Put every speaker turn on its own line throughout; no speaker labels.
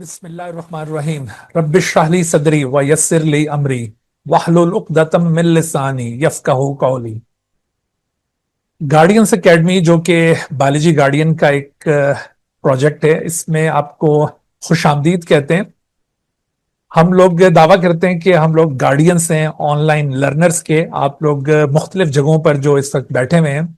बिस्मिल्लाहिर्रहमानिर्रहीम रब्बिश्रह ली सदरी व यस्सिर ली अमरी वहलुल उक़दतम मिन लिसानी यफ़क़हू क़ौली। गार्डियंस एकेडमी, जो कि बायोलॉजी गार्डियन का एक प्रोजेक्ट है, इसमें आपको खुशामदीद कहते हैं। हम लोग दावा करते हैं कि हम लोग गार्डियंस हैं ऑनलाइन लर्नर्स के। आप लोग मुख्तलिफ जगहों पर जो इस वक्त बैठे हुए हैं,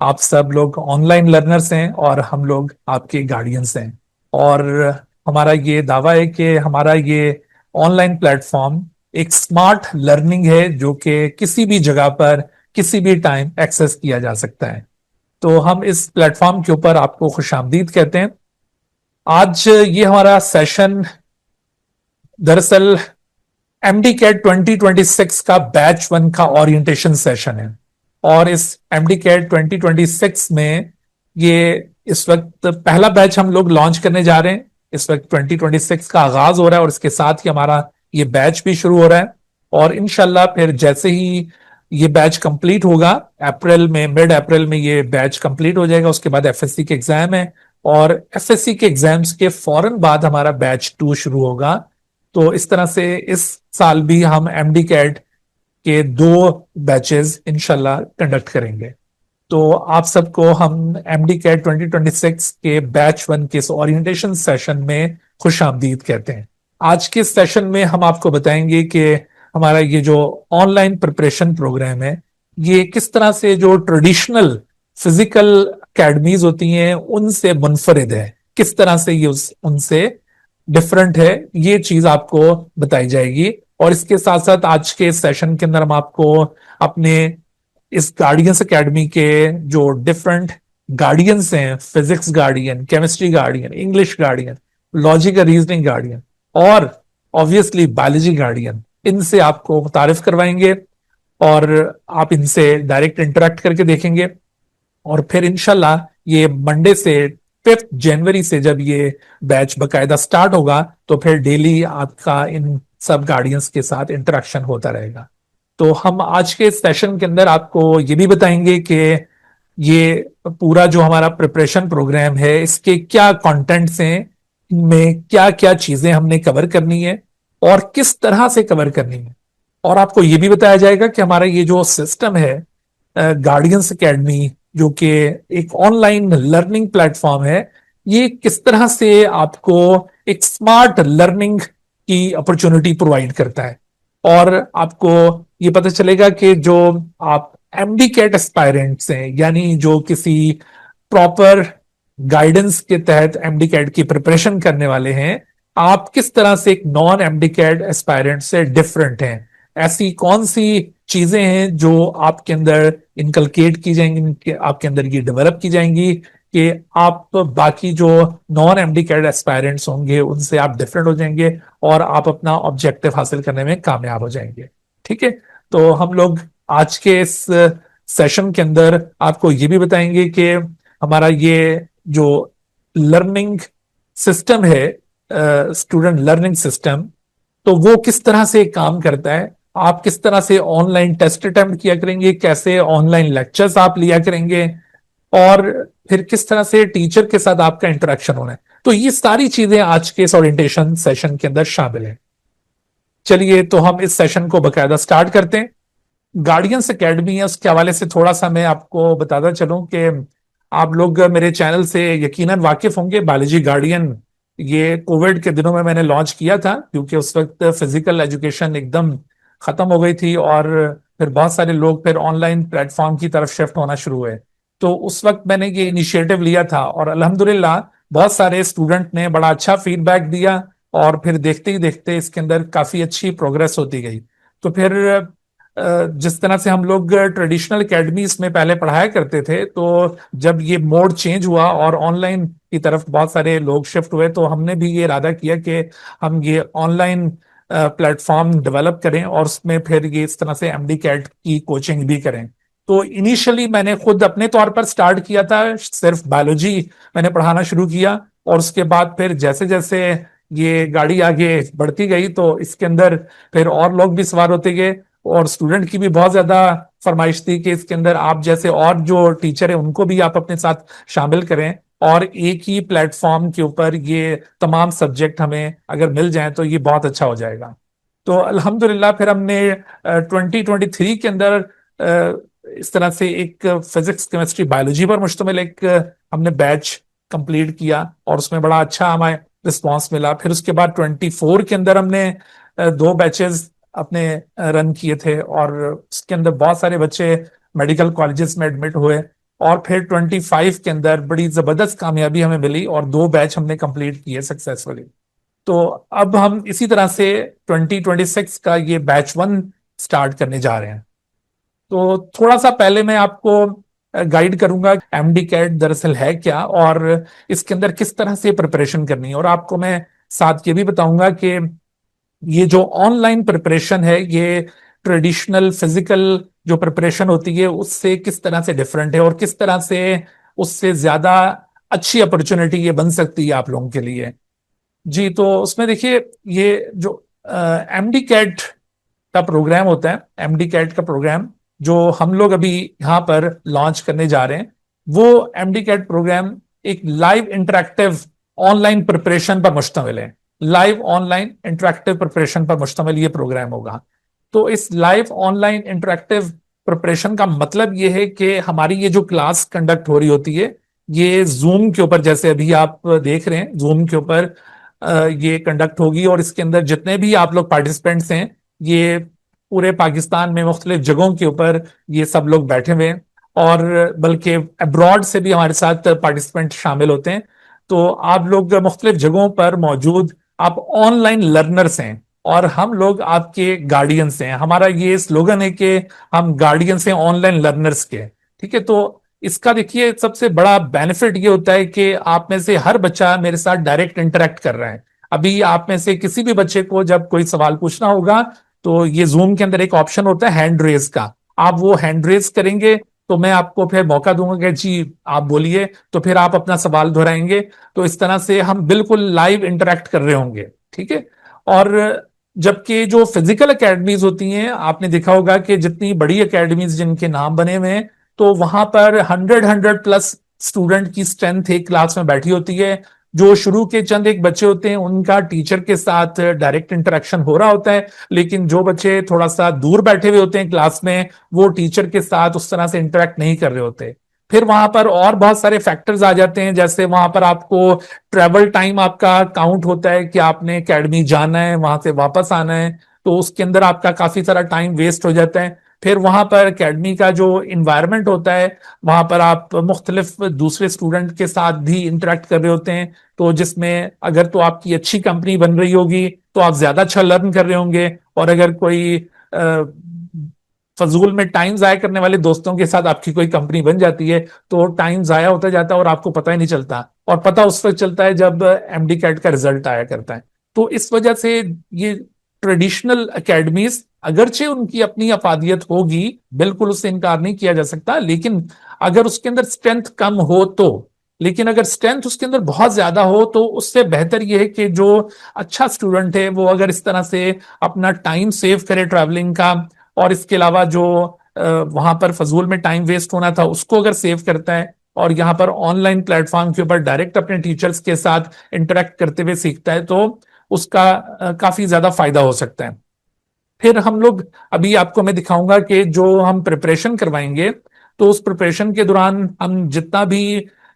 आप सब लोग ऑनलाइन लर्नर्स हैं और हम लोग आपके गार्डियंस हैं। और हमारा ये दावा है कि हमारा ये ऑनलाइन प्लेटफॉर्म एक स्मार्ट लर्निंग है जो कि किसी भी जगह पर किसी भी टाइम एक्सेस किया जा सकता है। तो हम इस प्लेटफॉर्म के ऊपर आपको खुशामदीद कहते हैं। आज ये हमारा सेशन दरअसल एमडी कैट 2026 का बैच 1 का ओरिएंटेशन सेशन है। और इस एमडी कैट 2026 में ये इस वक्त पहला बैच हम लोग लॉन्च करने जा रहे हैं। इस वक्त 2026 का आगाज हो रहा है और इसके साथ ही हमारा ये बैच भी शुरू हो रहा है। और इंशाल्लाह फिर जैसे ही ये बैच कंप्लीट होगा, अप्रैल में, मिड अप्रैल में ये बैच कंप्लीट हो जाएगा। उसके बाद एफएससी के एग्जाम है और एफएससी के एग्जाम्स के फौरन बाद हमारा बैच 2 शुरू होगा। तो इस तरह से इस साल भी हम एमडी कैट के 2 बैचेस इंशाल्लाह कंडक्ट करेंगे। तो आप सबको हम एमडी कैट 2026 के बैच 1 के ओरिएंटेशन सेशन में खुशामदीद कहते हैं। आज के सेशन में हम आपको बताएंगे कि हमारा ये जो ऑनलाइन प्रिपरेशन प्रोग्राम है, ये किस तरह से जो ट्रेडिशनल फिजिकल अकेडमीज होती हैं उनसे मुनफरिद है, किस तरह से ये उनसे डिफरेंट है, ये चीज आपको बताई जाएगी। और इसके साथ साथ आज के सेशन के अंदर हम आपको अपने इस गार्डियंस एकेडमी के जो डिफरेंट गार्डियंस हैं, physics guardian, chemistry guardian, English guardian, logical reasoning guardian और ऑब्वियसली बायोलॉजी गार्डियन, इनसे आपको मुतारिफ करवाएंगे और आप इनसे डायरेक्ट इंटरेक्ट करके देखेंगे। और फिर इंशाल्लाह ये मंडे से 5 जनवरी से जब ये बैच बकायदा स्टार्ट होगा तो फिर डेली आपका इन सब गार्डियंस के साथ इंटरेक्शन होता रहेगा। तो हम आज के सेशन के अंदर आपको ये भी बताएंगे कि ये पूरा जो हमारा प्रिपरेशन प्रोग्राम है, इसके क्या कंटेंट्स हैं, इनमें क्या क्या चीजें हमने कवर करनी है और किस तरह से कवर करनी है। और आपको ये भी बताया जाएगा कि हमारा ये जो सिस्टम है गार्डियंस एकेडमी, जो कि एक ऑनलाइन लर्निंग प्लेटफॉर्म है, ये किस तरह से आपको एक स्मार्ट लर्निंग की अपॉर्चुनिटी प्रोवाइड करता है। और आपको ये पता चलेगा कि जो आप एमडी कैट एस्पायरेंट्स हैं, यानी जो किसी प्रॉपर गाइडेंस के तहत एमडी कैट की प्रिपरेशन करने वाले हैं, आप किस तरह से एक नॉन एमडी कैट एस्पायरेंट से डिफरेंट हैं। ऐसी कौन सी चीजें हैं जो आपके अंदर इनकलकेट की जाएंगी, आपके अंदर ये डेवलप की जाएंगी कि आप बाकी जो नॉन एमडी कैट एस्पायरेंट्स होंगे उनसे आप डिफरेंट हो जाएंगे और आप अपना ऑब्जेक्टिव हासिल करने में कामयाब हो जाएंगे। ठीक है, तो हम लोग आज के इस सेशन के अंदर आपको ये भी बताएंगे कि हमारा ये जो लर्निंग सिस्टम है, स्टूडेंट लर्निंग सिस्टम, तो वो किस तरह से काम करता है। आप किस तरह से ऑनलाइन टेस्ट अटेम्प्ट किया करेंगे, कैसे ऑनलाइन लेक्चर्स आप लिया करेंगे और फिर किस तरह से टीचर के साथ आपका इंटरेक्शन होना है। तो ये सारी चीजें आज के इस ओरिएंटेशन सेशन के अंदर शामिल हैं। चलिए, तो हम इस सेशन को बकायदा स्टार्ट करते हैं। गार्डियंस एकेडमी है, उसके हवाले से थोड़ा सा मैं आपको बताता चलूं कि आप लोग मेरे चैनल से यकीनन वाकिफ होंगे। बायोलॉजी गार्डियन ये कोविड के दिनों में मैंने लॉन्च किया था, क्योंकि उस वक्त फिजिकल एजुकेशन एकदम खत्म हो गई थी और फिर बहुत सारे लोग फिर ऑनलाइन प्लेटफॉर्म की तरफ शिफ्ट होना शुरू हुए। तो उस वक्त मैंने ये इनिशिएटिव लिया था और अल्हम्दुलिल्लाह बहुत सारे स्टूडेंट ने बड़ा अच्छा फीडबैक दिया और फिर देखते ही देखते इसके अंदर काफी अच्छी प्रोग्रेस होती गई। तो फिर जिस तरह से हम लोग ट्रेडिशनल एकेडमीज में पहले पढ़ाया करते थे, तो जब ये मोड चेंज हुआ और ऑनलाइन की तरफ बहुत सारे लोग शिफ्ट हुए, तो हमने भी ये इरादा किया कि हम ये ऑनलाइन प्लेटफॉर्म डेवलप करें और उसमें फिर ये इस तरह से एमडी कैट की कोचिंग भी करें। तो इनिशियली मैंने खुद अपने तौर पर स्टार्ट किया था, सिर्फ बायोलॉजी मैंने पढ़ाना शुरू किया और उसके बाद फिर जैसे जैसे ये गाड़ी आगे बढ़ती गई तो इसके अंदर फिर और लोग भी सवार होते गए और स्टूडेंट की भी बहुत ज्यादा फरमाइश थी कि इसके अंदर आप जैसे और जो टीचर है उनको भी आप अपने साथ शामिल करें। और एक ही प्लेटफॉर्म के ऊपर ये तमाम सब्जेक्ट हमें अगर मिल जाए तो ये बहुत अच्छा हो जाएगा। तो अल्हम्दुलिल्लाह फिर हमने 2023 के अंदर इस तरह से एक फिजिक्स केमिस्ट्री बायोलॉजी पर मुश्तमिल एक हमने बैच कंप्लीट किया और उसमें बड़ा अच्छा हमें रिस्पांस मिला। फिर उसके बाद 24 के अंदर हमने दो बैचेस अपने रन किए थे और उसके अंदर बहुत सारे बच्चे मेडिकल कॉलेजेस में एडमिट हुए। और फिर 25 के अंदर बड़ी जबरदस्त कामयाबी हमें मिली और दो बैच हमने कंप्लीट किए सक्सेसफुली। तो अब हम इसी तरह से 2026 का ये बैच वन स्टार्ट करने जा रहे हैं। तो थोड़ा सा पहले मैं आपको गाइड करूंगा एमडी कैट दरअसल है क्या और इसके अंदर किस तरह से प्रिपरेशन करनी है, और आपको मैं साथ ये भी बताऊंगा कि ये जो ऑनलाइन प्रिपरेशन है ये ट्रेडिशनल फिजिकल जो प्रिपरेशन होती है उससे किस तरह से डिफरेंट है और किस तरह से उससे ज्यादा अच्छी अपॉर्चुनिटी ये बन सकती है आप लोगों के लिए। जी, तो उसमें देखिए ये जो एमडी कैट का प्रोग्राम होता है, एमडी कैट का प्रोग्राम जो हम लोग अभी यहाँ पर लॉन्च करने जा रहे हैं, वो एमडी कैट प्रोग्राम एक लाइव इंटरेक्टिव ऑनलाइन प्रिपरेशन पर मुश्तमिल है। लाइव ऑनलाइन इंटरेक्टिव प्रिपरेशन पर मुश्तमिल ये प्रोग्राम होगा। तो इस लाइव ऑनलाइन इंटरेक्टिव प्रिपरेशन का मतलब ये है कि हमारी ये जो क्लास कंडक्ट हो रही होती है ये जूम के ऊपर, जैसे अभी आप देख रहे हैं जूम के ऊपर ये कंडक्ट होगी और इसके अंदर जितने भी आप लोग पार्टिसिपेंट्स हैं ये पूरे पाकिस्तान में मुख्तलिफ जगहों के ऊपर ये सब लोग बैठे हुए हैं और बल्कि अब्रॉड से भी हमारे साथ पार्टिसिपेंट शामिल होते हैं। तो आप लोग मुख्तलिफ जगहों पर मौजूद, आप ऑनलाइन लर्नर्स हैं और हम लोग आपके गार्डियंस हैं। हमारा ये स्लोगन है कि हम गार्डियंस हैं ऑनलाइन लर्नर्स के। ठीक है, तो इसका देखिए सबसे बड़ा बेनिफिट ये होता है कि आप में से हर बच्चा मेरे साथ डायरेक्ट इंटरेक्ट कर रहा है। अभी आप में से किसी भी बच्चे को जब कोई सवाल पूछना होगा तो ये जूम के अंदर एक ऑप्शन होता है हैंड रेज का, आप वो हैंड रेज करेंगे तो मैं आपको फिर मौका दूंगा कि जी आप बोलिए, तो फिर आप अपना सवाल दोहराएंगे। तो इस तरह से हम बिल्कुल लाइव इंटरेक्ट कर रहे होंगे। ठीक है, और जबकि जो फिजिकल एकेडमीज होती हैं आपने देखा होगा कि जितनी बड़ी एकेडमीज जिनके नाम बने हुए हैं तो वहां पर 100 प्लस स्टूडेंट की स्ट्रेंथ एक क्लास में बैठी होती है। जो शुरू के चंद एक बच्चे होते हैं उनका टीचर के साथ डायरेक्ट इंटरेक्शन हो रहा होता है, लेकिन जो बच्चे थोड़ा सा दूर बैठे हुए होते हैं क्लास में वो टीचर के साथ उस तरह से इंटरेक्ट नहीं कर रहे होते। फिर वहां पर और बहुत सारे फैक्टर्स आ जाते हैं, जैसे वहां पर आपको ट्रेवल टाइम आपका काउंट होता है कि आपने एकेडमी जाना है वहां से वापस आना है, तो उसके अंदर आपका काफी सारा टाइम वेस्ट हो जाता है। फिर वहां पर एकेडमी का जो इन्वायरमेंट होता है वहां पर आप मुख्तलिफ दूसरे स्टूडेंट के साथ भी इंटरेक्ट कर रहे होते हैं, तो जिसमें अगर तो आपकी अच्छी कंपनी बन रही होगी तो आप ज्यादा अच्छा लर्न कर रहे होंगे, और अगर कोई फजूल में टाइम जाया करने वाले दोस्तों के साथ आपकी कोई कंपनी बन जाती है तो टाइम जाया होता जाता है और आपको पता ही नहीं चलता, और पता उस वक्त चलता है जब एमडी कैट का रिजल्ट आया करता है। तो इस वजह से ये ट्रेडिशनल एकेडमीज अगरचे उनकी अपनी अफादियत होगी, बिल्कुल उससे इनकार नहीं किया जा सकता, लेकिन अगर उसके अंदर स्ट्रेंथ कम हो तो, लेकिन अगर स्ट्रेंथ उसके अंदर बहुत ज्यादा हो तो उससे बेहतर यह है कि जो अच्छा स्टूडेंट है वो अगर इस तरह से अपना टाइम सेव करे ट्रैवलिंग का, और इसके अलावा जो वहां पर फजूल में टाइम वेस्ट होना था उसको अगर सेव करता है और यहाँ पर ऑनलाइन प्लेटफॉर्म के ऊपर डायरेक्ट अपने टीचर्स के साथ इंटरेक्ट करते हुए सीखता है तो उसका काफी ज्यादा फायदा हो सकता है। फिर हम लोग अभी आपको मैं दिखाऊंगा कि जो हम प्रिपरेशन करवाएंगे तो उस प्रिपरेशन के दौरान हम जितना भी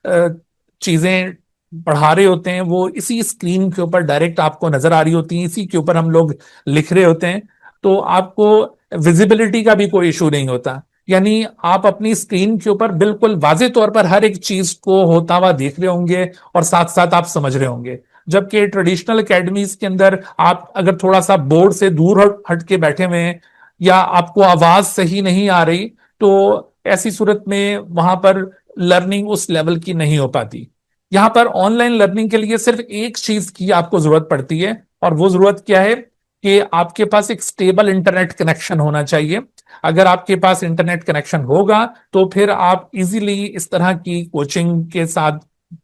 चीजें पढ़ा रहे होते हैं वो इसी स्क्रीन के ऊपर डायरेक्ट आपको नजर आ रही होती हैं, इसी के ऊपर हम लोग लिख रहे होते हैं, तो आपको विजिबिलिटी का भी कोई इशू नहीं होता। यानी आप अपनी स्क्रीन के ऊपर बिल्कुल वाजे तौर पर हर एक चीज को होता हुआ देख रहे होंगे और साथ साथ आप समझ रहे होंगे। जबकि ट्रेडिशनल एकेडमीज के अंदर आप अगर थोड़ा सा बोर्ड से दूर हट के बैठे हुए हैं या आपको आवाज सही नहीं आ रही तो ऐसी सूरत में वहां पर लर्निंग उस लेवल की नहीं हो पाती। यहाँ पर ऑनलाइन लर्निंग के लिए सिर्फ एक चीज की आपको जरूरत पड़ती है, और वो जरूरत क्या है कि आपके पास एक स्टेबल इंटरनेट कनेक्शन होना चाहिए। अगर आपके पास इंटरनेट कनेक्शन होगा तो फिर आप इजीली इस तरह की कोचिंग के साथ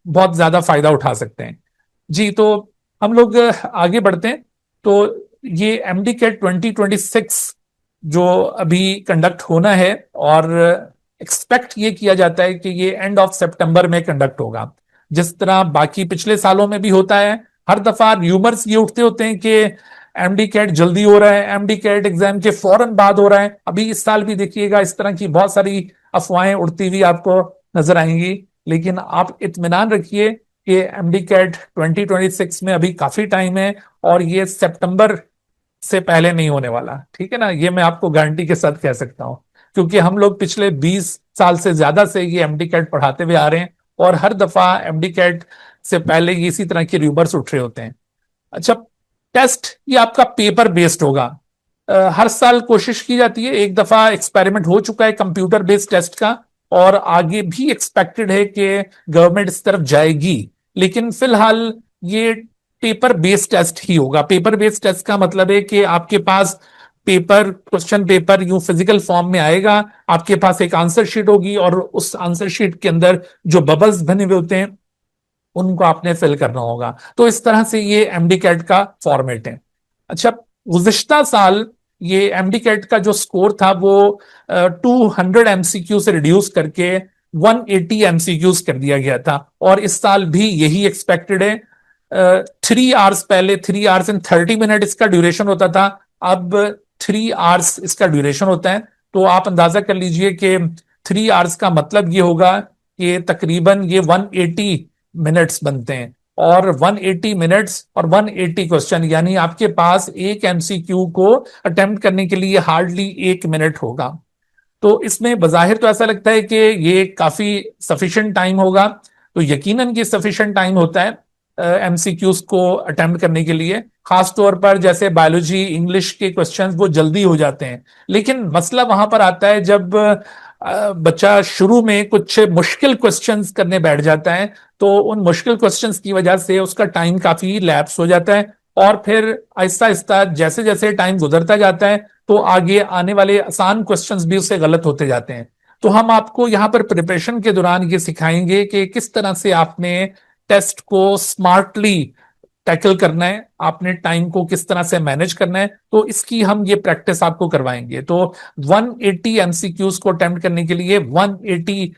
बहुत ज्यादा फायदा उठा सकते हैं। जी, तो हम लोग आगे बढ़ते हैं। तो ये एमडी कैट 2026 जो अभी कंडक्ट होना है और एक्सपेक्ट ये किया जाता है कि ये एंड ऑफ सितंबर में कंडक्ट होगा। जिस तरह बाकी पिछले सालों में भी होता है। हर दफा र्यूमर्स ये उठते होते हैं कि एमडी कैट जल्दी हो रहा है, एमडी कैट एग्जाम के फौरन बाद हो रहा है। अभी इस साल भी देखिएगा इस तरह की बहुत सारी अफवाहें उड़ती हुई आपको नजर आएंगी। लेकिन आप इत्मीनान रखिए कि एमडी कैट 2026 में अभी काफी टाइम है, और ये सितंबर से पहले नहीं होने वाला, ठीक है ना। ये मैं आपको गारंटी के साथ कह सकता हूं, क्योंकि हम लोग पिछले 20 साल से ज्यादा से ये एमडी कैट पढ़ाते हुए आ रहे हैं, और हर दफा एमडी कैट से पहले ये इसी तरह के रूमर्स उठ रहे होते हैं। अच्छा, टेस्ट ये आपका पेपर बेस्ड होगा। हर साल कोशिश की जाती है, एक दफा एक्सपेरिमेंट हो चुका है कंप्यूटर बेस्ड टेस्ट का, और आगे भी एक्सपेक्टेड है कि गवर्नमेंट इस तरफ जाएगी। लेकिन फिलहाल ये पेपर बेस्ड टेस्ट ही होगा। पेपर बेस्ड टेस्ट का मतलब है कि आपके पास पेपर, क्वेश्चन पेपर यूं फिजिकल फॉर्म में आएगा, आपके पास एक आंसर शीट होगी, और उस आंसर शीट के अंदर जो बबल्स बने हुए होते हैं उनको आपने फिल करना होगा। तो इस तरह से ये एमडी कैट का फॉर्मेट है। अच्छा, गुज़िश्ता साल ये एमडी कैट का जो स्कोर था वो 200 एमसीक्यू से रिड्यूस करके 180 एमसीक्यूज कर दिया गया था, और इस साल भी यही एक्सपेक्टेड है। 3 आवर्स पहले 3 आवर्स एंड 30 मिनट इसका ड्यूरेशन होता था, अब 3 आवर्स इसका ड्यूरेशन होता है। तो आप अंदाजा कर लीजिए कि 3 आवर्स का मतलब ये होगा कि तकरीबन ये 180 मिनट्स बनते हैं, और 180 मिनट्स और 180 क्वेश्चन, यानी आपके पास एक एमसीक्यू को अटेम्प्ट करने के लिए हार्डली 1 मिनट होगा। तो इसमें बज़ाहिर तो ऐसा लगता है कि ये काफी सफिशिएंट टाइम होगा, तो यकीनन ये सफिशिएंट टाइम होता है एमसीक्यूज को अटेम्प्ट करने के लिए। खास तौर पर जैसे बायोलॉजी, इंग्लिश के क्वेश्चंस वो जल्दी हो जाते हैं। लेकिन मसला वहां पर आता है जब बच्चा शुरू में कुछ मुश्किल क्वेश्चंस करने बैठ जाता है, तो उन मुश्किल क्वेश्चंस की वजह से उसका टाइम काफी लैप्स हो जाता है, और फिर आहिस्ता आहिस्ता जैसे जैसे टाइम गुजरता जाता है तो आगे आने वाले आसान क्वेश्चंस भी उससे गलत होते जाते हैं। तो हम आपको यहाँ पर प्रिपरेशन के दौरान ये सिखाएंगे कि किस तरह से आपने टेस्ट को स्मार्टली टैकल करना है, आपने टाइम को किस तरह से मैनेज करना है। तो इसकी हम ये प्रैक्टिस आपको करवाएंगे। तो 180 एमसीक्यूज को अटेम्प्ट करने के लिए 180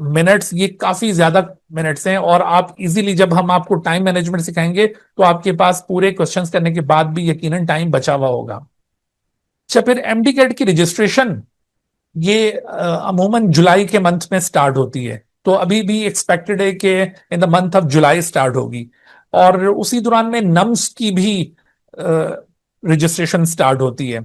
मिनट्स, ये काफी ज्यादा मिनट्स हैं, और आप इजीली, जब हम आपको टाइम मैनेजमेंट सिखाएंगे तो आपके पास पूरे क्वेश्चंस करने के बाद भी यकीनन टाइम बचा हुआ होगा। अच्छा, फिर एमडी कैट की रजिस्ट्रेशन ये अमूमन जुलाई के मंथ में स्टार्ट होती है, तो अभी भी एक्सपेक्टेड है कि in the month of July start होगी, और उसी दौरान में नम्स की भी रजिस्ट्रेशन स्टार्ट होती है।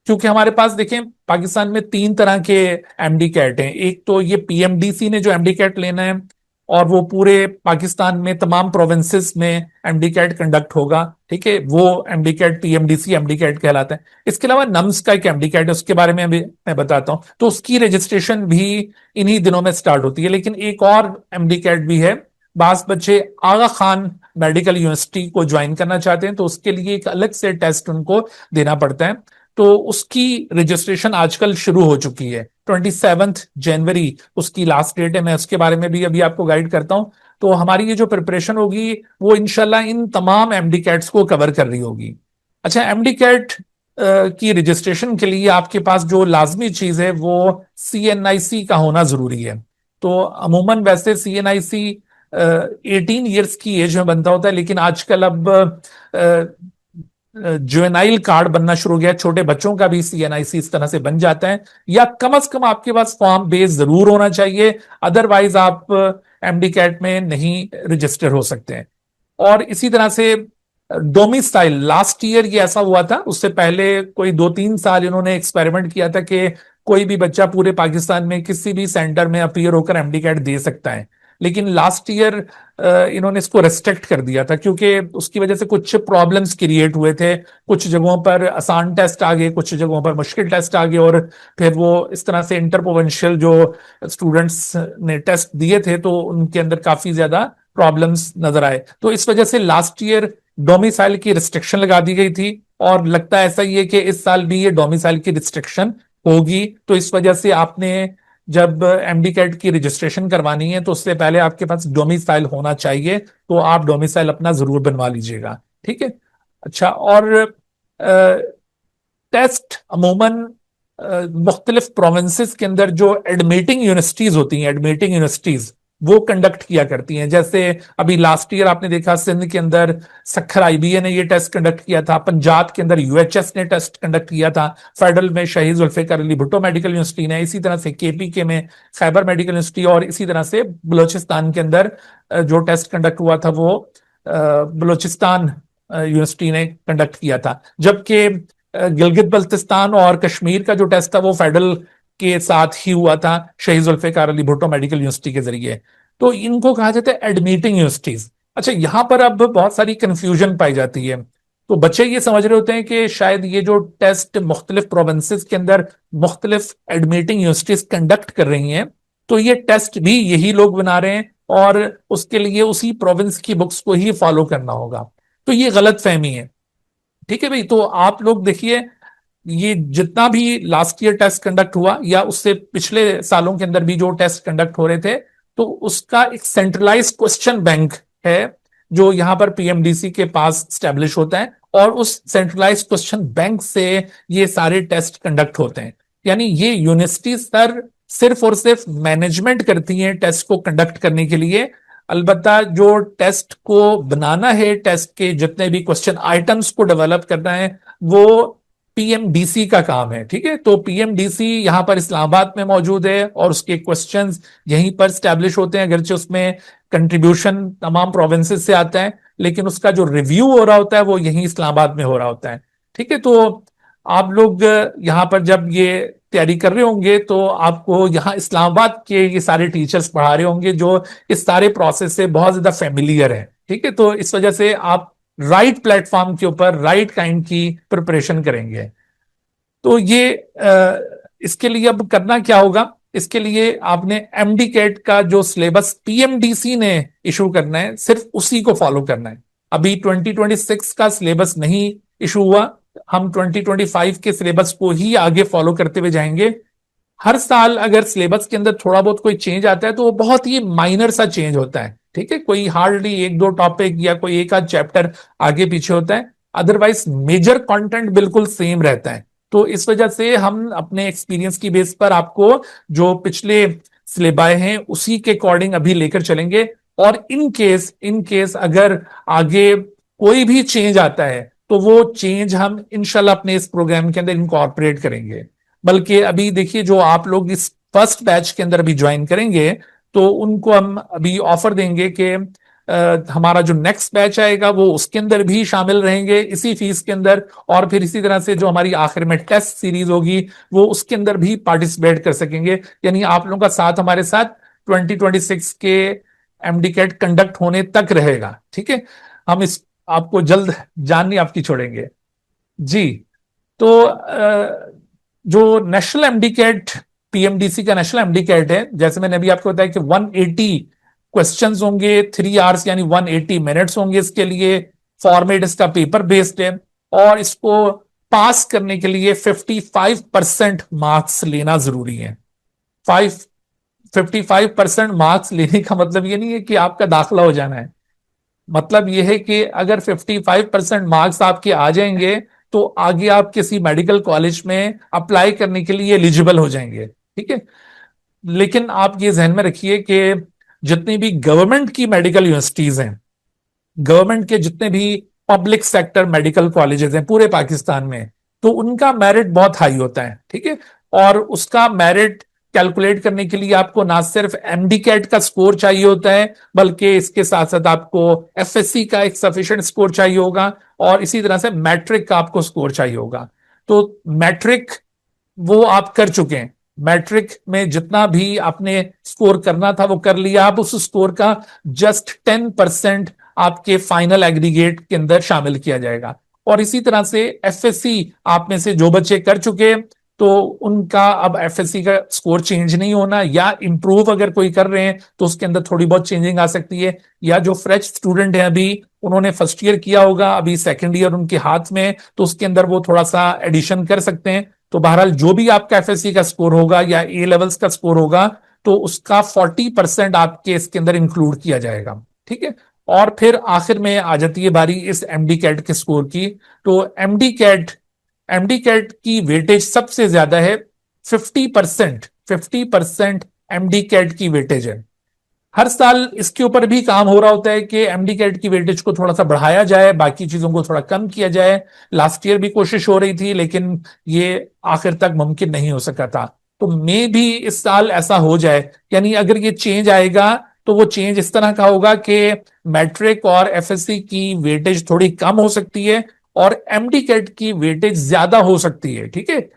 क्योंकि हमारे पास देखें, पाकिस्तान में 3 तरह के एमडी कैट हैं। एक तो ये पीएमडीसी ने जो एमडी कैट लेना है, और वो पूरे पाकिस्तान में तमाम प्रोविंसेस में एमडी कैट कंडक्ट होगा, ठीक है, वो MD CAT PMDC MD CAT कहलाता है। इसके अलावा नम्स का एक एमडी कैट है, उसके बारे में अभी मैं बताता हूँ। तो उसकी रजिस्ट्रेशन भी इन्हीं दिनों में स्टार्ट होती है। लेकिन एक और एमडी कैट भी है, बास बच्चे आगा खान मेडिकल यूनिवर्सिटी को ज्वाइन करना चाहते हैं, तो उसके लिए एक अलग से टेस्ट उनको देना पड़ता है। तो उसकी रजिस्ट्रेशन आजकल शुरू हो चुकी है, 27 जनवरी उसकी लास्ट डेट है। मैं उसके बारे में भी अभी आपको गाइड करता हूं। तो हमारी ये जो प्रिपरेशन होगी वो इंशाल्लाह इन तमाम एमडी कैट्स को कवर कर रही होगी। अच्छा, एमडी कैट की रजिस्ट्रेशन के लिए आपके पास जो लाजमी चीज है वो सीएनआईसी का होना जरूरी है। तो अमूमन वैसे सीएनआईसी 18 ईयर्स की एज में बनता होता है, लेकिन आजकल अब जुवेनाइल कार्ड बनना शुरू हो गया, छोटे बच्चों का भी सीएनआईसी इस तरह से बन जाता है। या कम से कम आपके पास फॉर्म बेस जरूर होना चाहिए, अदरवाइज आप एमडी कैट में नहीं रजिस्टर हो सकते हैं। और इसी तरह से डोमिसाइल, लास्ट ईयर ये ऐसा हुआ था, उससे पहले कोई 2-3 साल इन्होंने एक्सपेरिमेंट किया था कि कोई भी बच्चा पूरे पाकिस्तान में किसी भी सेंटर में अपीयर होकर एमडी कैट दे सकता है। लेकिन लास्ट ईयर इन्होंने इसको रेस्ट्रिक्ट कर दिया था, क्योंकि उसकी वजह से कुछ प्रॉब्लम्स क्रिएट हुए थे। कुछ जगहों पर आसान टेस्ट आ गए, कुछ जगहों पर मुश्किल टेस्ट आ गए, और फिर वो इस तरह से इंटर प्रोविंशियल जो स्टूडेंट्स ने टेस्ट दिए थे तो उनके अंदर काफी ज्यादा प्रॉब्लम्स नजर आए। तो इस वजह से लास्ट ईयर डोमिसाइल की रिस्ट्रिक्शन लगा दी गई थी, और लगता है ऐसा ही है कि इस साल भी ये डोमिसाइल की रिस्ट्रिक्शन होगी। तो इस वजह से आपने जब एमडी कैट की रजिस्ट्रेशन करवानी है तो उससे पहले आपके पास डोमिसाइल होना चाहिए, तो आप डोमिसाइल अपना जरूर बनवा लीजिएगा, ठीक है। अच्छा, और टेस्ट अमूमन मुख्तलिफ प्रोविंसेस के अंदर जो एडमिटिंग यूनिवर्सिटीज होती हैं, एडमिटिंग यूनिवर्सिटीज वो कंडक्ट किया करती हैं। जैसे अभी लास्ट ईयर आपने देखा सिंध के अंदर सखर आईबीए ने ये टेस्ट कंडक्ट किया था, पंजाब के अंदर यूएचएस ने टेस्ट कंडक्ट किया था, फेडरल में शहीद जुल्फिकार अली भुट्टो मेडिकल यूनिवर्सिटी ने, इसी तरह से केपीके में खैबर मेडिकल यूनिवर्सिटी, और इसी तरह से बलोचिस्तान के अंदर जो टेस्ट कंडक्ट हुआ था वो बलोचिस्तान यूनिवर्सिटी ने कंडक्ट किया था। जबकि गिलगित बल्तिस्तान और कश्मीर का जो टेस्ट था वो फेडरल के साथ ही हुआ था, शहीद जुल्फिकार अली भुट्टो मेडिकल यूनिवर्सिटी के जरिए। तो इनको कहा जाता है एडमिटिंग यूनिवर्सिटीज। अच्छा, यहां पर अब बहुत सारी कंफ्यूजन पाई जाती है। तो बच्चे ये समझ रहे होते हैं कि शायद ये जो टेस्ट मुख्तलिफ प्रोविंसेस के अंदर मुख्तलिफ एडमिटिंग यूनिवर्सिटीज कंडक्ट कर रही हैं, तो ये टेस्ट भी यही लोग बना रहे हैं और उसके लिए उसी प्रोविंस की बुक्स को ही फॉलो करना होगा। तो ये गलत फहमी है। ठीक है भाई, तो आप लोग देखिए, ये जितना भी लास्ट ईयर टेस्ट कंडक्ट हुआ या उससे पिछले सालों के अंदर भी जो टेस्ट कंडक्ट हो रहे थे, तो उसका एक सेंट्रलाइज क्वेश्चन बैंक है जो यहां पर पीएमडीसी के पास स्टैब्लिश होता है, और उस सेंट्रलाइज क्वेश्चन बैंक से ये सारे टेस्ट कंडक्ट होते हैं। यानी ये यूनिवर्सिटी सर सिर्फ और सिर्फ मैनेजमेंट करती हैं टेस्ट को कंडक्ट करने के लिए। अलबत्ता जो टेस्ट को बनाना है, टेस्ट के जितने भी क्वेश्चन आइटम्स को डेवलप करना है, वो पीएमडीसी का काम है। ठीक है, तो पीएमडीसी यहां पर इस्लामाबाद में मौजूद है और उसके क्वेश्चंस यहीं पर स्टैब्लिश होते हैं। अगरचे उसमें कंट्रीब्यूशन तमाम प्रोविंसेस से आता है, लेकिन उसका जो रिव्यू हो रहा होता है वो यहीं इस्लामाबाद में हो रहा होता है। ठीक है, तो आप लोग यहाँ पर जब ये तैयारी कर रहे होंगे तो आपको यहाँ इस्लामाबाद के ये सारे टीचर्स पढ़ा रहे होंगे जो इस सारे प्रोसेस से बहुत ज्यादा फेमिलियर है। ठीक है, तो इस वजह से आप राइट प्लेटफॉर्म के ऊपर राइट काइंड की प्रिपरेशन करेंगे। तो ये इसके लिए अब करना क्या होगा, इसके लिए आपने एमडी कैट का जो सिलेबस पीएमडीसी ने इशू करना है, सिर्फ उसी को फॉलो करना है। अभी 2026 का सिलेबस नहीं इशू हुआ, हम 2025 के सिलेबस को ही आगे फॉलो करते हुए जाएंगे। हर साल अगर सिलेबस के अंदर थोड़ा बहुत कोई चेंज आता है तो वो बहुत ही माइनर सा चेंज होता है। ठीक है, कोई हार्डली एक दो टॉपिक या कोई एक आध चैप्टर आगे पीछे होता है, अदरवाइज मेजर कंटेंट बिल्कुल सेम रहता है। तो इस वजह से हम अपने एक्सपीरियंस की बेस पर आपको जो पिछले सिलेबाए हैं उसी के अकॉर्डिंग अभी लेकर चलेंगे। और इन केस अगर आगे कोई भी चेंज आता है तो वो चेंज हम इंशाल्लाह अपने इस प्रोग्राम के अंदर इनकॉर्पोरेट करेंगे। बल्कि अभी देखिए, जो आप लोग इस फर्स्ट बैच के अंदर अभी ज्वाइन करेंगे तो उनको हम अभी ऑफर देंगे कि हमारा जो नेक्स्ट बैच आएगा वो उसके अंदर भी शामिल रहेंगे इसी फीस के अंदर, और फिर इसी तरह से जो हमारी आखिर में टेस्ट सीरीज होगी वो उसके अंदर भी पार्टिसिपेट कर सकेंगे। यानी आप लोगों का साथ हमारे साथ 2026 के एमडी कैट कंडक्ट होने तक रहेगा। ठीक है, हम इस आपको जल्द जाननी आपकी छोड़ेंगे जी। तो जो नेशनल एमडी कैट, पीएमडीसी का नेशनल एमडी कैट है, जैसे मैंने अभी आपको बताया कि 180 क्वेश्चंस होंगे, 3 आवर्स यानी 180 मिनट्स होंगे इसके लिए। फॉर्मेट इसका पेपर बेस्ड है और इसको पास करने के लिए 55% मार्क्स लेना जरूरी है। 55% मार्क्स लेने का मतलब ये नहीं है कि आपका दाखिला हो जाना है। मतलब यह है कि अगर 55% मार्क्स आपके आ जाएंगे तो आगे आप किसी मेडिकल कॉलेज में अप्लाई करने के लिए एलिजिबल हो जाएंगे। ठीक है, लेकिन आप ये जहन में रखिए कि जितनी भी गवर्नमेंट की मेडिकल यूनिवर्सिटीज हैं, गवर्नमेंट के जितने भी पब्लिक सेक्टर मेडिकल कॉलेजेस हैं पूरे पाकिस्तान में, तो उनका मेरिट बहुत हाई होता है। ठीक है, और उसका मेरिट कैलकुलेट करने के लिए आपको ना सिर्फ एमडी कैट का स्कोर चाहिए होता है, बल्कि इसके साथ साथ आपको एफएससी का एक सफिशिएंट स्कोर चाहिए होगा, और इसी तरह से मैट्रिक का आपको स्कोर चाहिए होगा। तो मैट्रिक वो आप कर चुके हैं, मैट्रिक में जितना भी आपने स्कोर करना था वो कर लिया। आप उस स्कोर का जस्ट 10% आपके फाइनल एग्रीगेट के अंदर शामिल किया जाएगा। और इसी तरह से एफएससी आप में से जो बच्चे कर चुके तो उनका अब एफएससी का स्कोर चेंज नहीं होना, या इंप्रूव अगर कोई कर रहे हैं तो उसके अंदर थोड़ी बहुत चेंजिंग आ सकती है। या जो फ्रेश स्टूडेंट है, अभी उन्होंने फर्स्ट ईयर किया होगा, अभी सेकंड ईयर उनके हाथ में, तो उसके अंदर वो थोड़ा सा एडिशन कर सकते हैं। तो बहरहाल जो भी आपका एफएससी का स्कोर होगा या ए लेवल्स का स्कोर होगा तो उसका 40% आपके इसके अंदर इंक्लूड किया जाएगा। ठीक है, और फिर आखिर में आ जाती है बारी इस एमडी कैट के स्कोर की। तो एमडी कैट की वेटेज सबसे ज्यादा है, 50%। 50% एमडी कैट की वेटेज है। हर साल इसके ऊपर भी काम हो रहा होता है कि एमडी कैट की वेटेज को थोड़ा सा बढ़ाया जाए, बाकी चीजों को थोड़ा कम किया जाए। लास्ट ईयर भी कोशिश हो रही थी, लेकिन ये आखिर तक मुमकिन नहीं हो सका था। तो मे भी इस साल ऐसा हो जाए, यानी अगर ये चेंज आएगा तो वो चेंज इस तरह का होगा कि मैट्रिक और एफएससी की वेटेज थोड़ी कम हो सकती है और एमडी कैट की वेटेज ज्यादा हो सकती है। ठीक है,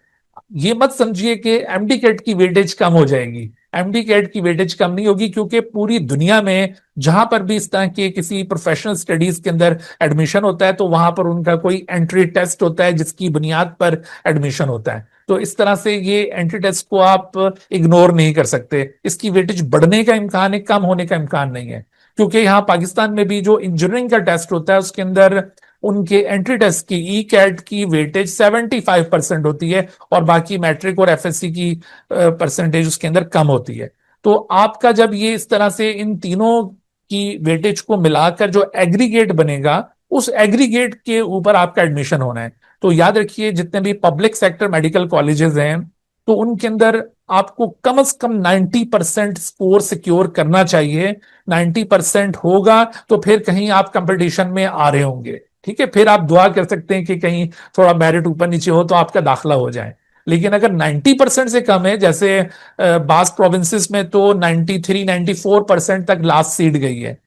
ये मत समझिए कि एमडी कैट की वेटेज कम हो जाएगी। एमडी कैट की वेटेज कम नहीं होगी, क्योंकि पूरी दुनिया में जहां पर भी इस तरह के किसी प्रोफेशनल स्टडीज के अंदर एडमिशन होता है, तो वहां पर उनका कोई एंट्री टेस्ट होता है जिसकी बुनियाद पर एडमिशन होता है। तो इस तरह से ये एंट्री टेस्ट को आप इग्नोर नहीं कर सकते। इसकी वेटेज बढ़ने का इम्कान है, कम होने का इम्कान नहीं है। क्योंकि यहाँ पाकिस्तान में भी जो इंजीनियरिंग का टेस्ट होता है उसके अंदर उनके एंट्री टेस्ट की ई कैट की वेटेज 75% होती है, और बाकी मैट्रिक और एफएससी की परसेंटेज उसके अंदर कम होती है। तो आपका जब ये इस तरह से इन तीनों की वेटेज को मिलाकर जो एग्रीगेट बनेगा, उस एग्रीगेट के ऊपर आपका एडमिशन होना है। तो याद रखिए, जितने भी पब्लिक सेक्टर मेडिकल कॉलेजेस हैं, तो उनके अंदर आपको कम से कम 90% स्कोर सिक्योर करना चाहिए। 90% होगा तो फिर कहीं आप कंपटीशन में आ रहे होंगे। ठीक है, फिर आप दुआ कर सकते हैं कि कहीं थोड़ा मेरिट ऊपर नीचे हो तो आपका दाखला हो जाए। लेकिन अगर 90% से कम है, जैसे बास प्रोविंसेस में तो 93 94% तक लास्ट सीट गई है,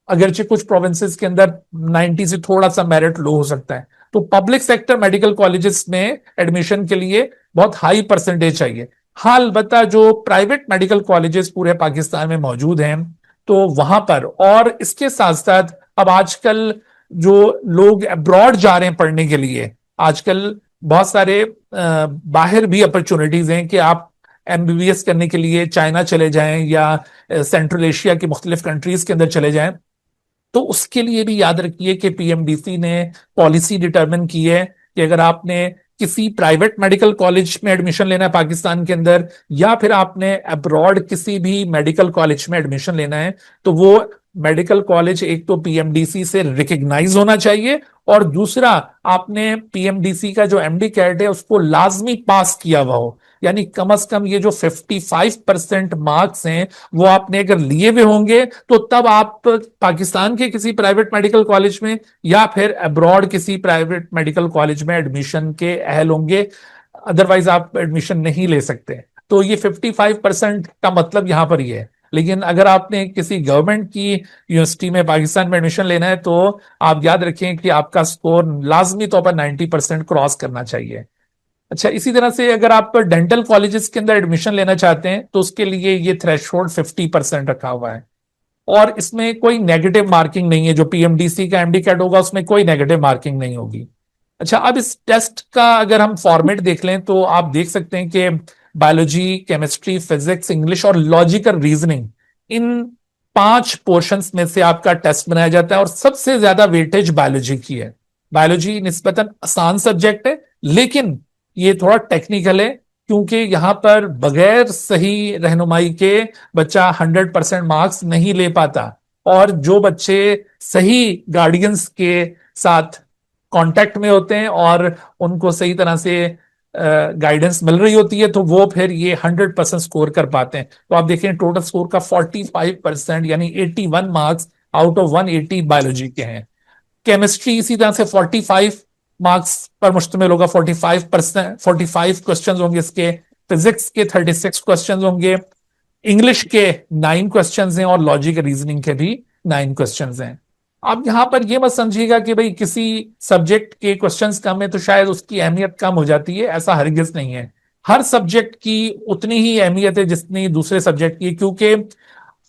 अगरचे कुछ प्रोविंसेस के अंदर 90 से थोड़ा सा मेरिट लो हो सकता है। तो पब्लिक सेक्टर मेडिकल कॉलेजेस में एडमिशन के लिए बहुत हाई परसेंटेज चाहिए। हाँ, अलबत्ता जो प्राइवेट मेडिकल कॉलेजेस पूरे पाकिस्तान में मौजूद हैं, तो वहां पर, और इसके साथ साथ अब आजकल जो लोग अब्रॉड जा रहे हैं पढ़ने के लिए, आजकल बहुत सारे बाहर भी अपॉर्चुनिटीज हैं कि आप एमबीबीएस करने के लिए चाइना चले जाएं या सेंट्रल एशिया की मुख्तलिफ कंट्रीज के अंदर चले जाएं। तो उसके लिए भी याद रखिए कि पीएमडीसी ने पॉलिसी डिटरमिन की है कि अगर आपने किसी प्राइवेट मेडिकल कॉलेज में एडमिशन लेना है पाकिस्तान के अंदर, या फिर आपने अब्रॉड किसी भी मेडिकल कॉलेज में एडमिशन लेना है, तो वो मेडिकल कॉलेज एक तो पीएमडीसी से रिकग्नाइज होना चाहिए, और दूसरा आपने पीएमडीसी का जो एमडी कैट है उसको लाजमी पास किया हुआ हो। यानी कम से कम ये जो 55% मार्क्स हैं वो आपने अगर लिए हुए होंगे, तो तब आप पाकिस्तान के किसी प्राइवेट मेडिकल कॉलेज में या फिर अब्रॉड किसी प्राइवेट मेडिकल कॉलेज में एडमिशन के अहल होंगे। अदरवाइज आप एडमिशन नहीं ले सकते। तो ये 55% का मतलब यहां पर ये है। लेकिन अगर आपने किसी गवर्नमेंट की यूनिवर्सिटी में पाकिस्तान में एडमिशन लेना है, तो आप याद रखें कि आपका स्कोर लाजमी तौर पर 90% क्रॉस करना चाहिए। अच्छा, इसी तरह से अगर आप डेंटल कॉलेजेस के अंदर एडमिशन लेना चाहते हैं, तो उसके लिए ये थ्रेशोल्ड 50% रखा हुआ है, और इसमें कोई नेगेटिव मार्किंग नहीं है। जो पीएमडीसी का एमडी कैट होगा उसमें कोई नेगेटिव मार्किंग नहीं होगी। अच्छा, अब इस टेस्ट का अगर हम फॉर्मेट देख लें, तो आप देख सकते हैं कि बायोलॉजी, केमिस्ट्री, फिजिक्स, इंग्लिश और लॉजिकल रीजनिंग, इन 5 पोर्शंस में से आपका टेस्ट बनाया जाता है, और सबसे ज्यादा वेटेज बायोलॉजी की है। बायोलॉजी निस्बतन आसान सब्जेक्ट है, लेकिन ये थोड़ा टेक्निकल है, क्योंकि यहां पर बगैर सही रहनुमाई के बच्चा 100% मार्क्स नहीं ले पाता। और जो बच्चे सही गार्डियंस के साथ कांटेक्ट में होते हैं और उनको सही तरह से गाइडेंस मिल रही होती है, तो वो फिर ये 100% स्कोर कर पाते हैं। तो आप देखें, टोटल स्कोर का 45% यानी 81 मार्क्स आउट ऑफ 180 बायोलॉजी के हैं। केमिस्ट्री इसी तरह से 45 मार्क्स पर मुश्तमिल होगा, 45 क्वेश्चंस होंगे इसके। फिजिक्स के 36 क्वेश्चंस होंगे, इंग्लिश के 9 क्वेश्चंस हैं, और लॉजिक रीजनिंग के भी 9 क्वेश्चंस हैं। अब यहां पर यह मत समझिएगा कि भाई किसी सब्जेक्ट के क्वेश्चंस कम है तो शायद उसकी अहमियत कम हो जाती है, ऐसा हरगिज नहीं है। हर सब्जेक्ट की उतनी ही अहमियत है जितनी दूसरे सब्जेक्ट की, क्योंकि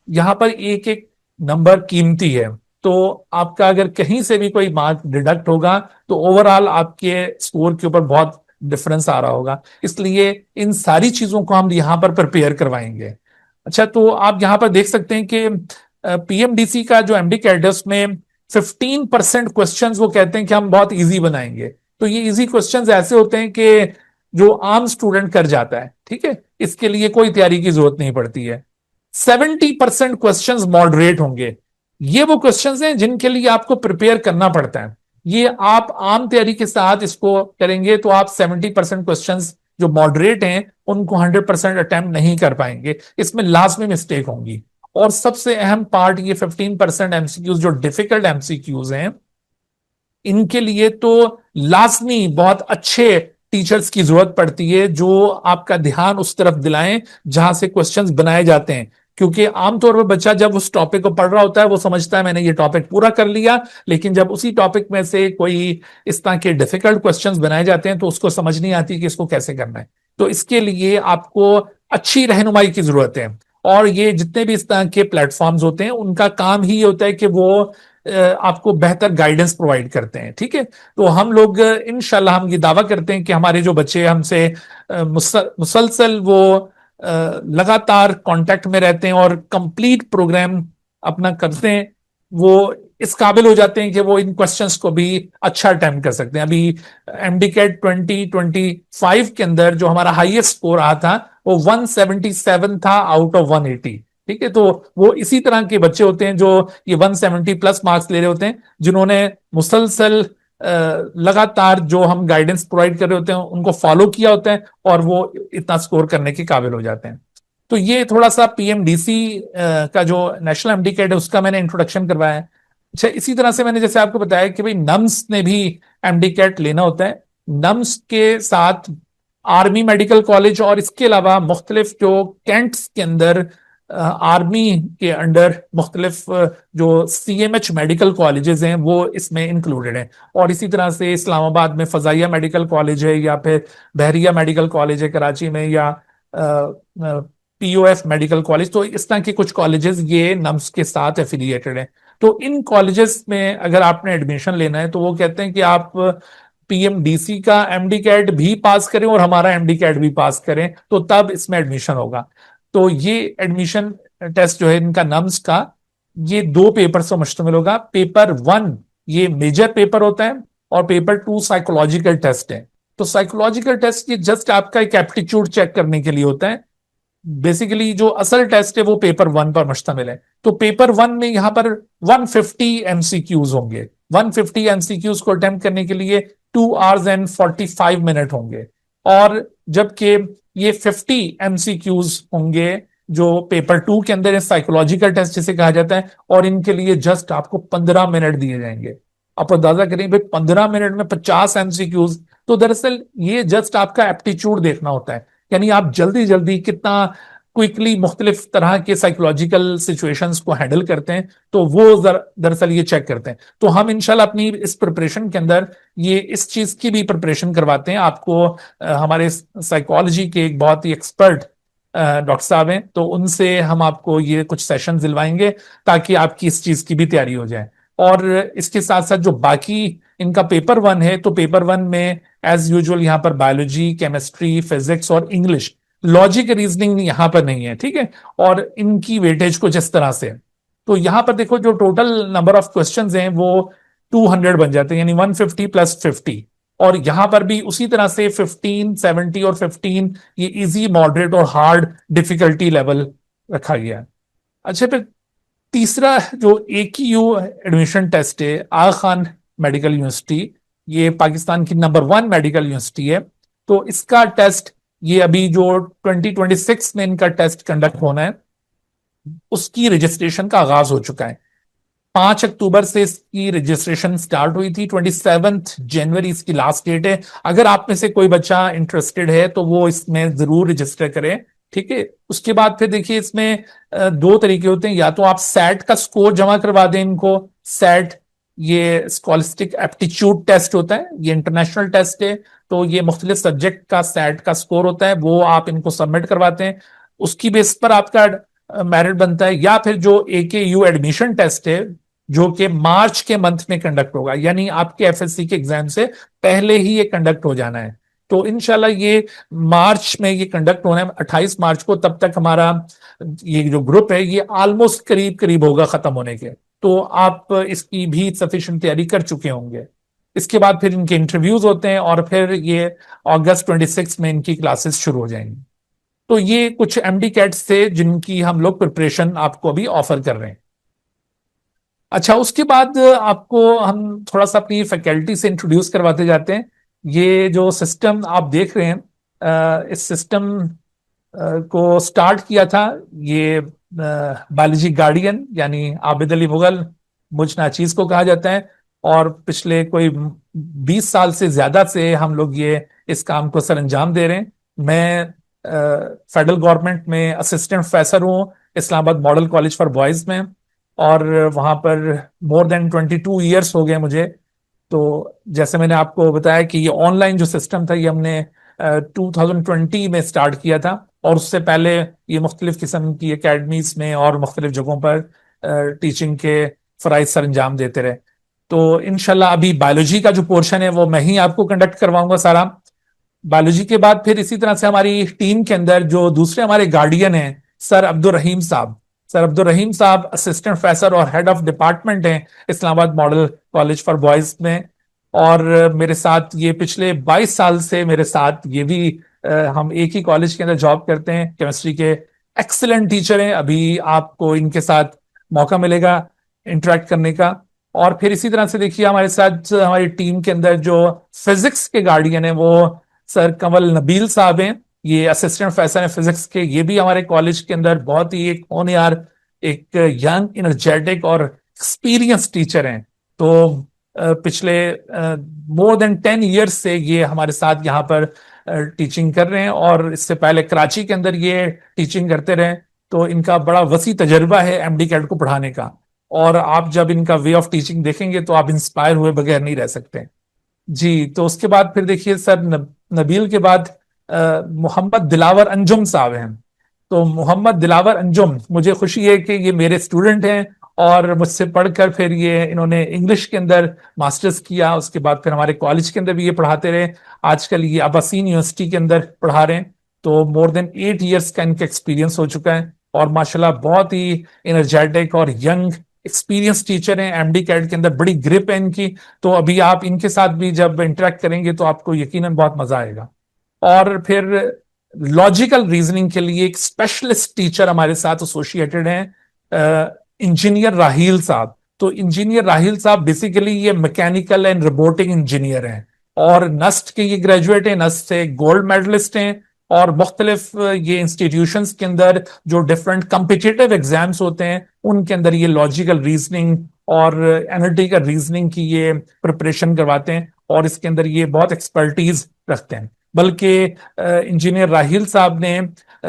यहां पर एक एक नंबर कीमती है। तो आपका अगर कहीं से भी कोई मार्क डिडक्ट होगा, तो ओवरऑल आपके स्कोर के ऊपर बहुत डिफरेंस आ रहा होगा। इसलिए इन सारी चीजों को हम यहां पर प्रिपेयर करवाएंगे। अच्छा, तो आप यहां पर देख सकते हैं कि पीएमडीसी का जो एमडी कैट है उसमें 15% क्वेश्चन वो कहते हैं कि हम बहुत इजी बनाएंगे। तो ये इजी क्वेश्चंस ऐसे होते हैं कि जो आम स्टूडेंट कर जाता है। ठीक है, इसके लिए कोई तैयारी की जरूरत नहीं पड़ती है। 70% क्वेश्चंस मॉडरेट होंगे। ये वो क्वेश्चंस हैं जिनके लिए आपको प्रिपेयर करना पड़ता है। ये आप आम तैयारी के साथ इसको करेंगे तो आप 70% क्वेश्चंस जो मॉडरेट हैं उनको 100% अटेम्प्ट नहीं कर पाएंगे, इसमें लास्ट में मिस्टेक होंगी। और सबसे अहम पार्ट ये 15% एमसीक्यूज जो डिफिकल्ट एमसीक्यूज हैं, इनके लिए तो लाजमी बहुत अच्छे टीचर्स की जरूरत पड़ती है जो आपका ध्यान उस तरफ दिलाएं जहां से क्वेश्चंस बनाए जाते हैं। क्योंकि आमतौर पर बच्चा जब उस टॉपिक को पढ़ रहा होता है वो समझता है मैंने ये टॉपिक पूरा कर लिया, लेकिन जब उसी टॉपिक में से कोई इस तरह के डिफिकल्ट क्वेश्चंस बनाए जाते हैं तो उसको समझ नहीं आती कि इसको कैसे करना है। तो इसके लिए आपको अच्छी रहनुमाई की जरूरत है। और ये जितने भी इस तरह के प्लेटफॉर्म्स होते हैं उनका काम ही होता है कि वो आपको बेहतर गाइडेंस प्रोवाइड करते हैं। ठीक है, तो हम लोग इंशाल्लाह हम ये दावा करते हैं कि हमारे जो बच्चे हमसे मुसलसल वो लगातार कांटेक्ट में रहते हैं और कंप्लीट प्रोग्राम अपना करते हैं, वो इस काबिल हो जाते हैं कि वो इन क्वेश्चंस को भी अच्छा अटेम्प्ट कर सकते हैं। अभी एमडीकेट 2025 के अंदर जो हमारा हाईएस्ट स्कोर आया था वो 177 था आउट ऑफ 180। ठीक है, तो वो इसी तरह के बच्चे होते हैं जो ये 170 प्लस मार्क्स ले रहे होते हैं, जिन्होंने मुसलसल लगातार जो हम गाइडेंस प्रोवाइड कर रहे होते हैं उनको फॉलो किया होता है और वो इतना स्कोर करने के काबिल हो जाते हैं। तो ये थोड़ा सा पीएमडीसी का जो नेशनल एमडीकेट है उसका मैंने इंट्रोडक्शन करवाया है। अच्छा, इसी तरह से मैंने जैसे आपको बताया कि भाई नम्स ने भी एमडीकेट लेना होता है। नम्स के साथ आर्मी मेडिकल कॉलेज और इसके अलावा मुख्तलिफ जो कैंट्स के अंदर आर्मी के अंडर मुख्तलिफ जो सीएमएच मेडिकल कॉलेजेस हैं वो इसमें इंक्लूडेड हैं। और इसी तरह से इस्लामाबाद में फजाइया मेडिकल कॉलेज है, या फिर बहरिया मेडिकल कॉलेज है कराची में, या पीओएफ मेडिकल कॉलेज। तो इस तरह के कुछ कॉलेजेस ये नम्स के साथ एफिलिएटेड हैं। तो इन कॉलेजेस में अगर आपने एडमिशन लेना है तो वो कहते हैं कि आप पीएमडीसी का एमडी कैट भी पास करें और हमारा एमडी कैट भी पास करें तो तब इसमें एडमिशन होगा। तो ये एडमिशन टेस्ट जो है इनका नम्स का, ये 2 पेपर से मुश्तमिल होगा। पेपर 1 ये मेजर पेपर होता है और पेपर 2 साइकोलॉजिकल टेस्ट है। तो साइकोलॉजिकल टेस्ट ये जस्ट आपका एक एप्टीट्यूड चेक करने के लिए होता है। बेसिकली जो असल टेस्ट है वो पेपर 1 पर मुश्तमिल है। तो पेपर 1 में यहां पर 150 एमसीक्यूज होंगे। 150 एमसीक्यूज को अटेम्प्ट करने के लिए 2 आवर्स एंड 45 मिनट होंगे। और जबकि ये 50 एमसीक्यूज होंगे जो पेपर 2 के अंदर साइकोलॉजिकल टेस्ट जिसे कहा जाता है, और इनके लिए जस्ट आपको 15 मिनट दिए जाएंगे। आप अंदाजा करें भाई 15 मिनट में 50 एमसीक्यूज। तो दरअसल ये जस्ट आपका एप्टीट्यूड देखना होता है, यानी आप जल्दी जल्दी कितना क्विकली मुख्तलिफ तरह के साइकोलॉजिकल सिचुएशंस को हैंडल करते हैं, तो वो दरअसल ये चेक करते हैं। तो हम इंशाल्लाह अपनी इस प्रिपरेशन के अंदर ये इस चीज की भी प्रिपरेशन करवाते हैं आपको। हमारे साइकोलॉजी के एक बहुत ही एक्सपर्ट डॉक्टर साहब हैं, तो उनसे हम आपको ये कुछ सेशन दिलवाएंगे ताकि आपकी इस चीज की भी तैयारी हो जाए। और इसके साथ साथ जो बाकी इनका पेपर 1 है, तो पेपर 1 में एज यूजुअल यहाँ पर बायोलॉजी, केमिस्ट्री, फिजिक्स और इंग्लिश, लॉजिक रीजनिंग यहाँ पर नहीं है। ठीक है, और इनकी वेटेज कुछ इस तरह से है। तो यहाँ पर देखो जो टोटल नंबर ऑफ क्वेश्चंस हैं वो 200 बन जाते हैं, यानी 150 प्लस 50। और यहां पर भी उसी तरह से 15, 70 और 15 ये इजी, मॉडरेट और हार्ड डिफिकल्टी लेवल रखा गया है। अच्छा, फिर तीसरा जो AQU एडमिशन टेस्ट है, आगा खान मेडिकल यूनिवर्सिटी, ये पाकिस्तान की नंबर 1 मेडिकल यूनिवर्सिटी है। तो इसका टेस्ट ये अभी जो 2026 में इनका टेस्ट कंडक्ट होना है उसकी रजिस्ट्रेशन का आगाज हो चुका है। 5 अक्टूबर से इसकी रजिस्ट्रेशन स्टार्ट हुई थी। 27 जनवरी इसकी लास्ट डेट है। अगर आप में से कोई बच्चा इंटरेस्टेड है तो वो इसमें जरूर रजिस्टर करें। ठीक है, उसके बाद फिर देखिए इसमें 2 तरीके होते हैं, या तो आप सैट का स्कोर जमा करवा दें इनको। सैट ये स्कॉलिस्टिक एप्टीट्यूड टेस्ट होता है, ये इंटरनेशनल टेस्ट है। तो ये मुख्तलिफ सब्जेक्ट का सैट का स्कोर होता है, वो आप इनको सबमिट करवाते हैं, उसकी बेस पर आपका मेरिट बनता है। या फिर जो AKU एडमिशन टेस्ट है जो कि मार्च के मंथ में कंडक्ट होगा, यानी आपके FSC के एग्जाम से पहले ही ये कंडक्ट हो जाना है। तो इंशाल्लाह ये मार्च में ये कंडक्ट होना है, 28 मार्च को। तब तक हमारा ये जो ग्रुप है ये ऑलमोस्ट करीब करीब होगा खत्म होने के, तो आप इसकी भी सफिशिएंट तैयारी कर चुके होंगे। इसके बाद फिर इनके इंटरव्यूज होते हैं और फिर ये अगस्त 26 में इनकी क्लासेस शुरू हो जाएंगी। तो ये कुछ MD कैट्स थे जिनकी हम लोग प्रिपरेशन आपको अभी ऑफर कर रहे हैं। अच्छा, उसके बाद आपको हम थोड़ा सा अपनी फैकल्टी से इंट्रोड्यूस करवाते जाते हैं। ये जो सिस्टम आप देख रहे हैं, इस सिस्टम को स्टार्ट किया था ये बालाजी गार्डियन यानी आबिद अली मुगल मुझ नाचीज को कहा जाता है। और पिछले कोई 20 साल से ज्यादा से हम लोग ये इस काम को सर अंजाम दे रहे हैं। मैं फेडरल गवर्नमेंट में असिस्टेंट प्रोफेसर हूँ Islamabad model college for boys में। और वहां पर मोर देन 22 ईयर्स हो गए मुझे। तो जैसे मैंने आपको बताया कि ये ऑनलाइन जो सिस्टम था ये हमने 2020 में स्टार्ट किया था। और उससे पहले ये मुख्तलिफ किस्म की एकेडमीज में और मुख्तलिफ जगहों पर टीचिंग के फराइज सर अंजाम देते रहे। तो इनशाला अभी बायोलॉजी का जो पोर्शन है वो मैं ही आपको कंडक्ट करवाऊंगा सारा। बायोलॉजी के बाद फिर इसी तरह से हमारी टीम के अंदर जो दूसरे हमारे गार्डियन हैं सर अब्दुल रहीम साहब। सर अब्दुल रहीम साहब असिस्टेंट प्रोफेसर और हेड ऑफ डिपार्टमेंट हैं Islamabad model college for boys में। और मेरे साथ ये पिछले 22 साल से मेरे साथ ये भी हम एक ही कॉलेज के अंदर जॉब करते हैं। केमिस्ट्री के एक्सीलेंट टीचर हैं। अभी आपको इनके साथ मौका मिलेगा इंटरेक्ट करने का। और फिर इसी तरह से देखिए हमारे साथ हमारी टीम के अंदर जो फिजिक्स के गार्डियन है वो सर कंवल नबील साहब हैं। ये असिस्टेंट प्रोफेसर हैं फिजिक्स के। ये भी हमारे कॉलेज के अंदर बहुत ही एक होनहार एक यंग एनर्जेटिक और एक्सपीरियंस टीचर हैं। तो पिछले मोर देन 10 ईयर्स से ये हमारे साथ यहाँ पर टीचिंग कर रहे हैं। और इससे पहले कराची के अंदर ये टीचिंग करते रहे। तो इनका बड़ा वसी तजर्बा है एमडी कैट को पढ़ाने का। और आप जब इनका वे ऑफ टीचिंग देखेंगे तो आप इंस्पायर हुए बगैर नहीं रह सकते जी। तो उसके बाद फिर देखिए सर नबील के बाद मोहम्मद दिलावर अंजुम साहब हैं। तो मोहम्मद दिलावर अंजुम मुझे खुशी है कि ये मेरे स्टूडेंट हैं। और मुझसे पढ़कर फिर ये इन्होंने इंग्लिश के अंदर मास्टर्स किया। उसके बाद फिर हमारे कॉलेज के अंदर भी ये पढ़ाते रहे। आजकल ये अब्बासीन यूनिवर्सिटी के अंदर पढ़ा रहे हैं। तो मोर देन 8 ईयर्स का इनका एक्सपीरियंस हो चुका है। और माशाल्लाह बहुत ही एनर्जेटिक और यंग एक्सपीरियंस टीचर हैं। एमडी कैट के अंदर बड़ी ग्रिप है इनकी। तो अभी आप इनके साथ भी जब इंटरेक्ट करेंगे तो आपको यकीनन बहुत मजा आएगा। और फिर लॉजिकल रीजनिंग के लिए एक स्पेशलिस्ट टीचर हमारे साथ एसोसिएटेड हैं इंजीनियर राहील साहब। तो इंजीनियर राहील साहब बेसिकली ये मैकेनिकल एंड रोबोटिक इंजीनियर हैं। और नस्ट के ये ग्रेजुएट हैं, नस्ट से गोल्ड मेडलिस्ट हैं। और मुख्तलिफ ये इंस्टीट्यूशंस के अंदर जो डिफरेंट कम्पिटिटिव एग्जाम्स होते हैं उनके अंदर ये लॉजिकल रीजनिंग और एनालिटिकल रीजनिंग की ये प्रिपरेशन करवाते हैं। और इसके अंदर ये बहुत एक्सपर्टीज रखते हैं। बल्कि इंजीनियर राहील साहब ने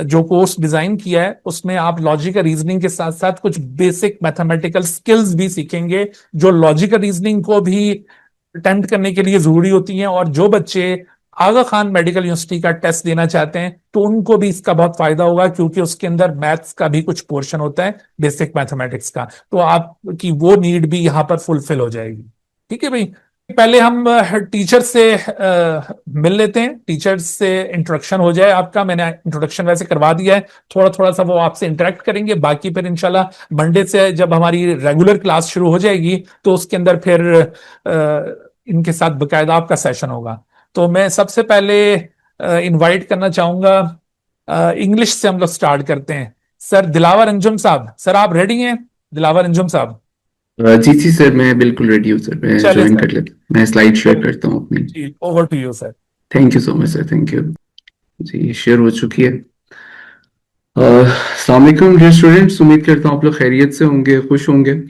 जो कोर्स डिजाइन किया है उसमें आप लॉजिकल रीजनिंग के साथ साथ कुछ बेसिक मैथमेटिकल स्किल्स भी सीखेंगे जो लॉजिकल रीजनिंग को भी अटेम्प्ट करने के लिए जरूरी होती हैं। और जो बच्चे आगा खान मेडिकल यूनिवर्सिटी का टेस्ट देना चाहते हैं तो उनको भी इसका बहुत फायदा होगा क्योंकि उसके अंदर मैथ्स का भी कुछ पोर्शन होता है बेसिक मैथमेटिक्स का। तो आपकी वो नीड भी यहाँ पर फुलफिल हो जाएगी। ठीक है भाई। पहले हम टीचर से मिल लेते हैं। टीचर से इंट्रोडक्शन हो जाए आपका। मैंने इंट्रोडक्शन वैसे करवा दिया है। थोड़ा थोड़ा सा वो आपसे इंटरेक्ट करेंगे। बाकी फिर इंशाल्लाह मंडे से जब हमारी रेगुलर क्लास शुरू हो जाएगी तो उसके अंदर फिर इनके साथ बकायदा आपका सेशन होगा। तो मैं सबसे पहले इनवाइट करना चाहूंगा इंग्लिश से हम लोग स्टार्ट करते हैं। सर दिलावर अंजुम साहब, सर आप रेडी हैं? दिलावर अंजुम साहब।
जी जी सर, मैं बिल्कुल रेडी हूँ सर। मैं
चलिए
ज्वाइन
सर।
कर लेता हूँ। मैं स्लाइड शेयर करता हूँ अपनी।
जी over to you sir.
Thank you so much sir, thank you जी। शेयर हो चुकी है। अस्सलाम वालेकुम डियर स्टूडेंट्स, उम्मीद करता हूँ आप लोग खैरियत से होंगे, खुश होंगे।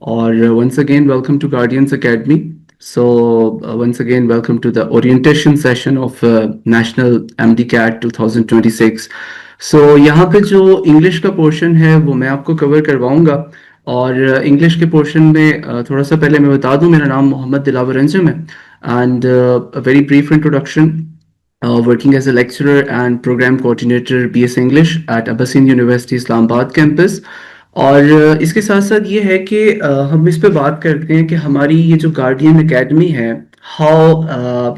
और once again welcome to guardians academy. So once again welcome to the orientation session of national MD CAT 2026। So यहाँ पे जो इंग्लिश का पोर्शन है वो मैं आपको कवर करवाऊंगा। और इंग्लिश के पोर्शन में थोड़ा सा पहले मैं बता दूं, मेरा नाम मोहम्मद दिलावर अंजुम है। And a very brief introduction. Working as a lecturer and program coordinator BS English at Abbasian University Islamabad campus। और इसके साथ साथ ये है कि हम इस पे बात करते हैं कि हमारी ये जो गार्डियन एकेडमी है, how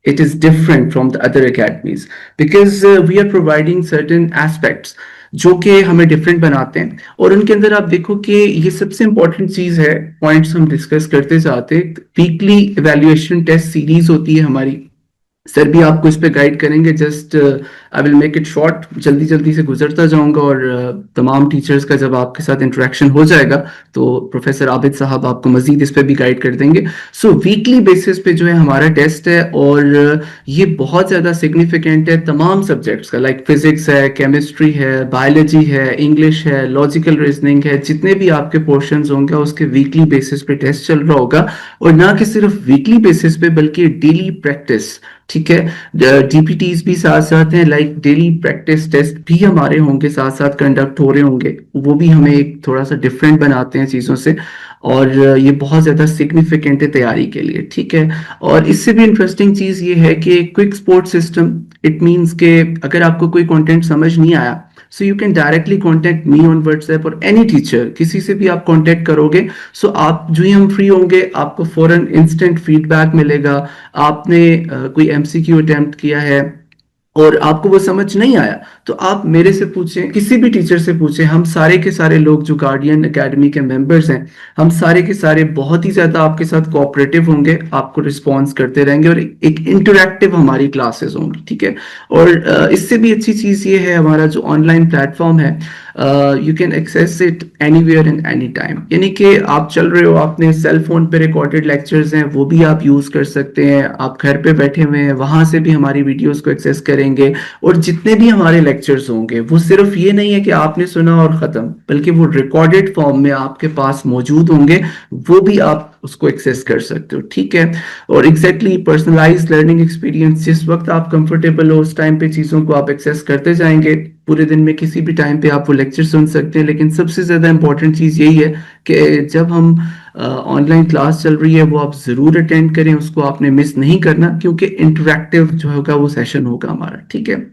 it is different from the other academies because we are providing certain aspects जो कि हमें डिफरेंट बनाते हैं। और उनके अंदर आप देखो कि ये सबसे इंपॉर्टेंट चीज है, पॉइंट्स हम डिस्कस करते जाते हैं। वीकली इवैल्यूएशन टेस्ट सीरीज होती है हमारी। सर भी आपको इस पे गाइड करेंगे। Just I will make it short, जल्दी जल्दी से गुजरता जाऊंगा और तमाम टीचर्स का जब आपके साथ इंटरेक्शन हो जाएगा तो प्रोफेसर आबिद साहब आपको मजीद इस पे भी गाइड कर देंगे। सो वीकली बेसिस पे जो है हमारा टेस्ट है और ये बहुत ज़्यादा सिग्निफिकेंट है तमाम सब्जेक्ट्स का, लाइक फिजिक्स है, केमिस्ट्री है, बायोलॉजी है, इंग्लिश है, लॉजिकल रीजनिंग है, जितने भी आपके पोर्शंस होंगे उसके वीकली बेसिस पे टेस्ट चल रहा होगा। और ना कि सिर्फ वीकली बेसिस पे बल्कि डेली प्रैक्टिस, ठीक है, डीपीटीज भी साथ साथ हैं, लाइक डेली प्रैक्टिस टेस्ट भी हमारे होंगे, साथ साथ कंडक्ट हो रहे होंगे, वो भी हमें एक थोड़ा सा डिफरेंट बनाते हैं चीज़ों से। और ये बहुत ज़्यादा सिग्निफिकेंट है तैयारी के लिए, ठीक है। और इससे भी इंटरेस्टिंग चीज़ ये है कि quick support system, it means के अगर आपको कोई कंटेंट समझ नहीं आया so you can directly contact me on WhatsApp और एनी टीचर, किसी से भी आप कॉन्टेक्ट करोगे सो आप जो ही हम फ्री होंगे आपको फौरन इंस्टेंट फीडबैक मिलेगा। आपने कोई एमसीक्यू अटेम्प्ट किया है और आपको वो समझ नहीं आया तो आप मेरे से पूछें, किसी भी टीचर से पूछें, हम सारे के सारे लोग जो गार्डियन एकेडमी के मेंबर्स हैं हम सारे के सारे बहुत ही ज्यादा आपके साथ कोऑपरेटिव होंगे, आपको रिस्पॉन्स करते रहेंगे और एक इंटरैक्टिव हमारी क्लासेस होंगी, ठीक है। और इससे भी अच्छी चीज ये है हमारा जो ऑनलाइन प्लेटफॉर्म है, you can access it anywhere and any time, यानी कि आप चल रहे हो आपने सेल फोन पे रिकॉर्डेड लेक्चर्स हैं वो भी आप यूज कर सकते हैं, आप घर पे बैठे हुए हैं वहां से भी हमारी वीडियोस को एक्सेस करेंगे। और जितने भी हमारे लेक्चर्स होंगे वो सिर्फ ये नहीं है कि आपने सुना और खत्म, बल्कि वो रिकॉर्डेड फॉर्म में आपके पास मौजूद होंगे, वो भी आप उसको एक्सेस कर सकते हो, ठीक है। और एग्जैक्टली पर्सनलाइज्ड लर्निंग एक्सपीरियंस, जिस वक्त आप कंफर्टेबल हो उस टाइम पे चीजों को आप एक्सेस करते जाएंगे, पूरे दिन में किसी भी टाइम पे आप वो लेक्चर सुन सकते हैं। लेकिन सबसे ज्यादा इंपॉर्टेंट चीज यही है कि जब हम ऑनलाइन क्लास चल रही है वो आप जरूर अटेंड करें, उसको आपने मिस नहीं करना क्योंकि इंटरैक्टिव जो होगा वो सेशन होगा हमारा, ठीक है।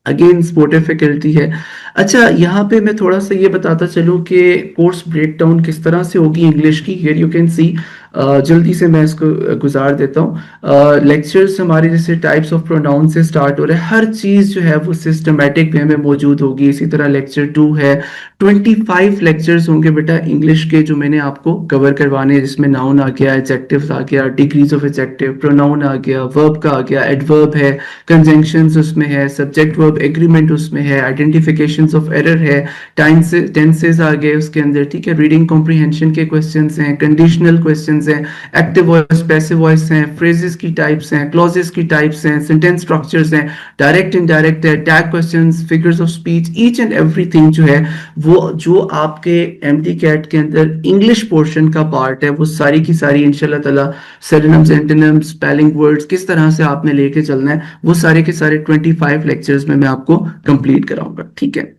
अगेन सपोर्टिव फैकल्टी है। अच्छा, यहाँ पे मैं थोड़ा सा ये बताता चलूँ कि कोर्स ब्रेकडाउन किस तरह से होगी इंग्लिश की, हियर यू कैन सी, जल्दी से मैं इसको गुजार देता हूँ। लेक्चर्स हमारे जैसे टाइप्स ऑफ प्रोनाउन से स्टार्ट हो रहे हैं, हर चीज़ जो है वो सिस्टमेटिक वे में मौजूद होगी। इसी तरह लेक्चर 2 है, 25 लेक्चर्स होंगे बेटा इंग्लिश के जो मैंने आपको कवर करवाने हैं, जिसमें नाउन आ गया, एडजेक्टिव्स आ गया, डिग्रीज ऑफ एडजेक्टिव, प्रोनाउन आ गया, वर्ब का आ गया, एडवर्ब है, कंजंक्शंस उसमें है, सब्जेक्ट वर्ब एग्रीमेंट उसमें है, आइडेंटिफिकेशंस ऑफ एरर है, टेंसेस आ गए उसके अंदर, ठीक है, रीडिंग कॉम्प्रिहेंशन के क्वेश्चंस हैं, कंडीशनल क्वेश्चंस हैं, एक्टिव वॉइस, पैसिव वॉइस हैं, फ्रेजेस की टाइप्स हैं, क्लॉजेस की टाइप्स हैं, सेंटेंस स्ट्रक्चर्स हैं, डायरेक्ट इनडायरेक्ट है, tag questions, figures of speech, each and everything जो है वो जो आपके एमटी कैट के अंदर इंग्लिश पोर्शन का पार्ट है वो सारी की सारी इंशाल्लाह ताला सिनोनिम्स, एंटोनिम्स, स्पेलिंग वर्ड्स किस तरह से आपने लेके चलना है वो सारे के सारे 25 लेक्चर्स में मैं आपको कंप्लीट कराऊंगा, ठीक है।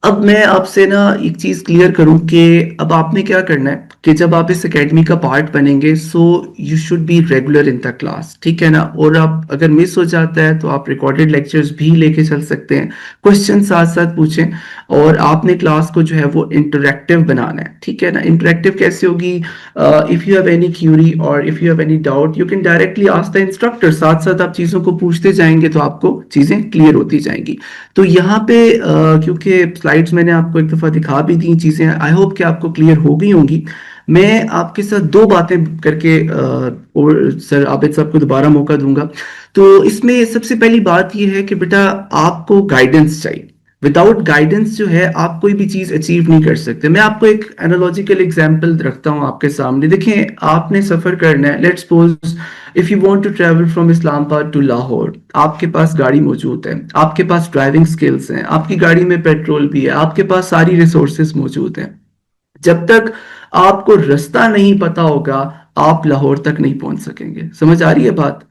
अब मैं आपसे ना एक चीज क्लियर करूं कि अब आपने क्या करना है कि जब आप इस एकेडमी का पार्ट बनेंगे so you should be regular in the class, ठीक है ना। और आप अगर मिस हो जाता है तो आप रिकॉर्डेड लेक्चर्स भी लेके चल सकते हैं, क्वेश्चन साथ साथ पूछें और आपने क्लास को जो है वो इंटरेक्टिव बनाना है, ठीक है ना। इंटरेक्टिव कैसे होगी, if you have any query और if you have any doubt you can directly ask the instructor, साथ साथ आप चीजों को पूछते जाएंगे तो आपको चीजें क्लियर होती जाएंगी। तो यहाँ पे क्योंकि स्लाइड्स मैंने आपको एक दफा दिखा भी दी चीजें, आई होप कि आपको क्लियर हो गई होंगी। मैं आपके साथ दो बातें करके और सर आबिद साहब को दोबारा मौका दूंगा। तो इसमें सबसे पहली बात यह है कि बेटा आपको गाइडेंस चाहिए, विदाउट गाइडेंस जो है आप कोई भी चीज अचीव नहीं कर सकते। मैं आपको एक एनालॉजिकल एग्जांपल रखता हूं आपके सामने। देखें, आपने सफर करना है, let's suppose if you want to travel from Islamabad to Lahore, आपके पास गाड़ी मौजूद है, आपके पास ड्राइविंग स्किल्स हैं, आपकी गाड़ी में पेट्रोल भी है, आपके पास सारी रिसोर्सेज मौजूद हैं। जब तक आपको रास्ता नहीं पता होगा आप लाहौर तक नहीं पहुंच सकेंगे। समझ आ रही है बात?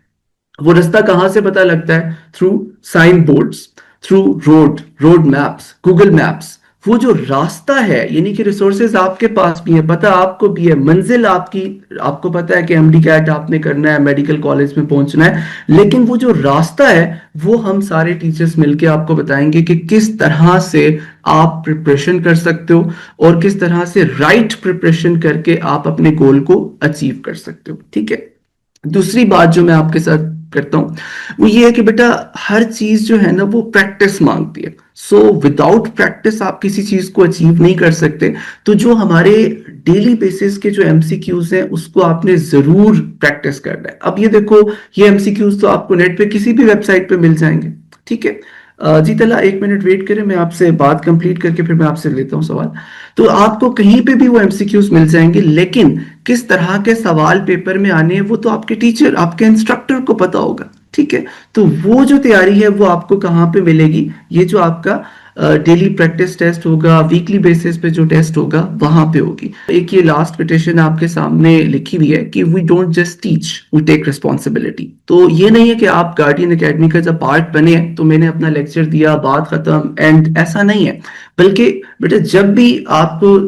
वो रास्ता कहां से पता लगता है? Through sign boards, through road maps, Google maps. वो जो रास्ता है यानी कि रिसोर्सेज आपके पास भी है, पता आपको भी है, मंजिल आपकी, आपको पता है कि एमडी कैट आपने करना है, मेडिकल कॉलेज में पहुंचना है, लेकिन वो जो रास्ता है वो हम सारे टीचर्स मिलके आपको बताएंगे कि किस तरह से आप प्रिपरेशन कर सकते हो और किस तरह से राइट प्रिपरेशन करके आप अपने गोल को अचीव कर सकते हो, ठीक है। दूसरी बात जो मैं आपके साथ करता हूं वो ये है कि बेटा हर चीज जो है ना वो प्रैक्टिस मांगती है। सो विदाउट प्रैक्टिस आप किसी चीज को अचीव नहीं कर सकते। तो जो हमारे डेली बेसिस के जो एमसीक्यूज हैं उसको आपने जरूर प्रैक्टिस करना है। अब ये देखो, ये एमसीक्यूज तो आपको नेट पे किसी भी वेबसाइट पे मिल जाएंगे, ठीक है। जी तला, 1 मिनट वेट करें, मैं आपसे बात कंप्लीट करके फिर मैं आपसे लेता हूँ सवाल। तो आपको कहीं पे भी वो एमसीक्यूज मिल जाएंगे, लेकिन किस तरह के सवाल पेपर में आने हैं वो तो आपके टीचर, आपके इंस्ट्रक्टर को पता होगा, ठीक है। तो वो जो तैयारी है वो आपको कहाँ पे मिलेगी? ये जो आपका डेली प्रैक्टिस टेस्ट होगा, वीकली बेसिस पे जो टेस्ट होगा वहां पे होगी। एक ये लास्ट पिटिशन आपके सामने लिखी हुई है कि we don't just teach, we take responsibility. तो ये नहीं है कि आप गार्डियन एकेडमी का जब पार्ट बने तो मैंने अपना लेक्चर दिया, बात खत्म, एंड ऐसा नहीं है। बल्कि बेटा, जब भी आपको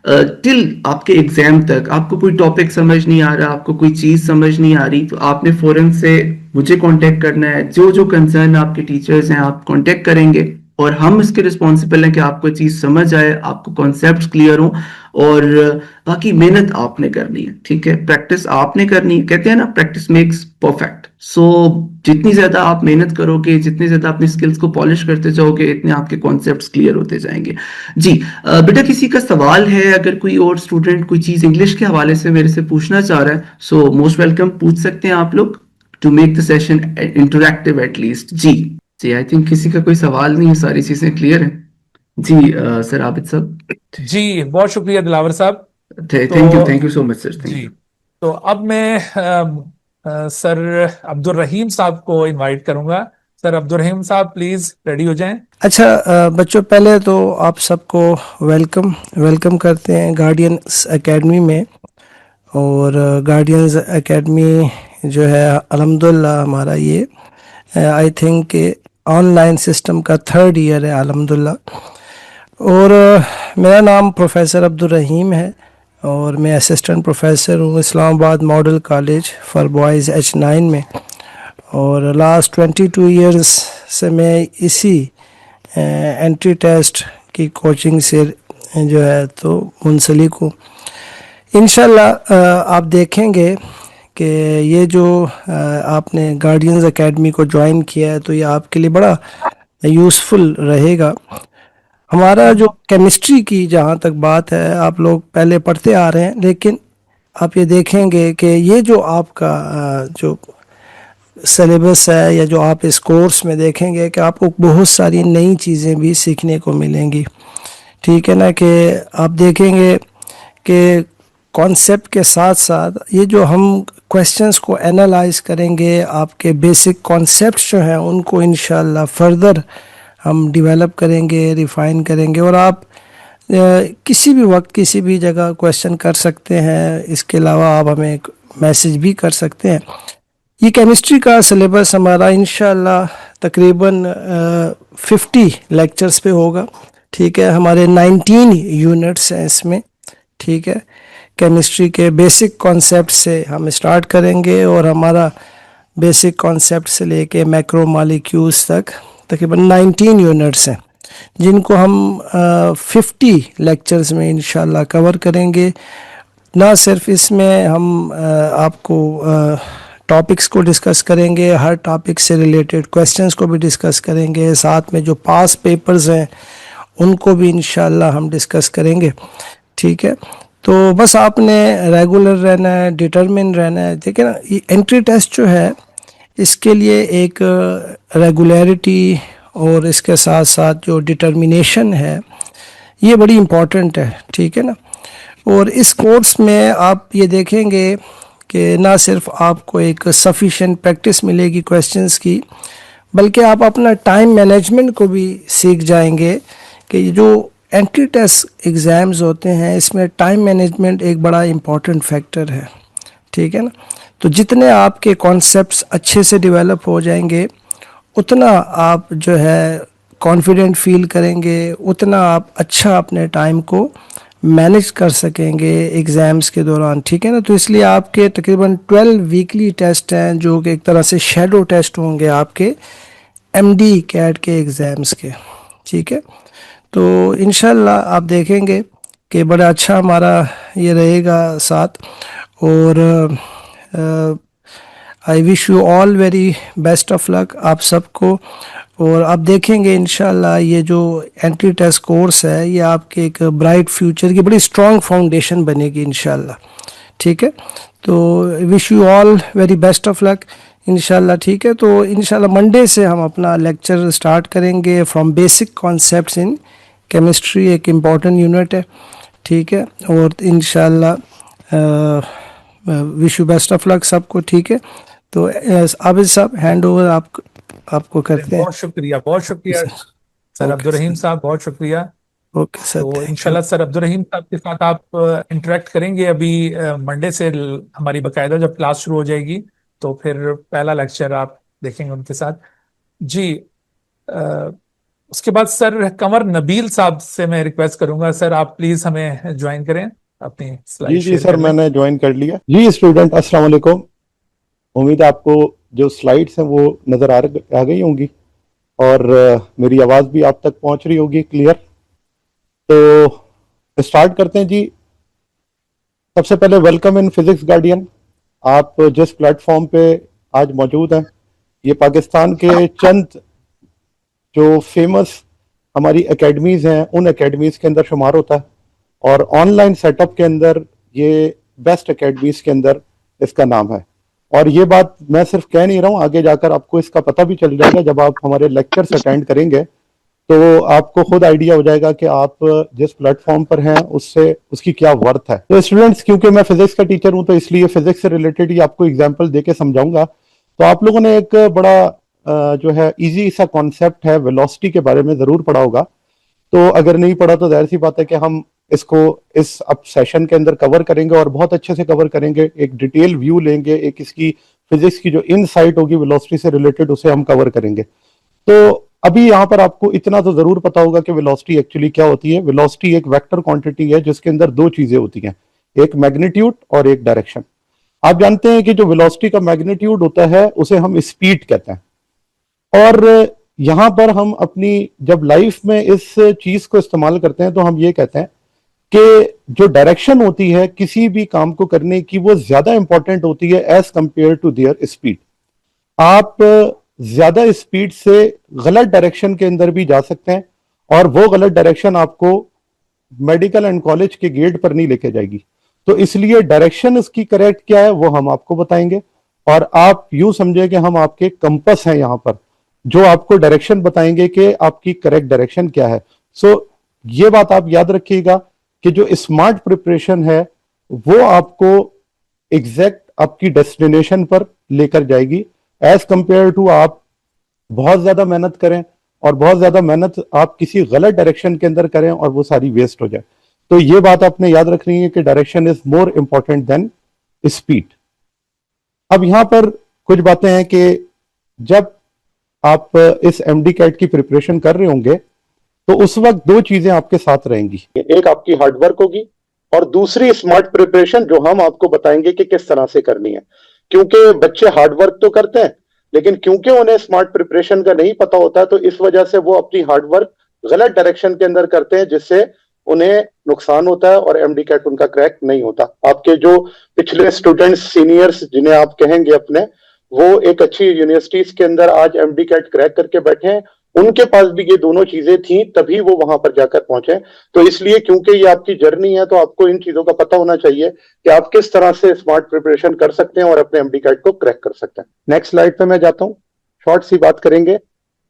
टिल आपके एग्जाम तक आपको कोई टॉपिक समझ नहीं आ रहा, आपको कोई चीज समझ नहीं आ रही, तो आपने फौरन से मुझे कांटेक्ट करना है। जो जो कंसर्न आपके टीचर्स हैं आप कांटेक्ट करेंगे, और हम इसके रिस्पॉन्सिबल हैं कि आपको चीज समझ आए, आपको कॉन्सेप्ट्स क्लियर हो, और बाकी मेहनत आपने करनी है, ठीक है। प्रैक्टिस आपने करनी है, कहते हैं ना प्रैक्टिस मेक्स परफेक्ट। सो जितनी ज्यादा आप मेहनत करोगे, जितनी ज्यादा अपनी स्किल्स को पॉलिश करते जाओगे, इतने आपके कॉन्सेप्ट्स क्लियर होते जाएंगे। जी बेटा, किसी का सवाल है? अगर कोई और स्टूडेंट कोई चीज इंग्लिश के हवाले से मेरे से पूछना चाह रहा है, सो मोस्ट वेलकम, पूछ सकते हैं आप लोग, to make the session interactive at least. जी आई थिंक किसी का कोई सवाल नहीं है, सारी चीजें क्लियर हैं। जी सर आबिद साहब।
जी बहुत शुक्रिया दिलावर साहब।
Thank you so much sir, thank
जी,
यू।
तो अब मैं सर अब्दुल रहीम साहब को इनवाइट करूंगा। सर अब्दुल रहीम साहब प्लीज रेडी हो जाएं।
अच्छा बच्चों, पहले तो आप सबको वेलकम करते हैं गार्डियंस एकेडमी में। और गार्डियंस एकेडमी जो है अल्हम्दुलिल्लाह हमारा ये आई थिंक ऑनलाइन सिस्टम का 3rd ईयर है अल्हम्दुलिल्लाह। और मेरा नाम प्रोफेसर अब्दुल रहीम है और मैं असिस्टेंट प्रोफेसर हूँ Islamabad model college for boys H9 में। और लास्ट 22 इयर्स से मैं इसी एंट्री टेस्ट की कोचिंग से जो है तो मुंसलिक हूँ। इंशाल्लाह आप देखेंगे कि ये जो आपने गार्डियंस एकेडमी को ज्वाइन किया है तो ये आपके लिए बड़ा यूज़फुल रहेगा। हमारा जो केमिस्ट्री की जहाँ तक बात है, आप लोग पहले पढ़ते आ रहे हैं, लेकिन आप ये देखेंगे कि ये जो आपका जो सिलेबस है या जो आप इस कोर्स में देखेंगे कि आपको बहुत सारी नई चीज़ें भी सीखने को मिलेंगी, ठीक है ना। कि आप देखेंगे कि कॉन्सेप्ट के साथ साथ ये जो हम क्वेश्चंस को एनालाइज करेंगे, आपके बेसिक कॉन्सेप्ट्स जो हैं उनको इंशाल्लाह फर्दर हम डेवलप करेंगे, रिफ़ाइन करेंगे, और आप किसी भी वक्त किसी भी जगह क्वेश्चन कर सकते हैं। इसके अलावा आप हमें मैसेज भी कर सकते हैं। ये केमिस्ट्री का सिलेबस हमारा इंशाल्लाह तकरीबन 50 लेक्चर्स पे होगा, ठीक है। हमारे 19 यूनिट्स हैं इसमें, ठीक है। केमिस्ट्री के बेसिक कॉन्सेप्ट से हम स्टार्ट करेंगे और हमारा बेसिक कॉन्सेप्ट से लेके मैक्रो मॉलिक्यूल्स तक तकरीबन 19 यूनिट्स हैं, जिनको हम 50 लेक्चर्स में इंशाल्लाह कवर करेंगे। ना सिर्फ इसमें हम आपको टॉपिक्स को डिस्कस करेंगे, हर टॉपिक से रिलेटेड क्वेश्चंस को भी डिस्कस करेंगे, साथ में जो पास पेपर्स हैं उनको भी इंशाल्लाह हम डिस्कस करेंगे, ठीक है। तो बस आपने रेगुलर रहना है, डिटरमिन रहना है। देखिए ना, ये एंट्री टेस्ट जो है इसके लिए एक रेगुलरिटी और इसके साथ साथ जो डिटर्मिनेशन है ये बड़ी इम्पॉर्टेंट है, ठीक है ना। और इस कोर्स में आप ये देखेंगे कि ना सिर्फ आपको एक सफिशिएंट प्रैक्टिस मिलेगी क्वेश्चंस की, बल्कि आप अपना टाइम मैनेजमेंट को भी सीख जाएंगे कि जो एंट्री टेस्ट एग्ज़ाम्स होते हैं इसमें टाइम मैनेजमेंट एक बड़ा इम्पॉर्टेंट फैक्टर है, ठीक है ना। तो जितने आपके कॉन्सेप्ट्स अच्छे से डेवलप हो जाएंगे उतना आप जो है कॉन्फिडेंट फील करेंगे, उतना आप अच्छा अपने टाइम को मैनेज कर सकेंगे एग्ज़ाम्स के दौरान, ठीक है ना। तो इसलिए आपके तकरीबन 12 वीकली टेस्ट हैं जो कि एक तरह से शैडो टेस्ट होंगे आपके MD कैट के एग्ज़ाम्स के, ठीक है। तो इंशाल्लाह आप देखेंगे कि बड़ा अच्छा हमारा ये रहेगा साथ। और I wish you all very best of luck आप सबको। और आप देखेंगे इंशाल्लाह ये जो एंट्री टेस्ट कोर्स है ये आपके एक ब्राइट फ्यूचर की बड़ी स्ट्रॉन्ग फाउंडेशन बनेगी इंशाल्लाह, ठीक है। तो wish you all very best of luck इंशाल्लाह। ठीक है, तो इंशाल्लाह मंडे से हम अपना लेक्चर स्टार्ट करेंगे from basic concepts in chemistry, एक इम्पॉर्टेंट यूनिट है। ठीक है, और इंशाल्लाह wish you best of luck सबको। ठीक है, तो आबिद साहब हैंड ओवर आपको करते हैं।
बहुत शुक्रिया सर अब्दुल रहीम साहब, बहुत शुक्रिया।
ओके सर,
तो
थैंक यू।
इंशाल्लाह सर अब्दुल रहीम साहब के साथ आप इंटरेक्ट करेंगे अभी मंडे से हमारी बाकायदा जब क्लास शुरू हो जाएगी तो फिर पहला लेक्चर आप देखेंगे उनके साथ जी। अ, उसके बाद सर कंवर नबील साहब से मैं रिक्वेस्ट करूंगा, सर आप प्लीज हमें ज्वाइन करें, अपनी स्लाइड
जी
शेयर
सर,
कर लें।
मैंने ज्वाइन कर लिया जी। स्टूडेंट अस्सलाम वालेकुम, उम्मीद है आपको जो स्लाइड्स हैं वो नज़र आ गई होंगी और मेरी आवाज़ भी आप तक पहुंच रही होगी क्लियर। तो स्टार्ट करते हैं जी। सबसे पहले वेलकम इन फिजिक्स गार्डियन। आप जिस प्लेटफॉर्म पे आज मौजूद हैं, ये पाकिस्तान के चंद जो फेमस हमारी एकेडमीज़ हैं उन एकेडमीज़ के अंदर शुमार होता है और ऑनलाइन सेटअप के अंदर ये बेस्ट एकेडमीज़ के अंदर इसका नाम है। और ये बात मैं सिर्फ कह नहीं रहा हूँ, आगे जाकर आपको इसका पता भी चल जाएगा। जब आप हमारे लेक्चर्स अटेंड करेंगे तो आपको खुद आइडिया हो जाएगा कि आप जिस प्लेटफॉर्म पर हैं उससे उसकी क्या वर्थ है। तो स्टूडेंट्स, क्योंकि मैं फिजिक्स का टीचर हूं तो इसलिए फिजिक्स से रिलेटेड ही आपको एग्जांपल देके समझाऊंगा। तो आप लोगों ने एक बड़ा जो है इजी सा कॉन्सेप्ट है वेलोसिटी के बारे में जरूर पढ़ा होगा। तो अगर नहीं पढ़ा तो जाहिर सी बात है कि हम इसको इस अब सेशन के अंदर कवर करेंगे और बहुत अच्छे से कवर करेंगे। एक डिटेल व्यू लेंगे, एक इसकी फिजिक्स की जो इनसाइट होगी वेलोसिटी से रिलेटेड उसे हम कवर करेंगे। तो अभी यहाँ पर आपको इतना तो जरूर पता होगा कि वेलोसिटी एक्चुअली क्या होती है। वेलोसिटी एक वेक्टर क्वांटिटी है जिसके अंदर दो चीजें होती हैं, एक मैग्नीट्यूड और एक डायरेक्शन। आप जानते हैं कि जो वेलोसिटी का मैग्नीट्यूड होता है उसे हम स्पीड कहते हैं। और यहां पर हम अपनी जब लाइफ में इस चीज को इस्तेमाल करते हैं तो हम ये कहते हैं कि जो डायरेक्शन होती है किसी भी काम को करने की वो ज्यादा इंपॉर्टेंट होती है as compare to their speed. आप ज्यादा स्पीड से गलत डायरेक्शन के अंदर भी जा सकते हैं और वो गलत डायरेक्शन आपको मेडिकल एंड कॉलेज के गेट पर नहीं लेके जाएगी। तो इसलिए डायरेक्शन इसकी करेक्ट क्या है वो हम आपको बताएंगे और आप यूं समझे कि हम आपके कंपस हैं यहां पर जो आपको डायरेक्शन बताएंगे कि आपकी करेक्ट डायरेक्शन क्या है। सो ये बात आप याद रखिएगा कि जो स्मार्ट प्रिपरेशन है वो आपको एग्जैक्ट आपकी डेस्टिनेशन पर लेकर जाएगी एज कंपेयर टू आप बहुत ज्यादा मेहनत करें और बहुत ज्यादा मेहनत आप किसी गलत डायरेक्शन के अंदर करें और वो सारी वेस्ट हो जाए। तो ये बात आपने याद रखनी है कि direction is more important than speed. अब यहां पर कुछ बातें हैं कि जब आप इस एमडी कैट की प्रिपरेशन कर रहे होंगे तो उस वक्त दो चीजें आपके साथ रहेंगी, एक आपकी हार्डवर्क होगी और दूसरी स्मार्ट प्रिपरेशन जो हम आपको बताएंगे कि किस तरह से करनी है। क्योंकि बच्चे हार्डवर्क तो करते हैं लेकिन क्योंकि उन्हें स्मार्ट प्रिपरेशन का नहीं पता होता है तो इस वजह से वो अपनी हार्डवर्क गलत डायरेक्शन के अंदर करते हैं जिससे उन्हें नुकसान होता है और एमडी कैट उनका क्रैक नहीं होता। आपके जो पिछले स्टूडेंट्स सीनियर्स जिन्हें आप कहेंगे अपने, वो एक अच्छी यूनिवर्सिटीज के अंदर आज एमडी कैट क्रैक करके बैठे हैं, उनके पास भी ये दोनों चीजें थी तभी वो वहां पर जाकर पहुंचे। तो इसलिए क्योंकि ये आपकी जर्नी है तो आपको इन चीजों का पता होना चाहिए कि आप किस तरह से स्मार्ट प्रिपरेशन कर सकते हैं और अपने एमडी कैट को क्रैक कर सकते हैं। नेक्स्ट स्लाइड पे मैं जाता हूँ, शॉर्ट सी बात करेंगे।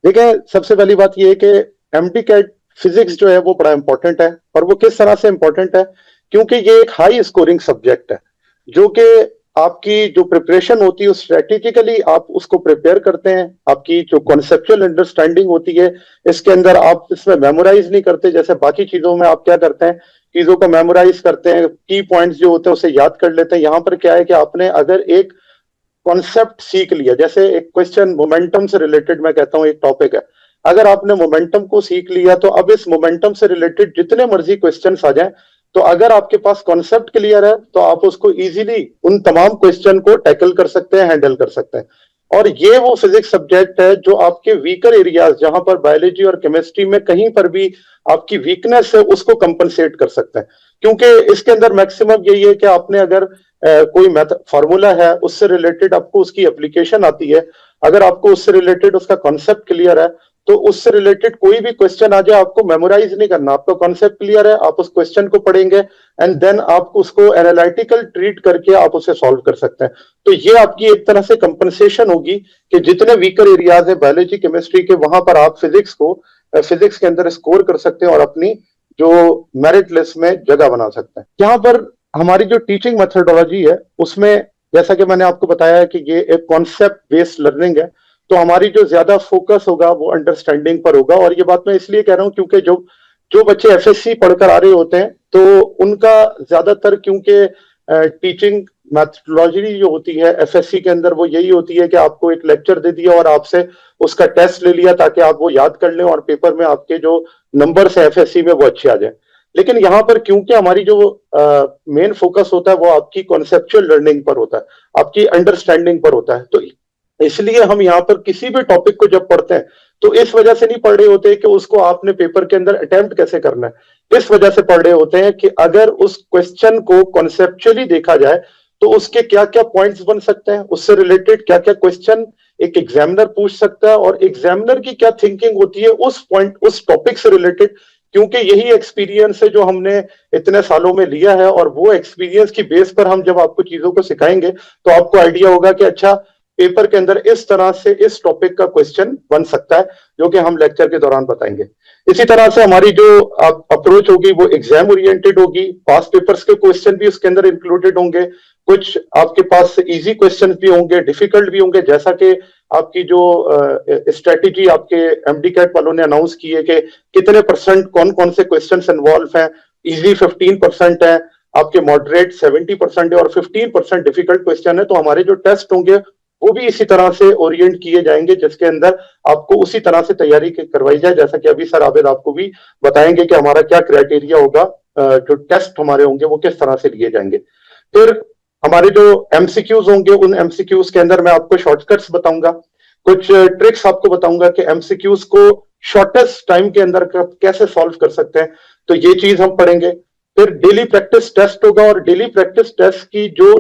देखिए, सबसे पहली बात ये है कि एमडी कैट फिजिक्स जो है वो बड़ा इंपॉर्टेंट है और वो किस तरह से इंपॉर्टेंट है क्योंकि ये एक हाई स्कोरिंग सब्जेक्ट है जो कि आपकी जो प्रिपरेशन होती है स्ट्रेटेजिकली आप उसको प्रिपेयर करते हैं। आपकी जो कॉन्सेप्चुअल अंडरस्टैंडिंग होती है इसके अंदर आप इसमें मेमोराइज नहीं करते जैसे बाकी चीजों में आप क्या करते हैं, चीजों को मेमोराइज करते हैं, की पॉइंट्स जो होते हैं उसे याद कर लेते हैं। यहाँ पर क्या है कि आपने अगर एक कॉन्सेप्ट सीख लिया, जैसे एक क्वेश्चन मोमेंटम से रिलेटेड मैं कहता हूँ एक टॉपिक है, अगर आपने मोमेंटम को सीख लिया तो अब इस मोमेंटम से रिलेटेड जितने मर्जी क्वेश्चंस आ जाएं तो अगर आपके पास कॉन्सेप्ट क्लियर है तो आप उसको इजीली उन तमाम क्वेश्चन को टैकल कर सकते हैं, हैंडल कर सकते हैं। और ये वो फिजिक्स सब्जेक्ट है जो आपके वीकर एरियाज जहां पर बायोलॉजी और केमिस्ट्री में कहीं पर भी आपकी वीकनेस है उसको कंपनसेट कर सकते हैं। क्योंकि इसके अंदर मैक्सिमम यही है कि आपने अगर कोई फॉर्मूला है उससे रिलेटेड आपको उसकी एप्लीकेशन आती है, अगर आपको उससे रिलेटेड उसका कॉन्सेप्ट क्लियर है तो उससे रिलेटेड कोई भी क्वेश्चन आ जाए, आपको मेमोराइज नहीं करना, आपका कॉन्सेप्ट क्लियर है, आप उस क्वेश्चन को पढ़ेंगे एंड देन आप उसको एनालिटिकल ट्रीट करके आप उसे सॉल्व कर सकते हैं। तो ये आपकी एक तरह से कंपनसेशन होगी कि जितने वीकर एरियाज है बायोलॉजी केमिस्ट्री के, वहां पर आप फिजिक्स के अंदर स्कोर कर सकते हैं और अपनी जो मेरिट लिस्ट में जगह बना सकते हैं। यहाँ पर हमारी जो टीचिंग मेथोडोलॉजी है उसमें जैसा कि मैंने आपको बताया है कि ये एक कॉन्सेप्ट बेस्ड लर्निंग है, तो हमारी जो ज्यादा फोकस होगा वो अंडरस्टैंडिंग पर होगा। और ये बात मैं इसलिए कह रहा हूं क्योंकि जो बच्चे एफएससी पढ़कर आ रहे होते हैं तो उनका ज्यादातर, क्योंकि टीचिंग मैथोडोलॉजी जो होती है एफएससी के अंदर वो यही होती है कि आपको एक लेक्चर दे दिया और आपसे उसका टेस्ट ले लिया ताकि आप वो याद कर लें और पेपर में आपके जो नंबर्स है एफएससी में वो अच्छे आ जाए। लेकिन यहाँ पर क्योंकि हमारी जो मेन फोकस होता है वो आपकी कॉन्सेप्चुअल लर्निंग पर होता है, आपकी अंडरस्टैंडिंग पर होता है, तो इसलिए हम यहाँ पर किसी भी टॉपिक को जब पढ़ते हैं तो इस वजह से नहीं पढ़ रहे होते कि उसको आपने पेपर के अंदर अटेम्प्ट कैसे करना है, इस वजह से पढ़ रहे होते हैं कि अगर उस क्वेश्चन को कॉन्सेप्चुअली देखा जाए तो उसके क्या क्या पॉइंट्स बन सकते हैं, उससे रिलेटेड क्या क्या क्वेश्चन एक एग्जामिनर पूछ सकता है और एग्जामिनर की क्या थिंकिंग होती है उस टॉपिक से रिलेटेड, क्योंकि यही एक्सपीरियंस है जो हमने इतने सालों में लिया है और वो एक्सपीरियंस की बेस पर हम जब आपको चीजों को सिखाएंगे तो आपको आइडिया होगा कि अच्छा पेपर के अंदर इस तरह से इस टॉपिक का क्वेश्चन बन सकता है, जो कि हम लेक्चर के दौरान बताएंगे। इसी तरह से हमारी जो अप्रोच होगी वो एग्जाम ओरिएंटेड होगी, पास पेपर्स के क्वेश्चन भी उसके अंदर इंक्लूडेड होंगे, कुछ आपके पास इजी क्वेश्चंस भी होंगे, डिफिकल्ट भी होंगे, जैसा कि आपकी जो स्ट्रेटेजी आपके एमडीकैट वालों ने अनाउंस की है कि कितने परसेंट कौन कौन से क्वेश्चंस इन्वॉल्व हैं, इजी 15% है, आपके मॉडरेट 70% है और 15% डिफिकल्ट क्वेश्चन है। तो हमारे जो टेस्ट होंगे वो भी इसी तरह से ओरिएंट किए जाएंगे जिसके अंदर आपको उसी तरह से तैयारी करवाई जाए, जैसा कि अभी सर आबिद आपको भी बताएंगे कि हमारा क्या क्राइटेरिया होगा, जो टेस्ट हमारे होंगे वो किस तरह से लिए जाएंगे। फिर हमारे जो एमसीक्यूज होंगे उन एमसीक्यूज के अंदर मैं आपको शॉर्टकट्स बताऊंगा, कुछ ट्रिक्स आपको बताऊंगा कि एमसीक्यूज को शॉर्टेस्ट टाइम के अंदर कैसे सॉल्व कर सकते हैं, तो ये चीज हम पढ़ेंगे। फिर डेली प्रैक्टिस टेस्ट होगा और डेली प्रैक्टिस टेस्ट की जो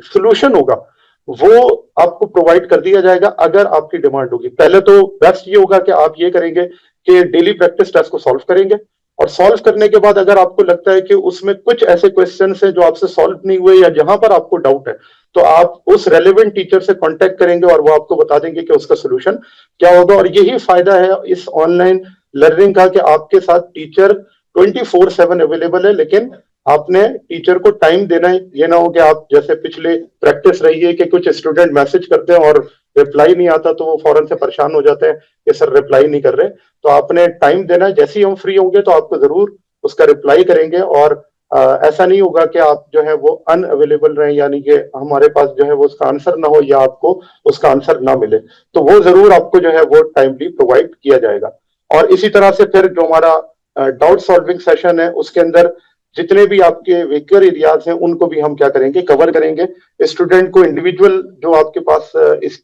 सोल्यूशन होगा वो आपको प्रोवाइड कर दिया जाएगा अगर आपकी डिमांड होगी। पहले तो बेस्ट ये होगा कि आप ये करेंगे कि डेली प्रैक्टिस टेस्ट को सॉल्व करेंगे और सॉल्व करने के बाद अगर आपको लगता है कि उसमें कुछ ऐसे क्वेश्चंस हैं जो आपसे सॉल्व नहीं हुए या जहां पर आपको डाउट है तो आप उस रेलेवेंट टीचर से कांटेक्ट करेंगे और वो आपको बता देंगे कि उसका सोल्यूशन क्या होगा। और यही फायदा है इस ऑनलाइन लर्निंग का कि आपके साथ टीचर 24/7 अवेलेबल है, लेकिन आपने टीचर को टाइम देना है। ये ना हो कि आप जैसे पिछले प्रैक्टिस रही है कि कुछ स्टूडेंट मैसेज करते हैं और रिप्लाई नहीं आता तो वो फौरन से परेशान हो जाते हैं कि सर रिप्लाई नहीं कर रहे, तो आपने टाइम देना है। जैसे ही हम फ्री होंगे तो आपको जरूर उसका रिप्लाई करेंगे और ऐसा नहीं होगा कि आप जो है वो अनअवेलेबल रहें, यानी कि हमारे पास जो है वो उसका आंसर ना हो या आपको उसका आंसर ना मिले, तो वो जरूर आपको जो है वो टाइमली प्रोवाइड किया जाएगा। और इसी तरह से फिर जो हमारा डाउट सॉल्विंग सेशन है उसके अंदर जितने भी आपके वीकर एरियाज हैं उनको भी हम क्या करेंगे, कवर करेंगे। स्टूडेंट को इंडिविजुअल जो आपके पास इस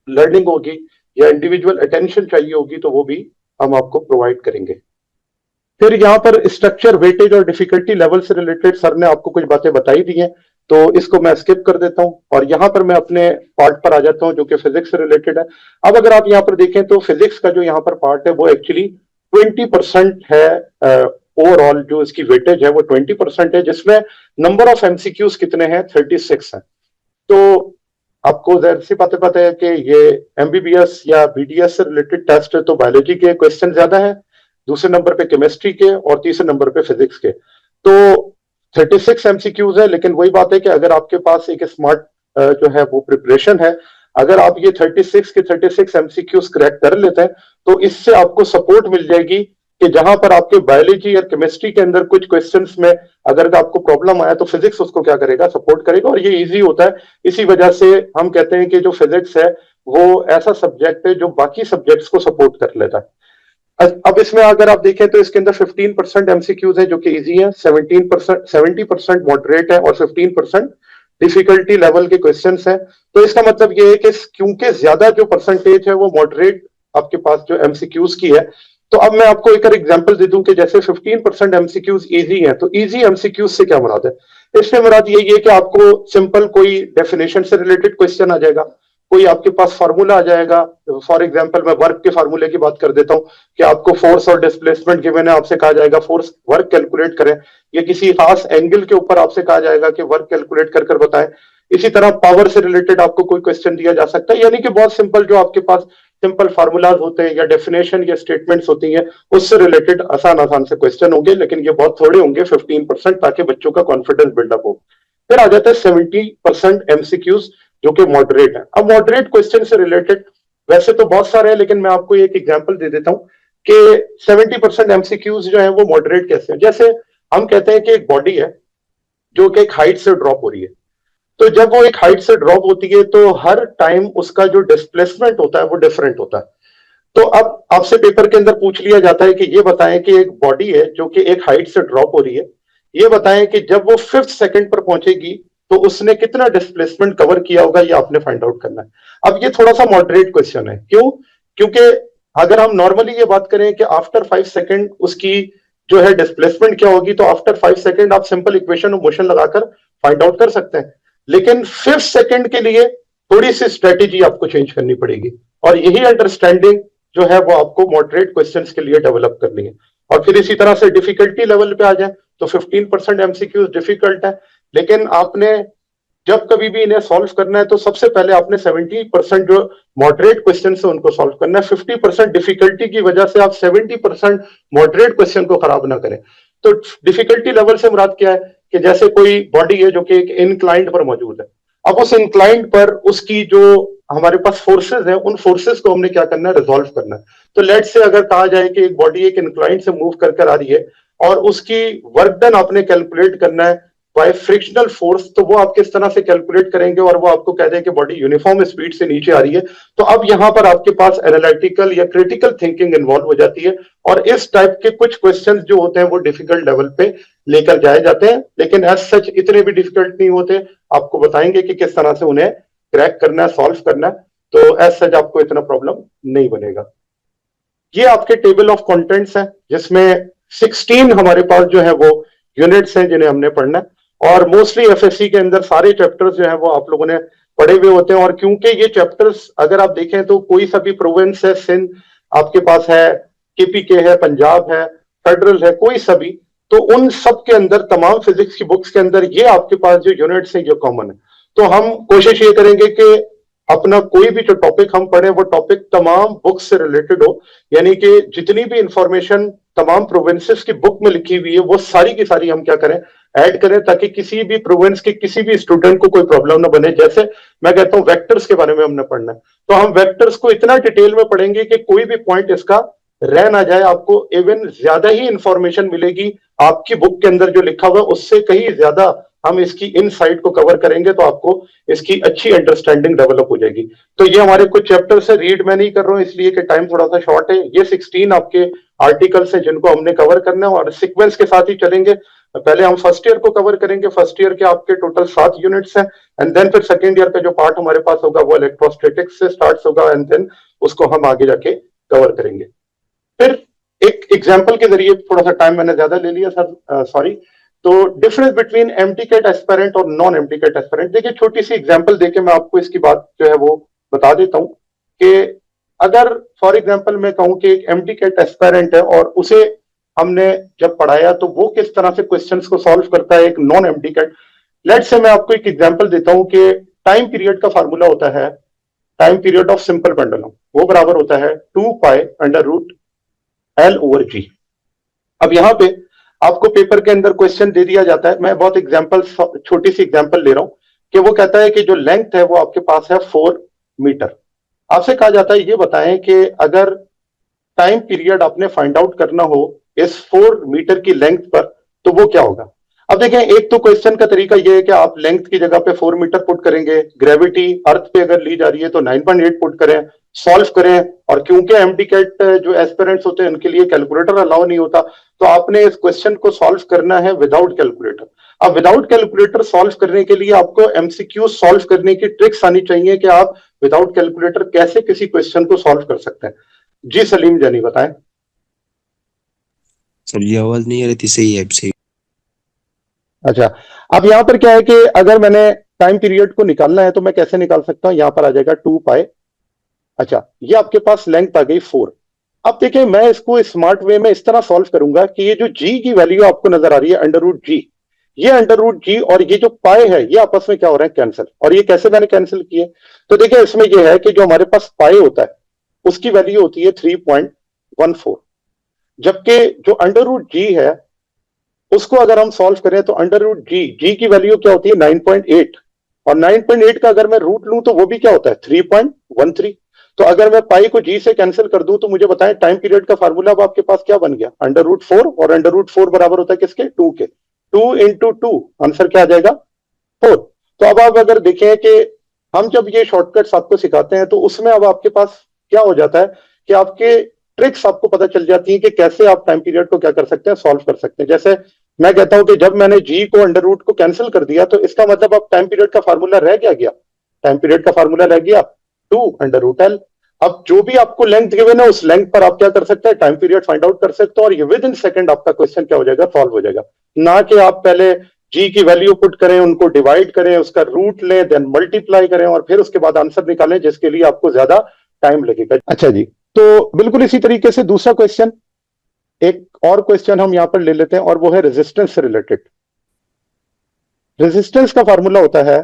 लर्निंग होगी या इंडिविजुअल अटेंशन चाहिए होगी तो वो भी हम आपको प्रोवाइड करेंगे। फिर यहाँ पर स्ट्रक्चर, वेटेज और डिफिकल्टी लेवल से रिलेटेड सर ने आपको कुछ बातें बताई दी हैं, तो इसको मैं स्किप कर देता हूँ और यहाँ पर मैं अपने पार्ट पर आ जाता हूँ जो कि फिजिक्स से रिलेटेड है। अब अगर आप यहाँ पर देखें तो फिजिक्स का जो यहाँ पर पार्ट है वो एक्चुअली 20% है। ओवरऑल जो इसकी वेटेज है वो 20% है, जिसमें नंबर ऑफ एमसीक्यूज कितने हैं, 36 हैं। तो आपको जाहिर सी बातें पता है कि ये एमबीबीएस या बीडीएस से रिलेटेड टेस्ट है, तो बायोलॉजी के क्वेश्चन ज्यादा है, दूसरे नंबर पे केमिस्ट्री के और तीसरे नंबर पे फिजिक्स के। तो 36 एमसीक्यूज है, लेकिन वही बात है कि अगर आपके पास एक स्मार्ट जो है वो प्रिपरेशन है, अगर आप ये 36 के 36 एमसीक्यूज क्रैक कर लेते हैं तो इससे आपको सपोर्ट मिल जाएगी कि जहां पर आपके बायोलॉजी या केमिस्ट्री के अंदर कुछ क्वेश्चंस में अगर आपको प्रॉब्लम आया तो फिजिक्स उसको क्या करेगा, सपोर्ट करेगा। और ये इजी होता है, इसी वजह से हम कहते हैं कि जो फिजिक्स है वो ऐसा सब्जेक्ट है जो बाकी सब्जेक्ट्स को सपोर्ट कर लेता है। अब इसमें अगर आप देखें तो इसके अंदर 15% एमसीक्यूज है जो कि इजी है, 70% मॉडरेट है और 15% डिफिकल्टी लेवल के क्वेश्चंस हैं। तो इसका मतलब ये है कि क्योंकि ज्यादा जो परसेंटेज है वो मॉडरेट आपके पास जो एमसीक्यूज की है, तो अब मैं आपको एक एग्जांपल दे दूं कि जैसे 15% एमसीक्यूज इजी हैं, तो इजी एमसीक्यूज से क्या मुराद है? इसमें मुराद यही है कि आपको सिंपल कोई डेफिनेशन से रिलेटेड क्वेश्चन आ जाएगा, कोई आपके पास फार्मूला आ जाएगा, फॉर एग्जांपल मैं वर्क के फार्मूले की बात कर देता हूं कि आपको फोर्स और डिस्प्लेसमेंट गिवन है, आपसे कहा जाएगा फोर्स वर्क कैलकुलेट करें, या किसी खास एंगल के ऊपर आपसे कहा जाएगा कि वर्क कैलकुलेट कर बताएं। इसी तरह पावर से रिलेटेड आपको कोई क्वेश्चन दिया जा सकता है, यानी कि बहुत सिंपल जो आपके पास सिंपल फार्मूलाज होते हैं या डेफिनेशन या स्टेटमेंट्स होती हैं उससे रिलेटेड आसान आसान से क्वेश्चन होंगे, लेकिन ये बहुत थोड़े होंगे 15%, ताकि बच्चों का कॉन्फिडेंस बिल्डअप हो। फिर आ जाता है 70% एमसीक्यूज जो कि मॉडरेट है। अब मॉडरेट क्वेश्चन से रिलेटेड वैसे तो बहुत सारे हैं, लेकिन मैं आपको एक एग्जांपल दे देता हूं कि 70% एमसीक्यूज जो है वो मॉडरेट कैसे हैं। जैसे हम कहते हैं कि एक बॉडी है जो कि एक हाइट से ड्रॉप हो रही है, तो जब वो एक हाइट से ड्रॉप होती है तो हर टाइम उसका जो डिस्प्लेसमेंट होता है वो डिफरेंट होता है। तो अब आपसे पेपर के अंदर पूछ लिया जाता है कि ये बताएं कि एक बॉडी है जो कि एक हाइट से ड्रॉप हो रही है, ये बताएं कि जब वो 5th सेकंड पर पहुंचेगी तो उसने कितना डिस्प्लेसमेंट कवर किया होगा, ये आपने फाइंड आउट करना है। अब ये थोड़ा सा मॉडरेट क्वेश्चन है, क्यों? क्योंकि अगर हम नॉर्मली ये बात करें कि आफ्टर 5 सेकंड उसकी जो है डिस्प्लेसमेंट क्या होगी, तो आफ्टर 5 सेकंड आप सिंपल इक्वेशन ऑफ मोशन लगाकर फाइंड आउट कर सकते हैं, लेकिन 5th सेकंड के लिए थोड़ी सी स्ट्रेटेजी आपको चेंज करनी पड़ेगी, और यही अंडरस्टैंडिंग जो है वो आपको मॉडरेट क्वेश्चंस के लिए डेवलप करनी है। और फिर इसी तरह से डिफिकल्टी लेवल पे आ जाए तो 15% एमसीक्यूज डिफिकल्ट है, लेकिन आपने जब कभी भी इन्हें सॉल्व करना है तो सबसे पहले आपने 70% जो मॉडरेट क्वेश्चन है उनको सॉल्व करना है। 50% डिफिकल्टी की वजह से आप 70% मॉडरेट क्वेश्चन को खराब ना करें। तो डिफिकल्टी लेवल से मुराद क्या है कि जैसे कोई बॉडी है जो कि एक इंक्लाइंड पर मौजूद है, अब उस इंक्लाइंड पर उसकी जो हमारे पास फोर्सेस हैं उन फोर्सेस को हमने क्या करना है, रिजॉल्व करना है। तो लेट से अगर कहा जाए कि एक बॉडी एक इंक्लाइंड से मूव कर आ रही है और उसकी वर्क डन आपने कैलकुलेट करना है बाय फ्रिक्शनल फोर्स, तो वो आप किस तरह से कैलकुलेट करेंगे, और वो आपको कह दें कि बॉडी यूनिफॉर्म स्पीड से नीचे आ रही है, तो अब यहां पर आपके पास एनालिटिकल या क्रिटिकल थिंकिंग इन्वॉल्व हो जाती है, और इस टाइप के कुछ क्वेश्चंस जो होते हैं वो डिफिकल्ट लेवल पे लेकर जाए जाते हैं, लेकिन एज सच इतने भी डिफिकल्ट नहीं होते। आपको बताएंगे कि किस तरह से उन्हें क्रैक करना है, सॉल्व करना है, तो एज सच आपको इतना प्रॉब्लम नहीं बनेगा। ये आपके टेबल ऑफ कंटेंट्स हैं जिसमें 16 हमारे पास जो है वो यूनिट्स हैं जिन्हें हमने पढ़ना है, और मोस्टली एफएससी के अंदर सारे चैप्टर्स जो है वो आप लोगों ने पढ़े हुए होते हैं। और क्योंकि ये चैप्टर्स अगर आप देखें तो कोई सा भी प्रोविंस है, सिंध आपके पास है, केपीके है, पंजाब है, फेडरल है, कोई सा भी, तो उन सब के अंदर तमाम फिजिक्स की बुक्स के अंदर ये आपके पास जो यूनिट्स हैं ये कॉमन है। तो हम कोशिश ये करेंगे कि अपना कोई भी जो टॉपिक हम पढ़े वो टॉपिक तमाम बुक्स से रिलेटेड हो, यानी कि जितनी भी इंफॉर्मेशन तमाम प्रोविंसेस की बुक में लिखी हुई है वो सारी की सारी हम क्या करें, ऐड करें, ताकि किसी भी प्रोविंस के किसी भी स्टूडेंट को कोई प्रॉब्लम ना बने। जैसे मैं कहता हूं वेक्टर्स के बारे में हमने पढ़ना है, तो हम वेक्टर्स को इतना डिटेल में पढ़ेंगे कि कोई भी पॉइंट इसका रह ना जाए, आपको इवन ज्यादा ही इंफॉर्मेशन मिलेगी आपकी बुक के अंदर जो लिखा हुआ है उससे कहीं ज्यादा हम इसकी इनसाइट को कवर करेंगे, तो आपको इसकी अच्छी अंडरस्टैंडिंग डेवलप हो जाएगी। तो ये हमारे कुछ चैप्टर्स है, रीड मैं नहीं कर रहा हूं इसलिए कि टाइम थोड़ा सा शॉर्ट है। ये 16 आपके आर्टिकल्स हैं जिनको हमने कवर करना है, और सीक्वेंस के साथ ही चलेंगे। पहले हम फर्स्ट ईयर को कवर करेंगे, फर्स्ट ईयर के आपके टोटल 7 यूनिट्स हैं, एंड देन फिर सेकेंड ईयर का जो पार्ट हमारे पास होगा वो इलेक्ट्रोस्टैटिक्स से स्टार्ट होगा, एंड देन उसको हम आगे जाके कवर करेंगे। फिर एक एग्जाम्पल के जरिए, थोड़ा सा टाइम मैंने ज्यादा ले लिया सर, सॉरी। तो difference between MD CAT aspirant और नॉन एम्प्टी कैट एस्पिरेंट, देखिए छोटी सी एग्जांपल देके मैं आपको इसकी बात जो है वो बता देता हूं कि अगर फॉर एग्जांपल मैं कहूं कि एक एम्प्टी कैट एस्पिरेंट है और उसे हमने जब पढ़ाया तो वो किस तरह से क्वेश्चंस को सॉल्व करता है एक नॉन एम्प्टी कैट। लेट से मैं आपको एक एग्जांपल देता हूं कि टाइम पीरियड का फार्मूला होता है, time period of simple pendulum वो बराबर होता है 2 pi under root L over G। अब यहां पे आपको पेपर के अंदर क्वेश्चन दे दिया जाता है, मैं बहुत एग्जांपल छोटी सी एग्जांपल ले रहा हूं कि वो कहता है कि जो लेंथ है वो आपके पास है 4 मीटर। आपसे कहा जाता है ये बताएं कि अगर टाइम पीरियड आपने फाइंड आउट करना हो इस 4 मीटर की लेंथ पर तो वो क्या होगा। अब देखें, एक तो क्वेश्चन का तरीका ये है कि आप लेंथ की जगह पे 4 मीटर पुट करेंगे, ग्रेविटी अर्थ पे अगर ली जा रही है तो 9.8 पुट करें, सॉल्व करें, और क्योंकि एम्प्टी कैट जो एस्पिरेंट्स होते हैं उनके लिए कैलकुलेटर अलाउ नहीं होता, तो आपने इस क्वेश्चन को सॉल्व करना है विदाउट कैलकुलेटर। अब विदाउट कैलकुलेटर सॉल्व करने के लिए आपको एमसीक्यू सॉल्व करने की ट्रिक्स आनी चाहिए कि आप विदाउट कैलकुलेटर कैसे किसी क्वेश्चन को सॉल्व कर सकते हैं। जी सलीम जानी बताएं।
सर ये आवाज नहीं आ रही थी, सही है, सही।
अच्छा, अब यहां पर क्या है कि अगर मैंने टाइम पीरियड को निकालना है तो मैं कैसे निकाल सकता हूं, यहां पर आ जाएगा 2 पाई। अच्छा, ये आपके पास लेंथ आ गई 4। अब देखिए मैं इसको स्मार्ट वे में इस तरह सॉल्व करूंगा कि ये जो जी की वैल्यू आपको नजर आ रही है अंडर रूट जी, ये अंडर रूट जी और ये जो पाई है ये आपस में क्या हो रहा है, कैंसिल। और ये कैसे मैंने कैंसिल किए, तो देखिए इसमें ये है कि जो हमारे पास पाई होता है उसकी वैल्यू होती है 3.14, जबकि जो अंडर रूट जी है उसको अगर हम सॉल्व करें तो अंडर रूट जी, जी की वैल्यू क्या होती है 9.8, और 9.8 का अगर मैं रूट लूं तो वो भी क्या होता है 3.13। तो अगर मैं पाई को जी से कैंसिल कर दूं तो मुझे बताएं टाइम पीरियड का फार्मूला अब आपके पास क्या बन गया, अंडर रूट 4, और अंडर रूट 4 बराबर होता है किसके, 2 के। 2 इंटू 2, आंसर क्या आ जाएगा 4। तो अब आप अगर देखें कि हम जब ये शॉर्टकट्स आपको सिखाते हैं तो उसमें अब आपके पास क्या हो जाता है कि आपके ट्रिक्स आपको पता चल जाती है कि कैसे आप टाइम पीरियड को क्या कर सकते हैं, सॉल्व कर सकते हैं। जैसे मैं कहता हूं कि जब मैंने जी को अंडर रूट को कैंसिल कर दिया तो इसका मतलब अब टाइम पीरियड का फार्मूला रह क्या गया, टाइम पीरियड का फार्मूला रह गया 2 अंडर रूट एल। अब जो भी आपको लेंथ गिवन है उस लेंथ पर आप क्या कर सकते हैं, टाइम पीरियड फाइंड आउट कर सकते हो, और ये विद इन सेकंड आपका क्वेश्चन क्या हो जाएगा, सॉल्व हो जाएगा। ना कि आप पहले जी की वैल्यू पुट करें, उनको डिवाइड करें, उसका रूट लें, देन मल्टीप्लाई करें और फिर उसके बाद आंसर निकालें, जिसके लिए आपको ज्यादा टाइम लगेगा। अच्छा जी, तो बिल्कुल इसी तरीके से दूसरा क्वेश्चन, एक और क्वेश्चन हम यहां पर ले लेते हैं और वो है रेजिस्टेंस से रिलेटेड। रेजिस्टेंस का फार्मूला होता है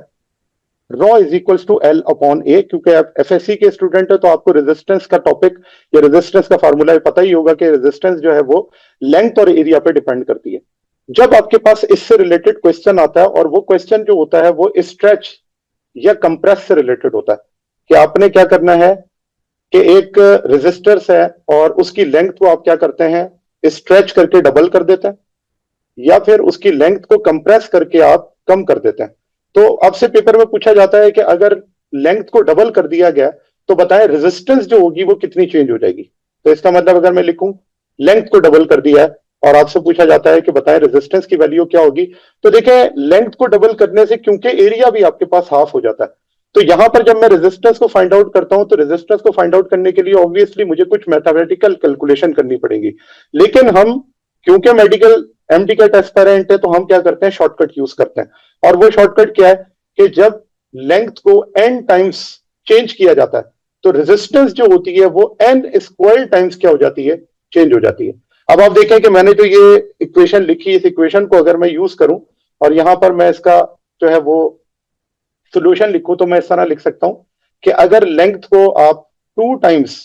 rho is equals to L upon A. क्योंकि आप एफएससी के स्टूडेंट है तो आपको रेजिस्टेंस का टॉपिक या रेजिस्टेंस का फार्मूला पता ही होगा कि रेजिस्टेंस जो है वो लेंथ और एरिया पे डिपेंड करती है। जब आपके पास इससे रिलेटेड क्वेश्चन आता है और वो क्वेश्चन जो होता है वो स्ट्रेच या कंप्रेस से रिलेटेड होता है, कि आपने क्या करना है कि एक रेजिस्टर्स है और उसकी लेंथ को आप क्या करते हैं, स्ट्रेच करके डबल कर देते हैं, या फिर उसकी लेंथ को कंप्रेस करके आप कम कर देते हैं। तो आपसे पेपर में पूछा जाता है कि अगर लेंथ को डबल कर दिया गया तो बताएं रेजिस्टेंस जो होगी वो कितनी चेंज हो जाएगी। तो इसका मतलब अगर मैं लिखूं लेंथ को डबल कर दिया है और आपसे पूछा जाता है कि बताएं रेजिस्टेंस की वैल्यू क्या होगी, तो देखें लेंथ को डबल करने से क्योंकि एरिया भी आपके पास हाफ हो जाता है, तो यहां पर जब मैं रेजिस्टेंस को फाइंड आउट करता हूं तो रेजिस्टेंस को फाइंड आउट करने के लिए ऑब्वियसली मुझे कुछ मैथमेटिकल कैलकुलेशन करनी पड़ेगी। लेकिन हम क्योंकि मेडिकल एमडीकेट एस्पिरेंट है तो हम क्या करते हैं, शॉर्टकट यूज करते हैं। और वो शॉर्टकट क्या है कि जब लेंथ को n टाइम्स चेंज किया जाता है तो रेजिस्टेंस जो होती है वो n स्क्वायर टाइम्स क्या हो जाती है, चेंज हो जाती है। अब आप देखें कि मैंने जो ये इक्वेशन लिखी, इस इक्वेशन को अगर मैं यूज करूं और यहां पर मैं इसका जो है वो सोल्यूशन लिखूं तो मैं इस तरह लिख सकता हूं कि अगर लेंथ को आप 2 टाइम्स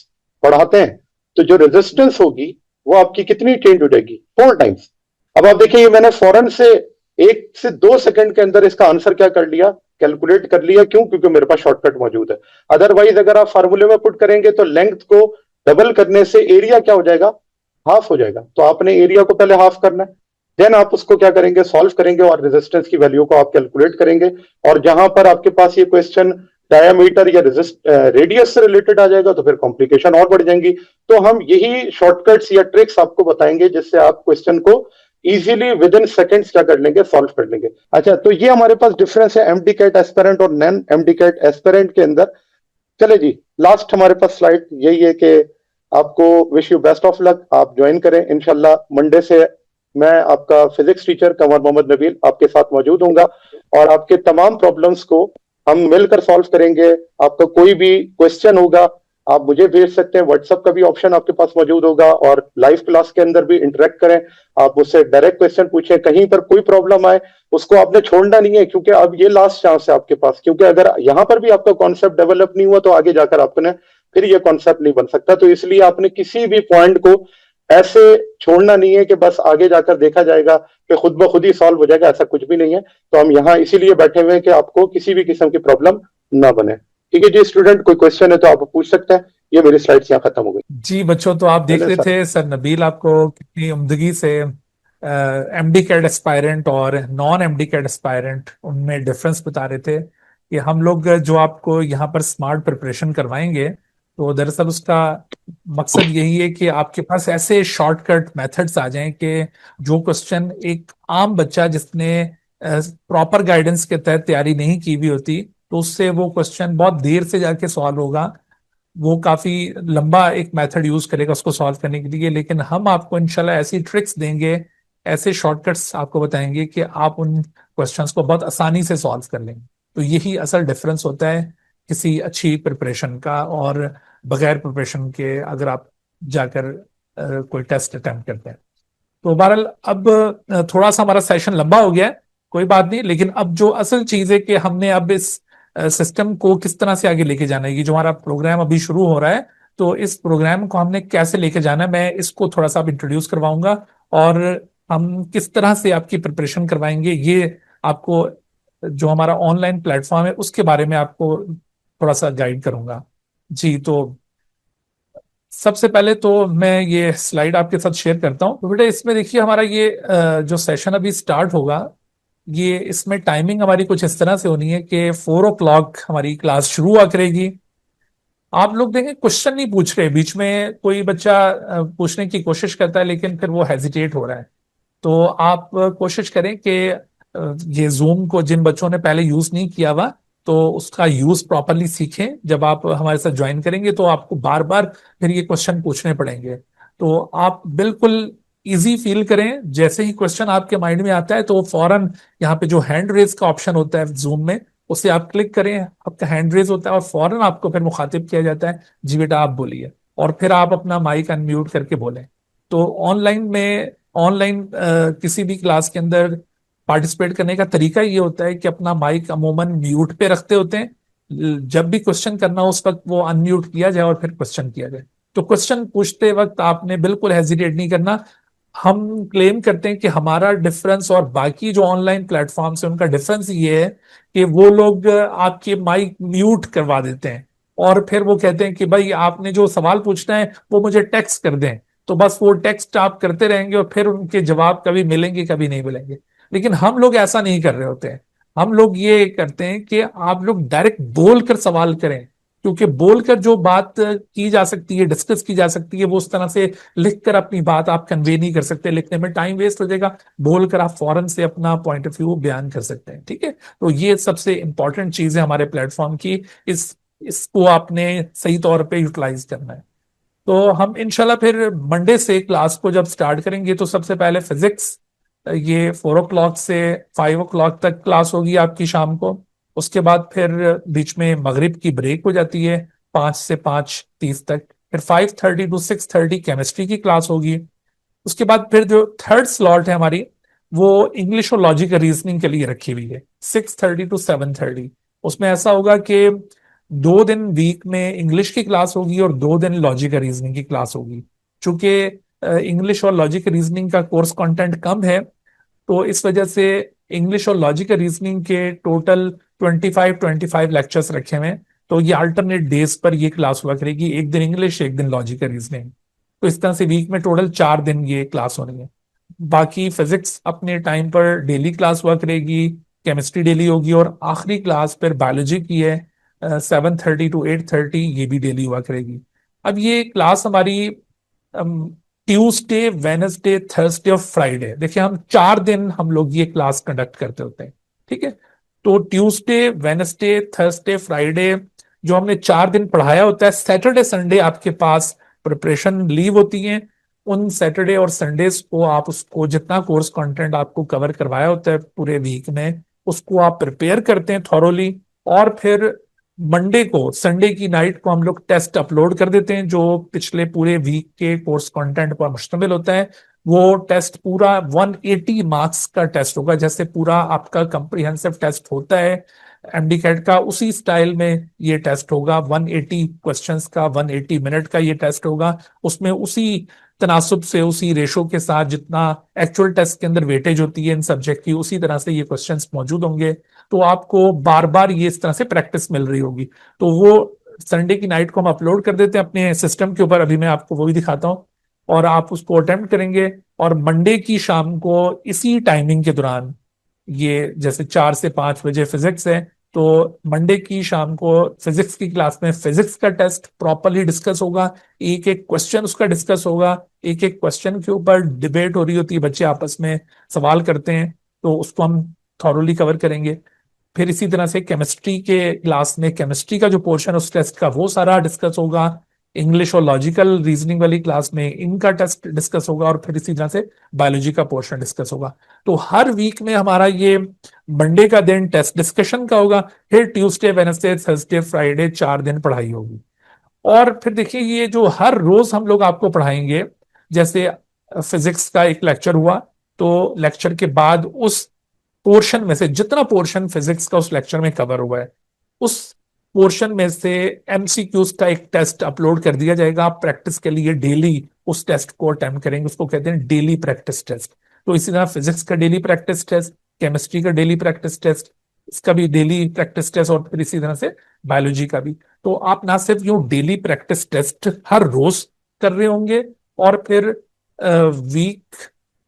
बढ़ाते हैं तो जो रेजिस्टेंस होगी वो आपकी कितनी चेंज हो जाएगी, 4 टाइम्स। अब आप देखिए मैंने फौरन से 1 से 2 सेकंड के अंदर इसका आंसर क्या कर लिया, कैलकुलेट कर लिया। क्यों, क्योंकि मेरे पास शॉर्टकट मौजूद है। अदरवाइज अगर आप फार्मूले में पुट करेंगे तो लेंथ को डबल करने से एरिया क्या हो जाएगा, हाफ हो जाएगा। तो आपने एरिया को पहले हाफ करना है, देन आप उसको क्या करेंगे, सॉल्व करेंगे और रेजिस्टेंस की वैल्यू को आप कैलकुलेट करेंगे। और जहां पर आपके पास ये क्वेश्चन डायमीटर या रेडियस से रिलेटेड आ जाएगा तो फिर कॉम्प्लिकेशन और बढ़ जाएंगी। तो हम यही शॉर्टकट्स या ट्रिक्स आपको बताएंगे जिससे आप क्वेश्चन को इजीली विद इन सेकंड्स क्या कर लेंगे, सॉल्व कर लेंगे। अच्छा, तो ये हमारे पास डिफरेंस है एमडीकेट एस्पिरेंट और नॉन एमडीकेट एस्पिरेंट के अंदर। चले जी, लास्ट हमारे पास स्लाइड यही है कि आपको wish you best of luck, आप ज्वाइन करें इंशाल्लाह। मंडे से मैं आपका फिजिक्स टीचर कंवर मोहम्मद नबील आपके साथ मौजूद होऊंगा और आपके तमाम प्रॉब्लम्स को हम मिलकर सॉल्व करेंगे। आपका कोई भी क्वेश्चन होगा आप मुझे भेज सकते हैं, व्हाट्सएप का भी ऑप्शन आपके पास मौजूद होगा और लाइव क्लास के अंदर भी इंटरेक्ट करें। आप मुझसे डायरेक्ट क्वेश्चन पूछें, कहीं पर कोई प्रॉब्लम आए उसको आपने छोड़ना नहीं है, क्योंकि अब ये लास्ट चांस है आपके पास। क्योंकि अगर यहां पर भी आपका कॉन्सेप्ट डेवलप नहीं हुआ तो आगे जाकर आपने फिर ये कॉन्सेप्ट नहीं बन सकता। तो इसलिए आपने किसी भी पॉइंट को ऐसे छोड़ना नहीं है कि बस आगे जाकर देखा जाएगा कि खुद ब खुद ही सॉल्व हो जाएगा, ऐसा कुछ भी नहीं है। तो हम यहाँ इसीलिए बैठे हुए हैं कि आपको किसी भी किस्म की प्रॉब्लम ना बने। ठीक है जी स्टूडेंट, कोई क्वेश्चन है तो आप पूछ सकते हैं। ये मेरी स्लाइड्स यहाँ खत्म हो गई
जी बच्चों, तो आप देख
चले
रहे
सर।
थे सर नबील आपको कितनी उम्दगी से एमडी कैड एस्पायरेंट और नॉन एमडी कैड एस्पायरेंट उनमें डिफरेंस बता रहे थे कि हम लोग जो आपको यहाँ पर स्मार्ट प्रिपरेशन करवाएंगे तो दरअसल उसका मकसद यही है कि आपके पास ऐसे शॉर्टकट मेथड्स आ जाएं कि जो क्वेश्चन एक आम बच्चा जिसने प्रॉपर गाइडेंस के तहत तैयारी नहीं की हुई होती तो उससे वो क्वेश्चन बहुत देर से जाके सॉल्व होगा, वो काफी लंबा एक मेथड यूज करेगा उसको सॉल्व करने के लिए। लेकिन हम आपको इंशाल्लाह ऐसी ट्रिक्स देंगे, ऐसे शॉर्टकट्स आपको बताएंगे कि आप उन क्वेश्चंस को बहुत आसानी से सॉल्व कर लेंगे। तो यही असल डिफरेंस होता है किसी अच्छी प्रिपरेशन का और बगैर प्रिपरेशन के अगर आप जाकर कोई टेस्ट अटेम्प्ट करते हैं। तो बहरहाल अब थोड़ा सा हमारा सेशन लंबा हो गया है, कोई बात नहीं, लेकिन अब जो असल चीज है कि हमने अब इस सिस्टम को किस तरह से आगे लेके जाना है, ये जो हमारा प्रोग्राम अभी शुरू हो रहा है, तो इस प्रोग्राम को हमने कैसे लेके जाना है, मैं इसको थोड़ा सा अब इंट्रोड्यूस करवाऊंगा और हम किस तरह से आपकी प्रिपरेशन करवाएंगे, ये आपको जो हमारा ऑनलाइन प्लेटफॉर्म है उसके बारे में आपको थोड़ा सा गाइड करूंगा। जी, तो सबसे पहले तो मैं ये स्लाइड आपके साथ शेयर करता हूँ। तो बेटा इसमें देखिए हमारा ये जो सेशन अभी स्टार्ट होगा, ये इसमें टाइमिंग हमारी कुछ इस तरह से होनी है कि 4 o'clock हमारी क्लास शुरू हुआ करेगी। आप लोग देखें क्वेश्चन नहीं पूछ रहे, बीच में कोई बच्चा पूछने की कोशिश करता है लेकिन फिर वो हेजिटेट हो रहा है। तो आप कोशिश करें कि ये जूम को जिन बच्चों ने पहले यूज नहीं किया हुआ तो उसका यूज प्रॉपरली सीखें। जब आप हमारे साथ ज्वाइन करेंगे तो आपको बार बार फिर ये क्वेश्चन पूछने पड़ेंगे, तो आप बिल्कुल इजी फील करें। जैसे ही क्वेश्चन आपके माइंड में आता है तो फौरन यहाँ पे जो हैंड रेज का ऑप्शन होता है जूम में, उसे आप क्लिक करें, आपका हैंड रेज होता है और फौरन आपको फिर मुखातिब किया जाता है, जी बेटा आप बोलिए, और फिर आप अपना माइक अनम्यूट करके बोलें। तो ऑनलाइन किसी भी क्लास के अंदर पार्टिसिपेट करने का तरीका ये होता है कि अपना माइक अमूमन म्यूट पे रखते होते हैं, जब भी क्वेश्चन करना हो उस वक्त वो अनम्यूट किया जाए और फिर क्वेश्चन किया जाए। तो क्वेश्चन पूछते वक्त आपने बिल्कुल हेजिटेट नहीं करना। हम क्लेम करते हैं कि हमारा डिफरेंस और बाकी जो ऑनलाइन प्लेटफॉर्म है उनका डिफरेंस ये है कि वो लोग आपके माइक म्यूट करवा देते हैं और फिर वो कहते हैं कि भाई आपने जो सवाल पूछना है वो मुझे टेक्स्ट कर दें, तो बस वो टेक्स्ट आप करते रहेंगे और फिर उनके जवाब कभी मिलेंगे कभी नहीं मिलेंगे। लेकिन हम लोग ऐसा नहीं कर रहे होते हैं, हम लोग ये करते हैं कि आप लोग डायरेक्ट बोल कर सवाल करें, क्योंकि बोलकर जो बात की जा सकती है, डिस्कस की जा सकती है, वो उस तरह से लिखकर अपनी बात आप कन्वे नहीं कर सकते, लिखने में टाइम वेस्ट हो जाएगा। बोलकर आप फौरन से अपना पॉइंट ऑफ व्यू बयान कर सकते हैं, ठीक है। तो ये सबसे इंपॉर्टेंट चीज है हमारे प्लेटफॉर्म की, इसको आपने सही तौर पे यूटिलाइज करना है। तो हम इंशाल्लाह फिर मंडे से क्लास को जब स्टार्ट करेंगे तो सबसे पहले फिजिक्स, ये 4 o'clock से 5 o'clock तक क्लास होगी आपकी शाम को। उसके बाद फिर बीच में मगरिब की ब्रेक हो जाती है 5 से 5:30 तक। फिर 5:30 to 6:30 केमिस्ट्री की क्लास होगी। उसके बाद फिर जो थर्ड स्लॉट है हमारी, वो इंग्लिश और लॉजिक रीजनिंग के लिए रखी हुई है 6:30 to 7:30। उसमें ऐसा होगा कि 2 दिन वीक में इंग्लिश की क्लास होगी और 2 दिन लॉजिक रीजनिंग की क्लास होगी। चूंकि इंग्लिश और लॉजिक रीजनिंग का कोर्स कंटेंट कम है, तो इस वजह से इंग्लिश और लॉजिक रीजनिंग के टोटल 25 लेक्चर्स रखे हुए हैं। तो ये अल्टरनेट डेज पर ये क्लास हुआ करेगी, एक दिन इंग्लिश एक दिन लॉजिक रीजनिंग। तो इस तरह से वीक में टोटल 4 दिन ये क्लास होनी है। बाकी फिजिक्स अपने टाइम पर डेली क्लास हुआ करेगी, केमिस्ट्री डेली होगी और आखिरी क्लास फिर बायोलॉजी की है 7:30 to 8:30, ये भी डेली हुआ करेगी। अब ये क्लास हमारी ट्यूसडे, वेनसडे, थर्सडे और फ्राइडे, देखिए हम 4 दिन हम लोग ये क्लास कंडक्ट करते होते हैं, ठीक है। तो ट्यूसडे, वेनसडे, थर्सडे, फ्राइडे जो हमने 4 दिन पढ़ाया होता है, सैटरडे संडे आपके पास प्रिपरेशन लीव होती है। उन सैटरडे और संडेज को आप उसको जितना कोर्स कंटेंट आपको कवर करवाया होता है पूरे वीक में, उसको आप प्रिपेयर करते हैं थॉरोली, और फिर मंडे को, संडे की नाइट को हम लोग टेस्ट अपलोड कर देते हैं जो पिछले पूरे वीक के कोर्स कंटेंट पर मुश्तमिल होता है। वो टेस्ट पूरा 180 मार्क्स का टेस्ट होगा, जैसे पूरा आपका कंप्रिहेंसिव टेस्ट होता है एमडी कैट का, उसी स्टाइल में ये टेस्ट होगा। 180 क्वेश्चंस का 180 मिनट का ये टेस्ट होगा। उसमें उसी तनासुब से, उसी रेशो के साथ जितना एक्चुअल टेस्ट के अंदर वेटेज होती है इन सब्जेक्ट की, उसी तरह से ये क्वेश्चंस मौजूद होंगे। तो आपको बार बार ये इस तरह से प्रैक्टिस मिल रही होगी। तो वो संडे की नाइट को हम अपलोड कर देते हैं अपने सिस्टम के ऊपर, अभी मैं आपको वो भी दिखाता हूँ, और आप उसको अटेम्प्ट करेंगे। और मंडे की शाम को इसी टाइमिंग के दौरान, ये जैसे 4 से 5 बजे फिजिक्स है, तो मंडे की शाम को फिजिक्स की क्लास में फिजिक्स का टेस्ट प्रॉपरली डिस्कस होगा। एक एक क्वेश्चन उसका डिस्कस होगा, एक एक क्वेश्चन के ऊपर डिबेट हो रही होती है, बच्चे आपस में सवाल करते हैं, तो उसको हम थॉरोली कवर करेंगे। फिर इसी तरह से केमिस्ट्री के क्लास में केमिस्ट्री का जो पोर्शन उस टेस्ट का वो सारा डिस्कस होगा। इंग्लिश और लॉजिकल रीजनिंग वाली क्लास में इनका टेस्ट डिस्कस होगा, और फिर इसी तरह से बायोलॉजी का पोर्शन डिस्कस होगा। तो हर वीक में हमारा ये मंडे का दिन टेस्ट डिस्कशन का होगा, फिर ट्यूसडे वेडनेसडे थर्सडे फ्राइडे 4 दिन पढ़ाई होगी। और फिर देखिए ये जो हर रोज हम लोग आपको पढ़ाएंगे, जैसे फिजिक्स का एक लेक्चर हुआ, तो लेक्चर के बाद उस पोर्शन में से जितना पोर्शन फिजिक्स का उस लेक्चर में कवर हुआ है, उस पोर्शन में से एमसीक्यूज का एक टेस्ट अपलोड कर दिया जाएगा। आप प्रैक्टिस के लिए डेली उस टेस्ट को अटेम्प्ट करेंगे, उसको कहते हैं डेली प्रैक्टिस टेस्ट। तो इसी तरह फिजिक्स का डेली प्रैक्टिस टेस्ट, केमिस्ट्री का डेली प्रैक्टिस टेस्ट, इसका भी डेली प्रैक्टिस टेस्ट, और फिर इसी तरह से बायोलॉजी का भी। तो आप ना सिर्फ यूं डेली प्रैक्टिस टेस्ट हर रोज कर रहे होंगे, और फिर वीक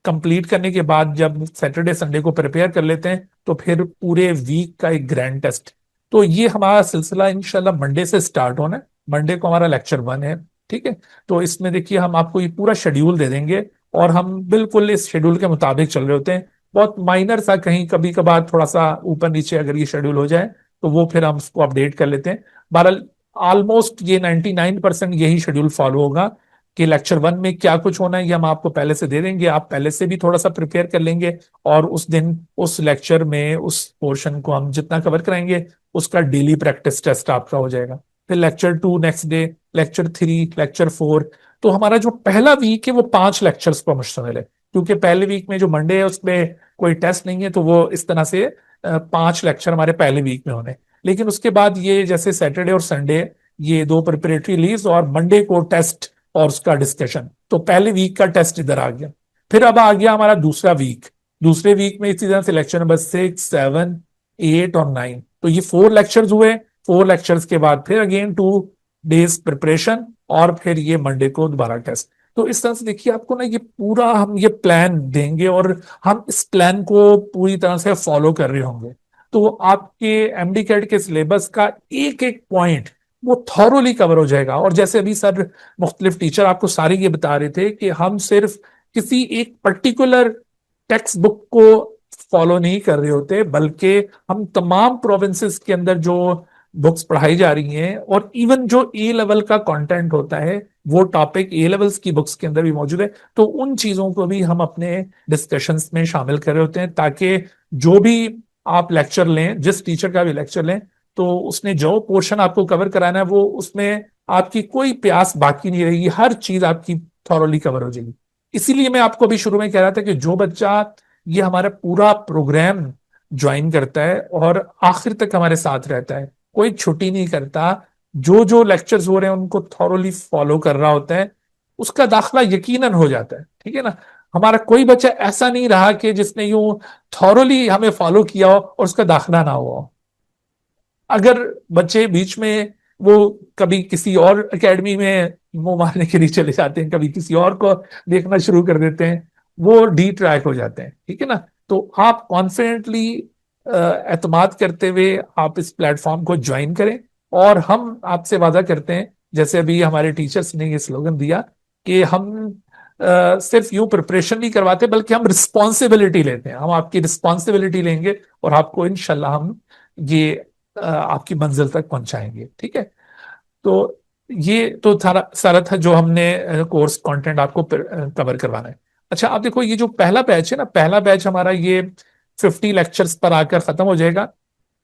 कंप्लीट करने के बाद जब सैटरडे संडे को प्रिपेयर कर लेते हैं, तो फिर पूरे वीक का एक ग्रैंड टेस्ट। तो ये हमारा सिलसिला इंशाल्लाह मंडे से स्टार्ट होना है। मंडे को हमारा लेक्चर 1 है, ठीक है। तो इसमें देखिए हम आपको ये पूरा शेड्यूल दे देंगे, और हम बिल्कुल इस शेड्यूल के मुताबिक चल रहे होते हैं। बहुत माइनर सा कहीं कभी कभार थोड़ा सा ऊपर नीचे अगर ये शेड्यूल हो जाए, तो वो फिर हम उसको अपडेट कर लेते हैं। बहरहाल ऑलमोस्ट ये 99% यही शेड्यूल फॉलो होगा कि लेक्चर 1 में क्या कुछ होना है, ये हम आपको पहले से दे देंगे। आप पहले से भी थोड़ा सा प्रिपेयर कर लेंगे, और उस दिन उस लेक्चर में उस पोर्शन को हम जितना कवर कराएंगे उसका डेली प्रैक्टिस टेस्ट आपका हो जाएगा। फिर lecture 2 next day, lecture 3, lecture 4। तो हमारा जो पहला वीक है वो 5 लेक्चर्स पर मुश्तमिल है, क्योंकि पहले वीक में जो मंडे है उसमें कोई टेस्ट नहीं है, तो वो इस तरह से 5 लेक्चर हमारे पहले वीक में होने। लेकिन उसके बाद ये जैसे सैटरडे और संडे ये 2 प्रिपरेटरी लीव्स, और मंडे को टेस्ट और उसका डिस्कशन। तो पहले वीक का टेस्ट इधर आ गया। फिर अब आ गया हमारा दूसरा वीक। दूसरे वीक में इसी तरह से लेक्चर नंबर 6, 7, 8 और 9। तो ये 4 लेक्चर्स हुए। 4 लेक्चर्स के बाद फिर अगेन 2 डेज प्रिपरेशन, और फिर ये मंडे को दोबारा टेस्ट। तो इस तरह से देखिए आपको ना ये पूरा हम ये प्लान देंगे, और हम इस प्लान को पूरी तरह से फॉलो कर रहे होंगे। तो आपके एमडी कैट के सिलेबस का एक एक पॉइंट वो थॉरोली कवर हो जाएगा। और जैसे अभी सर मुख्तलिफ टीचर आपको सारे ये बता रहे थे कि हम सिर्फ किसी एक पर्टिकुलर टेक्स्ट बुक को फॉलो नहीं कर रहे होते, बल्कि हम तमाम प्रोविंसेस के अंदर जो बुक्स पढ़ाई जा रही हैं, और इवन जो ए लेवल का कंटेंट होता है वो टॉपिक ए लेवल्स की बुक्स के अंदर भी मौजूद है। तो उन चीजों को भी हम अपने डिस्कशंस में शामिल कर रहे होते हैं, ताकि जो भी आप लेक्चर लें, जिस टीचर का भी लेक्चर लें, तो उसने जो पोर्शन आपको कवर कराना है वो उसमें आपकी कोई प्यास बाकी नहीं रहेगी, हर चीज आपकी थॉरोली कवर हो जाएगी। इसीलिए मैं आपको अभी शुरू में कह रहा था कि जो बच्चा ये हमारा पूरा प्रोग्राम ज्वाइन करता है और आखिर तक हमारे साथ रहता है, कोई छुट्टी नहीं करता, जो जो लेक्चर्स हो रहे हैं उनको थॉरोली फॉलो कर रहा होता है, उसका दाखला यकीनन हो जाता है, ठीक है ना। हमारा कोई बच्चा ऐसा नहीं रहा कि जिसने यूं थॉरोली हमें फॉलो किया हो और उसका दाखला ना हुआ हो। अगर बच्चे बीच में वो कभी किसी और एकेडमी में मुंह मारने के लिए चले जाते हैं, कभी किसी और को देखना शुरू कर देते हैं, वो डी ट्रैक हो जाते हैं, ठीक है ना। तो आप कॉन्फिडेंटली एतमाद करते हुए आप इस प्लेटफॉर्म को ज्वाइन करें, और हम आपसे वादा करते हैं, जैसे अभी हमारे टीचर्स ने ये स्लोगन दिया कि हम सिर्फ यूं प्रिपरेशन नहीं करवाते, बल्कि हम रिस्पॉन्सिबिलिटी लेते हैं। हम आपकी रिस्पॉन्सिबिलिटी लेंगे, और आपको इंशाल्लाह हम ये आपकी मंजिल तक पहुंचाएंगे, ठीक है। तो ये तो सारा था जो हमने कोर्स कंटेंट आपको कवर करवाना है। अच्छा, आप देखो ये जो पहला बैच है ना, पहला बैच हमारा ये 50 लेक्चर्स पर आकर खत्म हो जाएगा।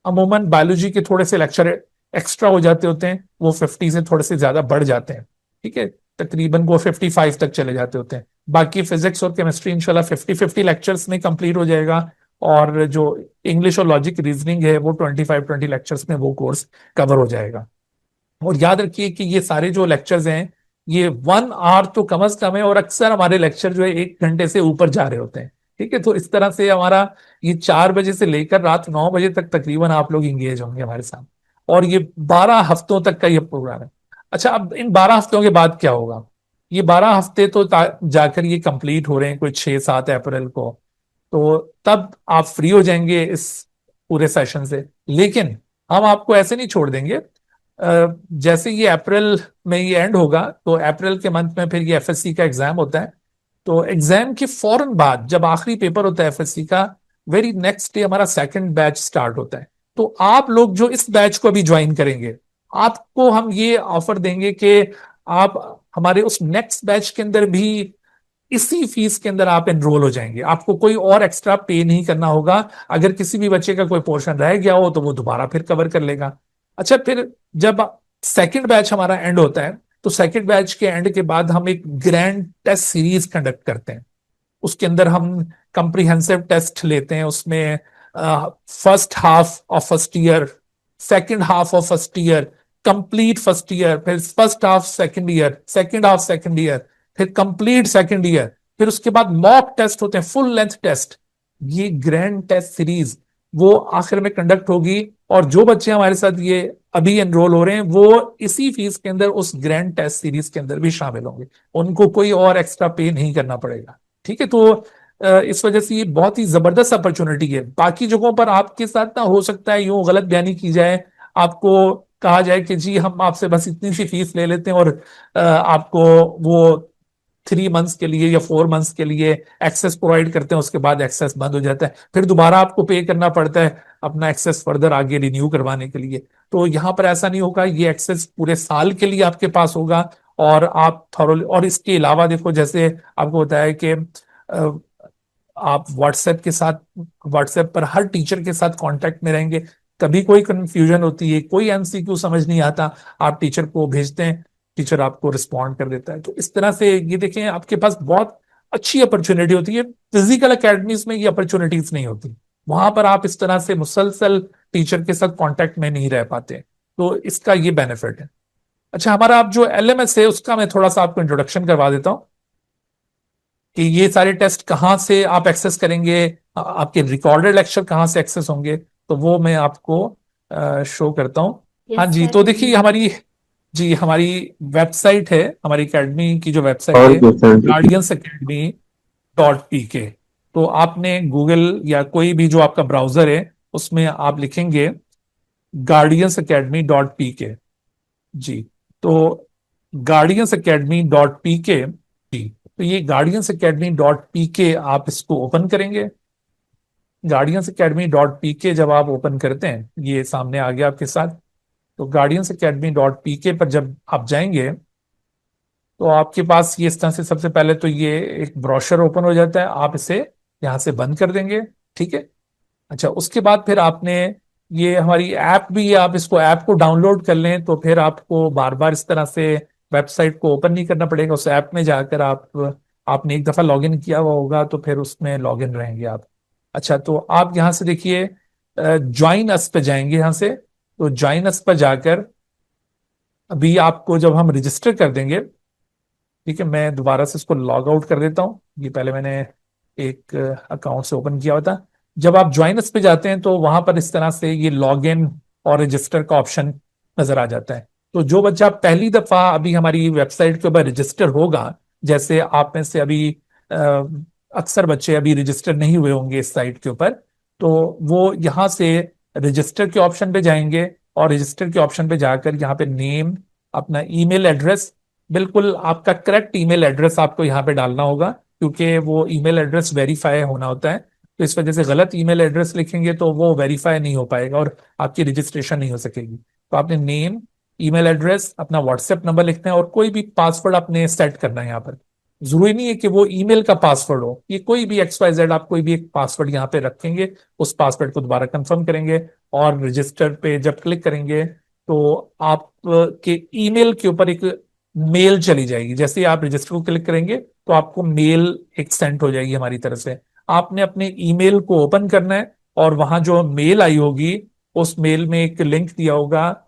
अमूमन बायोलॉजी के थोड़े से लेक्चर एक्स्ट्रा हो जाते होते हैं, वो 50 से थोड़े से ज्यादा बढ़ जाते हैं, ठीक है। तकरीबन वो 55 तक चले जाते होते हैं। बाकी फिजिक्स और केमिस्ट्री इंशाल्लाह 50-50 लेक्चर्स में कंप्लीट हो जाएगा, और जो इंग्लिश और लॉजिक रीजनिंग है वो 25-20 लेक्चर्स में वो कोर्स कवर हो जाएगा। और याद रखिए कि ये सारे जो लेक्चर्स हैं ये 1 आवर तो कम से कम है, और अक्सर हमारे लेक्चर जो है 1 घंटे से ऊपर जा रहे होते हैं, ठीक है। तो इस तरह से हमारा ये 4 बजे से लेकर रात 9 बजे तक तकरीबन आप लोग इंगेज होंगे हमारे साथ, और ये 12 हफ्तों तक का ये प्रोग्राम है। अच्छा, अब इन 12 हफ्तों के बाद क्या होगा? ये 12 हफ्ते तो जाकर ये कंप्लीट हो रहे हैं कोई 6-7 अप्रैल को, तो तब आप फ्री हो जाएंगे इस पूरे सेशन से। लेकिन हम आपको ऐसे नहीं छोड़ देंगे। जैसे ये अप्रैल में ये एंड होगा, तो अप्रैल के मंथ में फिर ये एफएससी का एग्जाम होता है। तो एग्जाम के फौरन बाद जब आखिरी पेपर होता है एफएससी का, वेरी नेक्स्ट डे हमारा सेकंड बैच स्टार्ट होता है। तो आप लोग जो इस बैच को अभी ज्वाइन करेंगे, आपको हम ये ऑफर देंगे कि आप हमारे उस नेक्स्ट बैच के अंदर भी इसी फीस के अंदर आप एनरोल हो जाएंगे। आपको कोई और एक्स्ट्रा पे नहीं करना होगा। अगर किसी भी बच्चे का कोई पोर्शन रह गया हो तो वो दोबारा फिर कवर कर लेगा। अच्छा, फिर जब सेकंड बैच हमारा एंड होता है तो सेकंड बैच के एंड के बाद हम एक ग्रैंड टेस्ट सीरीज कंडक्ट करते हैं। उसके अंदर हम कंप्रिहेंसिव टेस्ट लेते हैं। उसमें first half of first year, second half of first year, complete first year, फिर first half second year, second half second year, फिर कंप्लीट सेकंड ईयर, फिर उसके बाद मॉक टेस्ट होते हैं, फुल लेंथ टेस्ट। ये ग्रैंड टेस्ट सीरीज वो आखिर में कंडक्ट होगी। और जो बच्चे हमारे साथ ये अभी एनरोल हो रहे हैं वो इसी फीस के अंदर उस ग्रैंड टेस्ट सीरीज के अंदर भी शामिल होंगे। उनको कोई और एक्स्ट्रा पे नहीं करना पड़ेगा। ठीक है, तो इस वजह से ये बहुत ही जबरदस्त अपॉर्चुनिटी है। बाकी जगहों पर आपके साथ ना हो सकता है यूं गलत बयानी की जाए, आपको कहा जाए कि जी हम आपसे बस इतनी सी फीस ले लेते हैं और आपको वो 3 मंथ्स के लिए या 4 मंथ्स के लिए एक्सेस प्रोवाइड करते हैं, उसके बाद एक्सेस बंद हो जाता है, फिर दोबारा आपको पे करना पड़ता है अपना एक्सेस फर्दर आगे रिन्यू करवाने के लिए। तो यहाँ पर ऐसा नहीं होगा, ये एक्सेस पूरे साल के लिए आपके पास होगा। और आप थॉरोली, और इसके अलावा देखो जैसे आपको बताया कि आप व्हाट्सएप के साथ, व्हाट्सएप पर हर टीचर के साथ कांटेक्ट में रहेंगे। कभी कोई कंफ्यूजन होती है, कोई एमसीक्यू समझ नहीं आता, आप टीचर को भेजते हैं, टीचर आपको रिस्पॉन्ड कर देता है। तो इस तरह से ये देखें आपके पास बहुत अच्छी अपॉर्चुनिटी होती है। फिजिकल एकेडमीज में ये अपॉर्चुनिटीज नहीं होती, वहां पर आप इस तरह से मुसलसल टीचर के साथ कांटेक्ट में नहीं रह पाते। तो इसका ये बेनिफिट है। अच्छा, हमारा अब जो एलएमएस है उसका मैं थोड़ा सा आपको इंट्रोडक्शन करवा देता हूँ कि ये सारे टेस्ट कहाँ से आप एक्सेस करेंगे, आपके रिकॉर्डेड लेक्चर कहाँ से एक्सेस होंगे। तो वो मैं आपको शो करता हूँ। हाँ
यस
जी,
सर।
तो देखिए हमारी वेबसाइट है, हमारी एकेडमी की जो वेबसाइट
और
है
क्या सर?
guardiansacademy.pk। तो आपने गूगल या कोई भी जो आपका ब्राउजर है उसमें आप लिखेंगे guardiansacademy.pk। जी, तो guardiansacademy.pk। जी, तो ये guardiansacademy.pk आप इसको ओपन करेंगे। guardiansacademy.pk जब आप ओपन करते हैं, ये सामने आ गया आपके साथ। तो guardiansacademy.pk पर जब आप जाएंगे तो आपके पास ये इस तरह से सबसे पहले तो ये एक ब्रोशर ओपन हो जाता है, आप इसे यहां से बंद कर देंगे। ठीक है। अच्छा, उसके बाद फिर आपने ये हमारी ऐप भी है, आप इसको ऐप को डाउनलोड कर लें तो फिर आपको बार बार इस तरह से वेबसाइट को ओपन नहीं करना पड़ेगा। उस ऐप में जाकर आपने एक दफा लॉगिन किया हुआ होगा तो फिर उसमें लॉगिन रहेंगे आप। अच्छा, तो आप यहाँ से देखिए ज्वाइन अस पे जाएंगे। यहाँ से तो ज्वाइन अस पर जाकर अभी आपको जब हम रजिस्टर कर देंगे, ठीक है, मैं दोबारा से इसको लॉग आउट कर देता हूँ। ये पहले मैंने एक अकाउंट से ओपन किया हुआ था। जब आप ज्वाइनस पे जाते हैं तो वहां पर इस तरह से ये लॉग इन और रजिस्टर का ऑप्शन नजर आ जाता है। तो जो बच्चा पहली दफा अभी हमारी वेबसाइट के ऊपर रजिस्टर होगा, जैसे आप में से अभी अक्सर बच्चे अभी रजिस्टर नहीं हुए होंगे इस साइट के ऊपर, तो वो यहाँ से रजिस्टर के ऑप्शन पे जाएंगे और रजिस्टर के ऑप्शन पे जाकर यहाँ पे नेम, अपना ईमेल एड्रेस, बिल्कुल आपका करेक्ट ईमेल एड्रेस आपको यहाँ पे डालना होगा, क्योंकि वो ईमेल एड्रेस वेरीफाई होना होता है। तो इस वजह से गलत ईमेल एड्रेस लिखेंगे तो वो वेरीफाई नहीं हो पाएगा और आपकी रजिस्ट्रेशन नहीं हो सकेगी। तो आपने नेम, ईमेल एड्रेस, अपना व्हाट्सएप नंबर लिखना है और कोई भी पासवर्ड आपने सेट करना है यहाँ पर। जरूरी नहीं है कि वो ईमेल का पासवर्ड हो, ये कोई भी XYZ आप कोई भी एक पासवर्ड यहाँ पे रखेंगे, उस पासवर्ड को दोबारा कंफर्म करेंगे और रजिस्टर पे जब क्लिक करेंगे तो आपके ईमेल के ऊपर एक मेल चली जाएगी। जैसे ही आप रजिस्टर को क्लिक करेंगे तो आपको मेल एक सेंड हो जाएगी हमारी तरफ से। आपने अपने ईमेल को ओपन करना है और वहां जो मेल आई होगी उस मेल में एक लिंक दिया होगा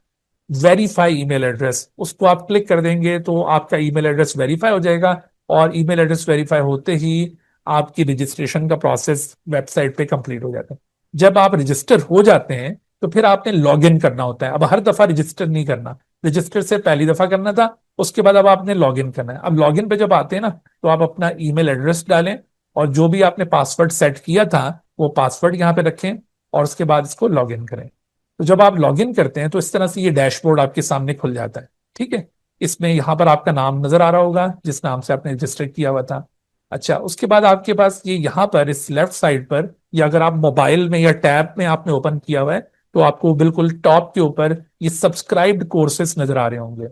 वेरीफाई ईमेल एड्रेस, उसको आप क्लिक कर देंगे तो आपका ईमेल एड्रेस वेरीफाई हो जाएगा और ईमेल एड्रेस वेरीफाई होते ही आपकी रजिस्ट्रेशन का प्रोसेस वेबसाइट पे कंप्लीट हो जाता है। जब आप रजिस्टर हो जाते हैं तो फिर आपने लॉग इन करना होता है। अब हर दफा रजिस्टर नहीं करना, रजिस्टर से पहली दफा करना था, उसके बाद अब आपने लॉग इन करना है। अब लॉग इन पे जब आते हैं ना तो आप अपना ईमेल एड्रेस डालें और जो भी आपने पासवर्ड सेट किया था वो पासवर्ड यहाँ पे रखें और उसके बाद इसको लॉग इन करें। तो जब आप लॉग इन करते हैं तो इस तरह से ये डैशबोर्ड आपके सामने खुल जाता है। ठीक है, इसमें यहाँ पर आपका नाम नजर आ रहा होगा जिस नाम से आपने रजिस्टर किया हुआ था। अच्छा, उसके बाद आपके पास ये यहाँ पर इस लेफ्ट साइड पर, या अगर आप मोबाइल में या टैब में आपने ओपन किया हुआ है तो आपको बिल्कुल टॉप के ऊपर ये सब्सक्राइब्ड कोर्सेज नजर आ रहे होंगे।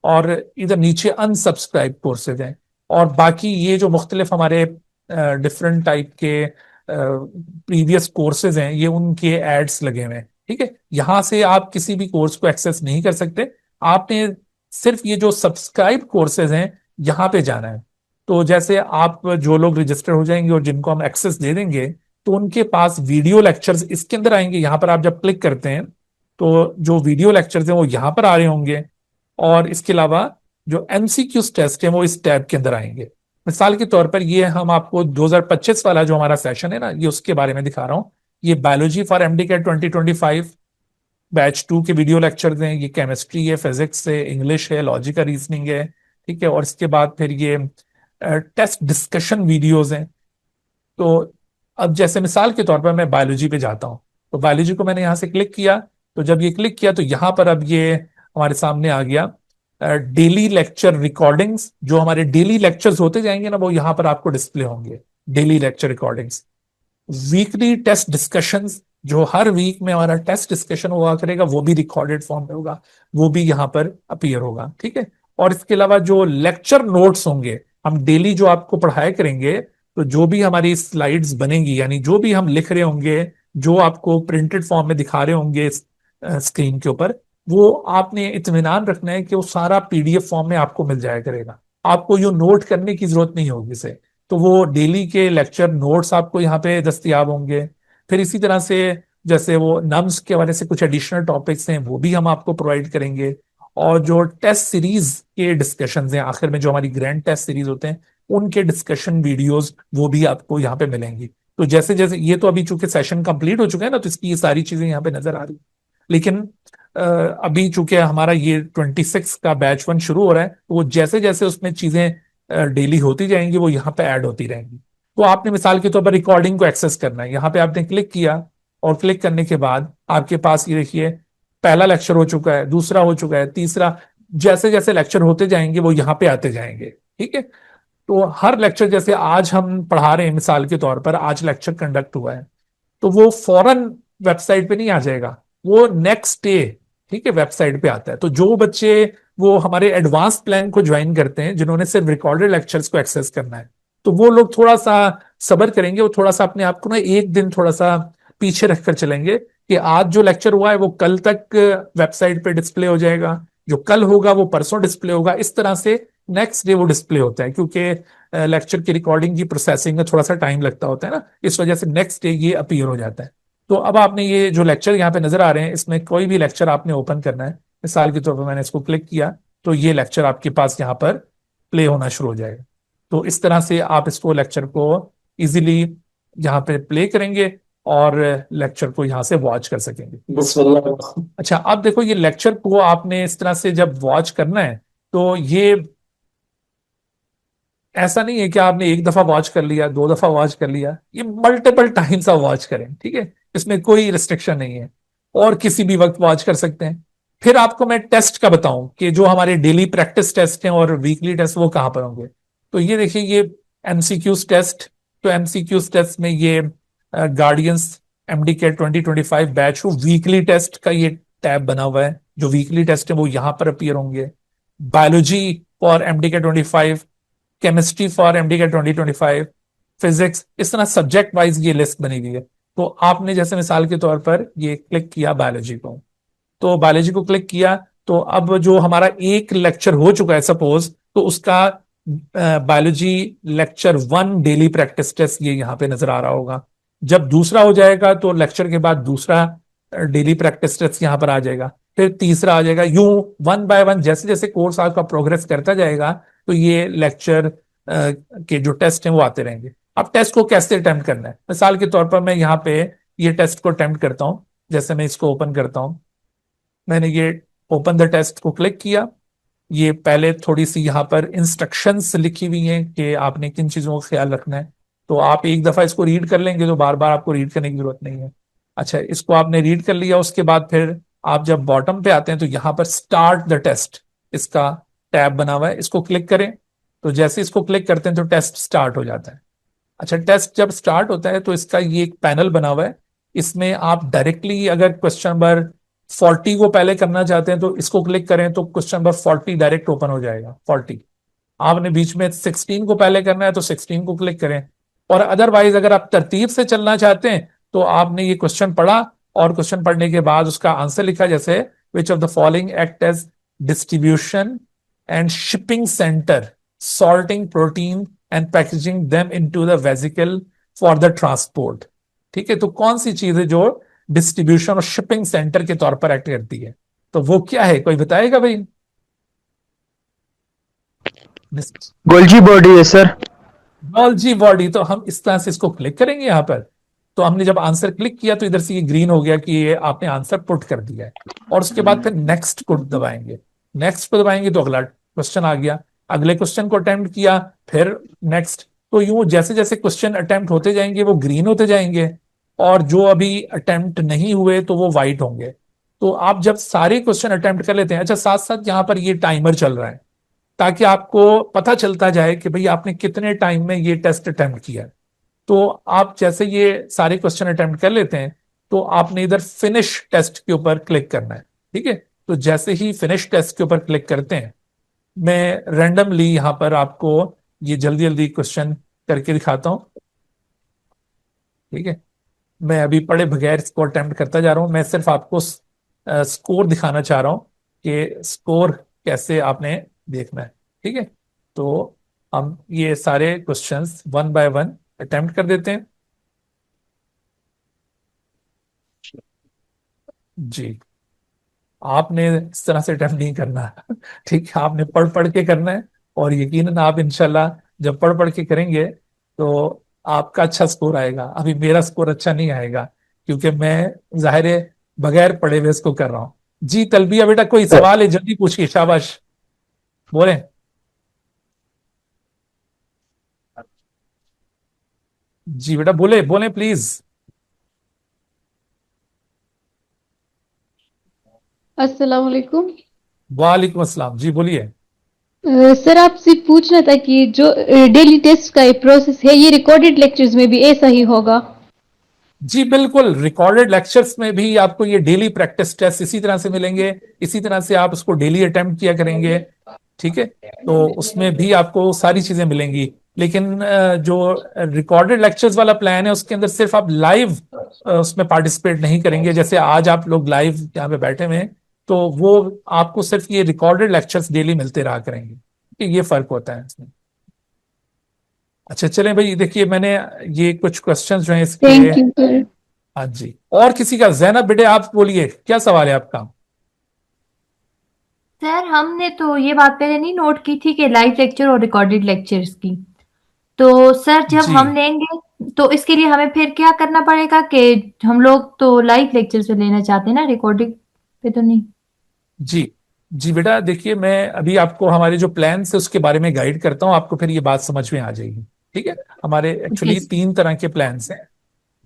और इधर नीचे अनसब्सक्राइब कोर्सेज हैं, और बाकी ये जो मुख्तलिफ हमारे डिफरेंट टाइप के प्रीवियस कोर्सेज हैं, ये उनके एड्स लगे हुए हैं। ठीक है, यहां से आप किसी भी कोर्स को एक्सेस नहीं कर सकते, आपने सिर्फ ये जो सब्सक्राइब कोर्सेज हैं यहाँ पे जाना है। तो जैसे आप जो लोग रजिस्टर हो जाएंगे और जिनको हम एक्सेस दे देंगे, तो उनके पास वीडियो लेक्चर्स इसके अंदर आएंगे। यहाँ पर आप जब क्लिक करते हैं तो जो वीडियो लेक्चर्स हैं वो यहाँ पर आ रहे होंगे, और इसके अलावा जो एमसीक्यूज टेस्ट है वो इस टैब के अंदर आएंगे। मिसाल के तौर पर ये हम आपको 2025 वाला जो हमारा सेशन है ना, ये उसके बारे में दिखा रहा हूँ। ये biology for MD CAT 2025 batch 2 के वीडियो लेक्चर्स हैं। ये केमिस्ट्री है, फिजिक्स है, इंग्लिश है, लॉजिक का रीजनिंग है। ठीक है, और इसके बाद फिर ये टेस्ट डिस्कशन वीडियोज हैं। तो अब जैसे मिसाल के तौर पर मैं बायोलॉजी पे जाता हूँ, तो बायोलॉजी को मैंने यहाँ से क्लिक किया, तो जब ये क्लिक किया तो यहाँ पर अब ये हमारे सामने आ गया डेली लेक्चर रिकॉर्डिंग्स। जो हमारे डेली लेक्चर्स होते जाएंगे ना, वो यहाँ पर आपको डिस्प्ले होंगे, daily lecture recordings. Weekly test discussions, जो हर वीक में हमारा टेस्ट डिस्कशन हुआ करेगा, वो भी रिकॉर्डेड फॉर्म में होगा, वो भी यहाँ पर अपीयर होगा। ठीक है, और इसके अलावा जो लेक्चर नोट्स होंगे, हम डेली जो आपको पढ़ाया करेंगे, तो जो भी हमारी स्लाइड्स बनेंगी, यानी जो भी हम लिख रहे होंगे, जो आपको प्रिंटेड फॉर्म में दिखा रहे होंगे स्क्रीन के ऊपर, वो आपने इत्मीनान रखना है कि वो सारा पीडीएफ फॉर्म में आपको मिल जाया करेगा। आपको ये नोट करने की जरूरत नहीं होगी इसे। तो वो डेली के लेक्चर नोट्स आपको यहाँ पे दस्तयाब होंगे। फिर इसी तरह से जैसे वो नम्स के हवाले से कुछ एडिशनल टॉपिक्स हैं, वो भी हम आपको प्रोवाइड करेंगे। और जो टेस्ट सीरीज के डिस्कशन हैं, आखिर में जो हमारी ग्रैंड टेस्ट सीरीज होते हैं, उनके डिस्कशन वीडियोस वो भी आपको यहाँ पे मिलेंगी। तो जैसे जैसे ये तो अभी चूंकि सेशन कंप्लीट हो चुका है ना, तो इसकी ये सारी चीजें यहाँ पे नजर आ रही। लेकिन अभी चूंकि हमारा ये 26 का बैच 1 शुरू हो रहा है, तो वो जैसे जैसे उसमें चीजें डेली होती जाएंगी, वो यहाँ पे ऐड होती रहेंगी। तो आपने मिसाल के तौर पर रिकॉर्डिंग को एक्सेस करना है, यहाँ पे आपने क्लिक किया, और क्लिक करने के बाद आपके पास ये देखिए पहला लेक्चर हो चुका है, दूसरा हो चुका है, तीसरा, जैसे जैसे लेक्चर होते जाएंगे वो यहाँ पे आते जाएंगे। ठीक है, तो हर लेक्चर, जैसे आज हम पढ़ा रहे हैं, मिसाल के तौर पर आज लेक्चर कंडक्ट हुआ है, तो वो फौरन वेबसाइट पे नहीं आ जाएगा, वो नेक्स्ट डे, ठीक है, वेबसाइट पे आता है। तो जो बच्चे वो हमारे एडवांस प्लान को ज्वाइन करते हैं, जिन्होंने सिर्फ रिकॉर्डेड लेक्चर्स को एक्सेस करना है, तो वो लोग थोड़ा सा सब्र करेंगे, वो थोड़ा सा अपने आप को ना एक दिन थोड़ा सा पीछे रखकर चलेंगे कि आज जो लेक्चर हुआ है वो कल तक वेबसाइट पे डिस्प्ले हो जाएगा, जो कल होगा वो परसों डिस्प्ले होगा। इस तरह से नेक्स्ट डे वो डिस्प्ले होता है, क्योंकि लेक्चर की रिकॉर्डिंग की प्रोसेसिंग में थोड़ा सा टाइम लगता होता है ना, इस वजह से नेक्स्ट डे ये अपीयर हो जाता है। तो अब आपने ये जो लेक्चर यहाँ पे नजर आ रहे हैं, इसमें कोई भी लेक्चर आपने ओपन करना है, मिसाल के तौर पर मैंने इसको क्लिक किया, तो ये लेक्चर आपके पास यहाँ पर प्ले होना शुरू हो जाएगा। तो इस तरह से आप इसको लेक्चर को इजीली यहाँ पे प्ले करेंगे और लेक्चर को यहाँ से वॉच कर सकेंगे। अच्छा, अब देखो, ये लेक्चर को आपने इस तरह से जब वॉच करना है, तो ये ऐसा नहीं है कि आपने एक दफा वॉच कर लिया, दो दफा वॉच कर लिया, ये मल्टीपल टाइम्स आप वॉच करें। ठीक है, इसमें कोई रिस्ट्रिक्शन नहीं है, और किसी भी वक्त वॉच कर सकते हैं। फिर आपको मैं टेस्ट का बताऊं कि जो हमारे डेली प्रैक्टिस टेस्ट हैं और वीकली टेस्ट वो कहां पर होंगे। तो ये देखिए, ये एमसीक्यूज टेस्ट। तो एमसीक्यूज टेस्ट में ये गार्डियंस एमडी के 2025 बैच वीकली टेस्ट का ये टैब बना हुआ है। जो वीकली टेस्ट है वो यहां पर अपीयर होंगे। बायोलॉजी फॉर एमडी के 25, केमिस्ट्री फॉर एमडी का 2025, फिजिक्स, इस तरह सब्जेक्ट वाइज ये लिस्ट बनी हुई है। तो आपने जैसे मिसाल के तौर पर ये क्लिक किया बायोलॉजी को, तो बायोलॉजी को क्लिक किया, तो अब जो हमारा एक लेक्चर हो चुका है सपोज, तो उसका biology lecture 1 daily practice test ये यहाँ पे नजर आ रहा होगा। जब दूसरा हो जाएगा तो लेक्चर के बाद दूसरा डेली प्रैक्टिस टेस्ट यहाँ पर आ जाएगा, फिर तीसरा आ जाएगा, यूं 1 बाय 1 जैसे जैसे कोर्स आपका प्रोग्रेस करता जाएगा, तो ये लेक्चर के जो टेस्ट हैं वो आते रहेंगे। अब टेस्ट को कैसे अटेम्प्ट करना है, मिसाल के तौर पर मैं यहाँ पे ये टेस्ट को अटेम्प्ट करता हूँ। जैसे मैं इसको ओपन करता हूँ, मैंने ये ओपन द टेस्ट को क्लिक किया। ये पहले थोड़ी सी यहाँ पर इंस्ट्रक्शंस लिखी हुई हैं कि आपने किन चीजों का ख्याल रखना है, तो आप एक दफा इसको रीड कर लेंगे, तो बार बार आपको रीड करने की जरूरत नहीं है। अच्छा, इसको आपने रीड कर लिया, उसके बाद फिर आप जब बॉटम पे आते हैं तो यहाँ पर स्टार्ट द टेस्ट, इसका टैब बना हुआ है, इसको क्लिक करें। तो जैसे इसको क्लिक करते हैं तो टेस्ट स्टार्ट हो जाता है। अच्छा, टेस्ट जब स्टार्ट होता है तो इसका ये एक पैनल बना हुआ है, इसमें आप डायरेक्टली अगर क्वेश्चन नंबर 40 को पहले करना चाहते हैं तो इसको क्लिक करें तो क्वेश्चन नंबर 40 डायरेक्ट ओपन हो जाएगा, 40। आपने बीच में 16 को पहले करना है तो 16 को क्लिक करें। और अदरवाइज अगर आप तरतीब से चलना चाहते हैं तो आपने ये क्वेश्चन पढ़ा और क्वेश्चन पढ़ने के बाद उसका आंसर लिखा, जैसे which of the following act as distribution and shipping centre, sorting protein and packaging them into the vesicle for the transport. ठीक है, तो कौन सी चीज है जो डिस्ट्रीब्यूशन और शिपिंग सेंटर के तौर पर एक्ट करती है, तो वो क्या है, कोई बताएगा भाई?
गोल्जी बॉडी है सर।
Golgi body. तो हम इस तरह से इसको क्लिक करेंगे यहाँ पर, तो हमने जब आंसर क्लिक किया तो इधर से ये ग्रीन हो गया कि ये आपने आंसर पुट कर दिया है, और उसके बाद फिर नेक्स्ट को दबाएंगे। नेक्स्ट को दबाएंगे तो अगला क्वेश्चन आ गया, अगले क्वेश्चन को अटेम्प्ट किया, फिर नेक्स्ट। तो यूं जैसे जैसे क्वेश्चन अटेम्प्ट होते जाएंगे वो ग्रीन होते जाएंगे, और जो अभी अटेम्प्ट नहीं हुए तो वो व्हाइट होंगे। तो आप जब सारे क्वेश्चन अटेम्प्ट कर लेते हैं, अच्छा साथ साथ यहाँ पर ये टाइमर चल रहा है ताकि आपको पता चलता जाए कि भाई आपने कितने टाइम में ये टेस्ट अटेम्प्ट किया है। तो आप जैसे ये सारे क्वेश्चन अटेम्प्ट कर लेते हैं तो आपने इधर फिनिश टेस्ट के ऊपर क्लिक करना है। ठीक है, तो जैसे ही फिनिश टेस्ट के ऊपर क्लिक करते हैं, मैं रैंडमली यहाँ पर आपको ये जल्दी जल्दी क्वेश्चन करके दिखाता हूँ। ठीक है, मैं अभी पढ़े बगैर इसको अटेम्प्ट करता जा रहा हूँ, मैं सिर्फ आपको स्कोर दिखाना चाह रहा हूँ कि स्कोर कैसे आपने देखना है। ठीक है, तो हम ये सारे questions one by one attempt कर देते हैं। जी, आपने इस तरह से अटेम्प्ट नहीं करना ठीक है, आपने पढ़ पढ़ के करना है, और यकीनन आप इंशाल्लाह जब पढ़ पढ़ के करेंगे तो आपका अच्छा स्कोर आएगा। अभी मेरा स्कोर अच्छा नहीं आएगा क्योंकि मैं जाहिर है बगैर पढ़े हुए इसको कर रहा हूँ। जी तलबिया बेटा, कोई सवाल है जल्दी पूछिए, शाबाश बोले। जी बेटा बोले बोले प्लीज।
अस्सलाम वालेकुम।
वालेकुम अस्सलाम, जी बोलिए।
सर आपसे पूछना था कि जो डेली टेस्ट का ये प्रोसेस है ये रिकॉर्डेड लेक्चर्स में भी ऐसा ही होगा?
जी बिल्कुल, रिकॉर्डेड लेक्चर्स में भी आपको ये डेली प्रैक्टिस टेस्ट इसी तरह से मिलेंगे, इसी तरह से आप उसको डेली अटेम्प्ट किया करेंगे। ठीक है, तो उसमें भी आपको सारी चीजें मिलेंगी, लेकिन जो रिकॉर्डेड लेक्चर्स वाला प्लान है उसके अंदर सिर्फ आप लाइव उसमें पार्टिसिपेट नहीं करेंगे। जैसे आज आप लोग लाइव यहाँ पे बैठे हुए हैं, तो वो आपको सिर्फ ये रिकॉर्डेड लेक्चर्स डेली मिलते रहा करेंगे। ठीक है, ये फर्क होता है इसमें। अच्छा चलें भाई, देखिए मैंने ये कुछ क्वेश्चंस जो हैं इसके।
Thank you sir.
हाँ जी, और किसी का? जैनब बेटे आप बोलिए, क्या सवाल है आपका?
सर हमने तो ये बात पहले नहीं नोट की थी कि लाइव लेक्चर और रिकॉर्डेड लेक्चर्स की, तो सर जब
जी
हम लेंगे तो इसके लिए हमें फिर क्या करना पड़ेगा कि हम लोग तो लाइव लेक्चर से लेना चाहते हैं ना, रिकॉर्डिंग पे तो नहीं?
जी जी बेटा, देखिए मैं अभी आपको हमारे जो प्लान है उसके बारे में गाइड करता हूँ, आपको फिर ये बात समझ में आ जाएगी। ठीक है, हमारे एक्चुअली
जी
3 तरह के प्लान्स हैं।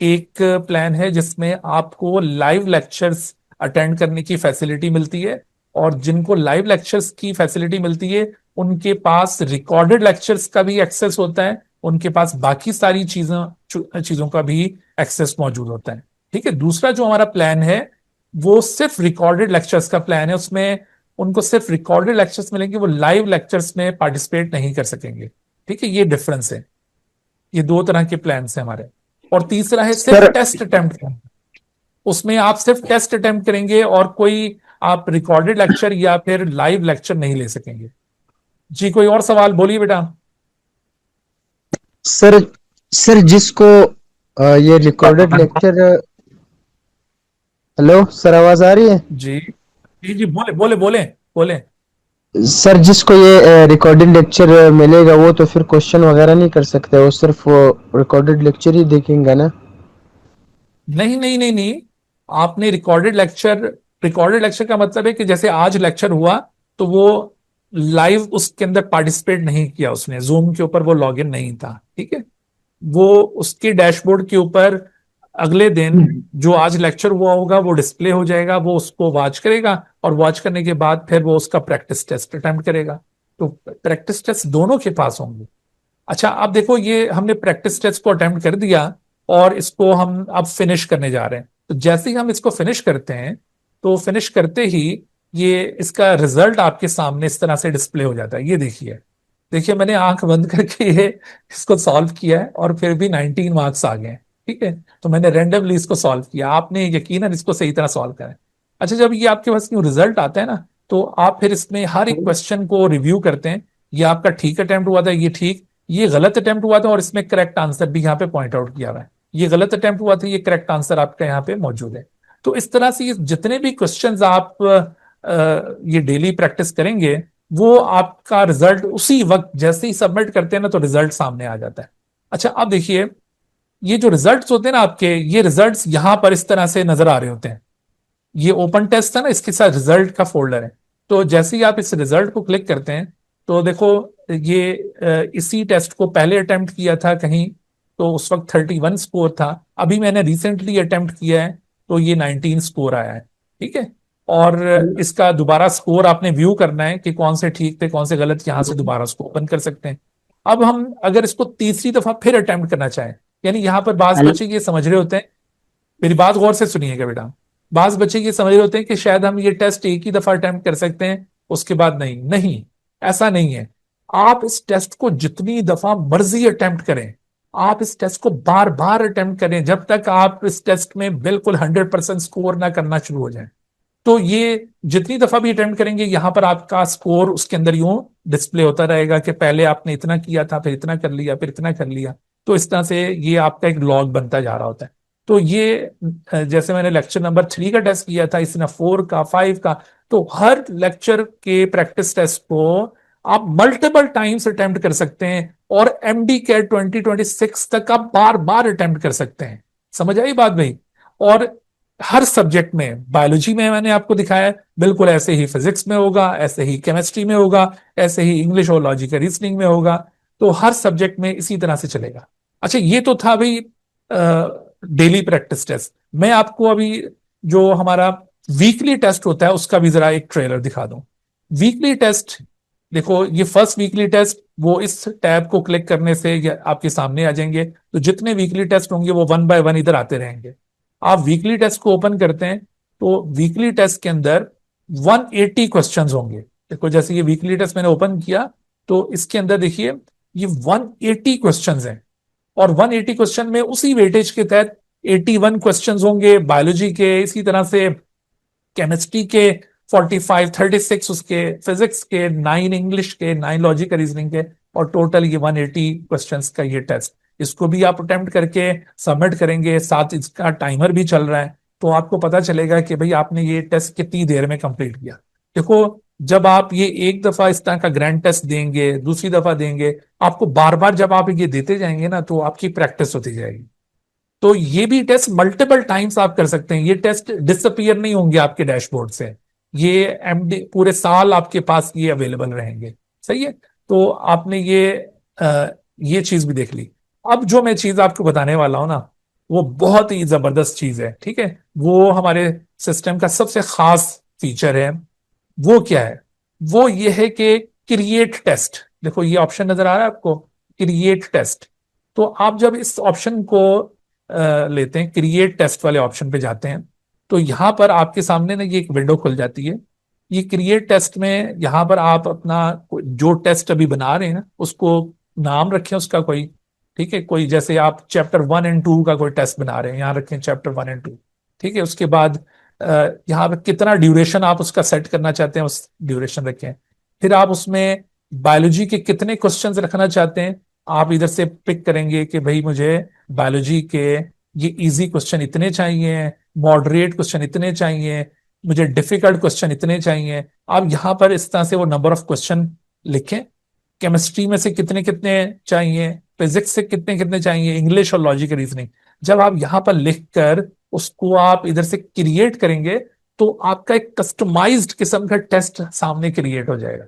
एक प्लान है जिसमें आपको लाइव लेक्चर्स अटेंड करने की फैसिलिटी मिलती है, और जिनको लाइव लेक्चर्स की फैसिलिटी मिलती है उनके पास रिकॉर्डेड लेक्चर्स का भी एक्सेस होता है, उनके पास बाकी सारी चीजों का भी एक्सेस मौजूद होता है। ठीक है, दूसरा जो हमारा प्लान है वो सिर्फ रिकॉर्डेड लेक्चर्स का प्लान है, उसमें उनको सिर्फ रिकॉर्डेड लेक्चर्स मिलेंगे, वो लाइव लेक्चर्स में पार्टिसिपेट नहीं कर सकेंगे। ठीक है, ये डिफरेंस है। ये 2 तरह के प्लान्स हैं हमारे। और तीसरा है सिर्फ
सर
टेस्ट अटेम्प्ट करना, उसमें आप सिर्फ टेस्ट अटेम्प्ट करेंगे और कोई आप रिकॉर्डेड लेक्चर या फिर लाइव लेक्चर नहीं ले सकेंगे। जी कोई और सवाल, बोलिए बेटा।
सर सर जिसको ये रिकॉर्डेड लेक्चर, हेलो सर आवाज आ रही है?
जी जी जी बोले बोले बोले बोले।
सर जिसको ये रिकॉर्डेड लेक्चर मिलेगा वो तो फिर क्वेश्चन वगैरह नहीं कर सकते, वो सिर्फ वो रिकॉर्डेड लेक्चर ही देखेंगे ना?
नहीं नहीं नहीं नहीं, आपने रिकॉर्डेड लेक्चर का मतलब है कि जैसे आज लेक्चर हुआ तो वो लाइव उसके अंदर पार्टिसिपेट नहीं किया, उसने जूम के ऊपर वो लॉगिन नहीं था। ठीक है, वो उसके डैशबोर्ड के ऊपर अगले दिन जो आज लेक्चर हुआ होगा वो डिस्प्ले हो जाएगा, वो उसको वॉच करेगा, और वॉच करने के बाद फिर वो उसका प्रैक्टिस टेस्ट अटेम्प्ट करेगा। तो प्रैक्टिस टेस्ट दोनों के पास होंगे। अच्छा अब देखो, ये हमने प्रैक्टिस टेस्ट को अटेम्प्ट कर दिया और इसको हम अब फिनिश करने जा रहे हैं। तो जैसे ही हम इसको फिनिश करते हैं तो फिनिश करते ही ये इसका रिजल्ट आपके सामने इस तरह से डिस्प्ले हो जाता है। ये देखिए, देखिए मैंने आंख बंद करके ये इसको सॉल्व किया है और फिर भी 19 मार्क्स आ गए हैं। ठीक है, तो मैंने रैंडमली इसको सॉल्व किया, आपने यकीनन इसको सही तरह सॉल्व करा है। अच्छा, जब ये आपके पास रिजल्ट आता है ना, तो आप फिर इसमें हर एक क्वेश्चन को रिव्यू करते हैं। ये आपका ठीक अटेम्प्ट हुआ था, ये ठीक, ये गलत अटेम्प्ट हुआ था, और इसमें करेक्ट आंसर भी यहाँ पे पॉइंट आउट किया हुआ है। ये गलत अटेम्प्ट हुआ था, ये करेक्ट आंसर आपका यहाँ पे मौजूद है। तो इस तरह से ये जितने भी क्वेश्चंस आप ये डेली प्रैक्टिस करेंगे, वो आपका रिजल्ट उसी वक्त जैसे ही सबमिट करते हैं ना, तो रिजल्ट सामने आ जाता है। अच्छा, अब देखिए, ये जो रिजल्ट्स होते हैं ना आपके, ये रिजल्ट्स यहां पर इस तरह से नजर आ रहे होते हैं। ये ओपन टेस्ट है ना, इसके साथ रिजल्ट का फोल्डर है। तो जैसे ही आप इस रिजल्ट को क्लिक करते हैं, तो देखो ये इसी टेस्ट को पहले अटेम्प्ट किया था कहीं, तो उस वक्त 31 स्कोर था। अभी मैंने रिसेंटली अटेम्प्ट किया है, तो ये 19 स्कोर आया है। ठीक है, और इसका दोबारा स्कोर आपने व्यू करना है कि कौन से ठीक थे कौन से गलत, यहां से दोबारा उसको ओपन कर सकते हैं। अब हम अगर इसको तीसरी दफा फिर अटेम्प्ट करना चाहें, यानी यहां पर बाज बच्चे ये समझ रहे होते हैं, मेरी बात गौर से सुनिएगा बेटा, बाज बच्चे ये समझ रहे होते हैं कि शायद हम ये टेस्ट एक ही दफा अटेम्प्ट कर सकते हैं, उसके बाद नहीं। नहीं, ऐसा नहीं है। आप इस टेस्ट को जितनी दफा मर्जी अटेम्प्ट करें, आप इस टेस्ट को बार बार अटेम्प्ट करें, जब तक आप इस टेस्ट में बिल्कुल 100% स्कोर ना करना शुरू हो जाए। तो ये जितनी दफा भी अटेम्प्ट करेंगे, यहां पर आपका स्कोर उसके अंदर यूं डिस्प्ले होता रहेगा कि पहले आपने इतना किया था, फिर इतना कर लिया, फिर इतना कर लिया। तो इस तरह से ये आपका एक लॉग बनता जा रहा होता है। तो ये जैसे मैंने लेक्चर नंबर 3 का टेस्ट किया था, इसने 4 का, 5 का, तो हर लेक्चर के प्रैक्टिस टेस्ट को आप मल्टीपल टाइम्स अटेम्प्ट कर सकते हैं, और एमडी कैट 2026 तक आप बार बार अटेम्प्ट कर सकते हैं। समझ आई बात भाई? और हर सब्जेक्ट में, बायोलॉजी में मैंने आपको दिखाया है, बिल्कुल ऐसे ही फिजिक्स में होगा, ऐसे ही केमिस्ट्री में होगा, ऐसे ही इंग्लिश और लॉजिकल रीजनिंग में होगा। तो हर सब्जेक्ट में इसी तरह से चलेगा। अच्छा, ये तो था भाई डेली प्रैक्टिस टेस्ट। मैं आपको अभी जो हमारा वीकली टेस्ट होता है उसका भी जरा एक ट्रेलर दिखा दूं। वीकली टेस्ट देखो, ये फर्स्ट वीकली टेस्ट, वो इस टैब को क्लिक करने से आपके सामने आ जाएंगे। तो जितने वीकली टेस्ट होंगे वो 1 बाय 1 इधर आते रहेंगे। आप वीकली टेस्ट को ओपन करते हैं, तो वीकली टेस्ट के अंदर 180 क्वेश्चंस होंगे। देखो, जैसे ये वीकली टेस्ट मैंने ओपन किया, तो इसके अंदर देखिए ये 180 क्वेश्चंस हैं, और 180 क्वेश्चन में उसी वेटेज के तहत 81 क्वेश्चंस होंगे बायोलॉजी के, इसी तरह से केमिस्ट्री के 45, 36 उसके, फिजिक्स के 9, इंग्लिश के 9, लॉजिकल रीजनिंग के, और टोटल ये 180 क्वेश्चंस का ये टेस्ट। इसको भी आप अटेम्प्ट करके सबमिट करेंगे, साथ इसका टाइमर भी चल रहा है, तो आपको पता चलेगा कि भाई आपने ये टेस्ट कितनी देर में कंप्लीट किया। देखो, जब आप ये एक दफा इस तरह का ग्रैंड टेस्ट देंगे, दूसरी दफा देंगे, आपको बार बार जब आप ये देते जाएंगे ना, तो आपकी प्रैक्टिस होती जाएगी। तो ये भी टेस्ट मल्टीपल टाइम्स आप कर सकते हैं। ये टेस्ट डिसअपीयर नहीं होंगे आपके डैशबोर्ड से, ये एमडी पूरे साल आपके पास ये अवेलेबल रहेंगे। सही है, तो आपने ये चीज भी देख ली। अब जो मैं चीज आपको बताने वाला हूं ना, वो बहुत ही जबरदस्त चीज है। ठीक है, वो हमारे सिस्टम का सबसे खास फीचर है। वो क्या है? वो ये है कि क्रिएट टेस्ट। देखो, ये ऑप्शन नजर आ रहा है आपको, क्रिएट टेस्ट। तो आप जब इस ऑप्शन को लेते हैं, क्रिएट टेस्ट वाले ऑप्शन पे जाते हैं, तो यहां पर आपके सामने ना ये एक विंडो खुल जाती है। ये क्रिएट टेस्ट में यहां पर आप अपना जो टेस्ट अभी बना रहे हैं ना, उसको नाम रखें उसका कोई। ठीक है, कोई जैसे आप चैप्टर 1 एंड 2 का कोई टेस्ट बना रहे हैं, यहाँ रखें चैप्टर 1 एंड 2। ठीक है, उसके बाद यहाँ पे कितना ड्यूरेशन आप उसका सेट करना चाहते हैं, उस ड्यूरेशन रखें। फिर आप उसमें बायोलॉजी के कितने क्वेश्चंस रखना चाहते हैं, आप इधर से पिक करेंगे कि भाई मुझे बायोलॉजी के ये इजी क्वेश्चन इतने चाहिए, मॉडरेट क्वेश्चन इतने चाहिए, मुझे डिफिकल्ट क्वेश्चन इतने चाहिए। आप यहाँ पर इस तरह से वो नंबर ऑफ क्वेश्चन लिखें। केमिस्ट्री में से कितने कितने चाहिए, फिजिक्स से कितने कितने चाहिए, इंग्लिश और लॉजिकल रीजनिंग। जब आप यहाँ पर लिखकर उसको आप इधर से क्रिएट करेंगे, तो आपका एक कस्टमाइज्ड किस्म का टेस्ट सामने क्रिएट हो जाएगा।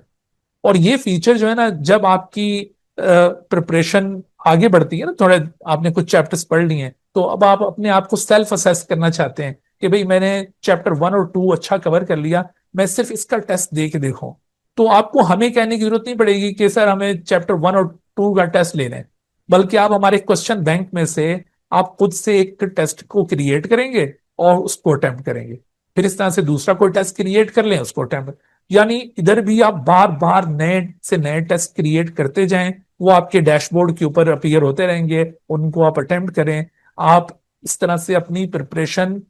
और ये फीचर जो है ना, जब आपकी प्रिपरेशन आगे बढ़ती है ना, थोड़े आपने कुछ चैप्टर्स पढ़ लिए हैं, तो अब आप अपने आप को सेल्फ असेस करना चाहते हैं कि भाई मैंने चैप्टर 1 और 2 अच्छा कवर कर लिया, मैं सिर्फ इसका टेस्ट दे के देखूं। तो आपको हमें कहने की जरूरत नहीं पड़ेगी कि सर हमें चैप्टर 1 और 2 का टेस्ट लेना है, बल्कि आप हमारे क्वेश्चन बैंक में से आप खुद से एक टेस्ट को क्रिएट करेंगे और उसको अटेम्प्ट करेंगे। फिर इस तरह से दूसरा कोई टेस्ट क्रिएट कर लें, उसको अटेम्प्ट, यानी इधर भी आप बार बार नए से नए टेस्ट क्रिएट करते जाएं, वो आपके डैशबोर्ड के ऊपर अपीयर होते रहेंगे, उनको आप अटेम्प्ट करें। आप इस तरह से अपनी प्रिपरेशन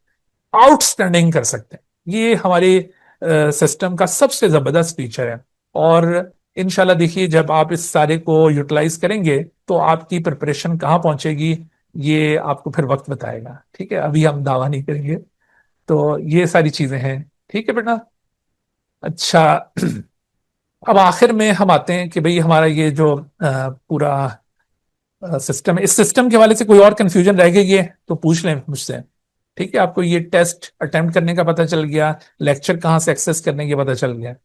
आउटस्टैंडिंग कर सकते हैं। ये हमारे सिस्टम का सबसे जबरदस्त फीचर है। और इंशाल्लाह देखिए, जब आप इस सारे को यूटिलाइज करेंगे तो आपकी प्रिपरेशन कहाँ पहुंचेगी ये आपको फिर वक्त बताएगा। ठीक है, अभी हम दावा नहीं करेंगे। तो ये सारी चीजें हैं। ठीक है बेटा। अच्छा, अब आखिर में हम आते हैं कि भाई हमारा ये जो पूरा सिस्टम है, इस सिस्टम के हवाले से कोई और कंफ्यूजन रह गई है तो पूछ लें मुझसे। ठीक है, आपको ये टेस्ट अटेम्प्ट करने का पता चल गया, लेक्चर कहाँ से एक्सेस करने का पता चल गया।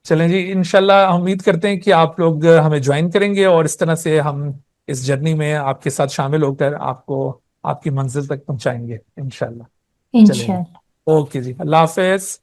चलें जी, इंशाल्लाह हम उम्मीद करते हैं कि आप लोग हमें ज्वाइन करेंगे और इस तरह से हम इस जर्नी में आपके साथ शामिल होकर आपको आपकी मंजिल तक पहुंचाएंगे इंशाल्लाह। चलें,
इंशाल्लाह।
ओके जी, अल्लाह हाफिज।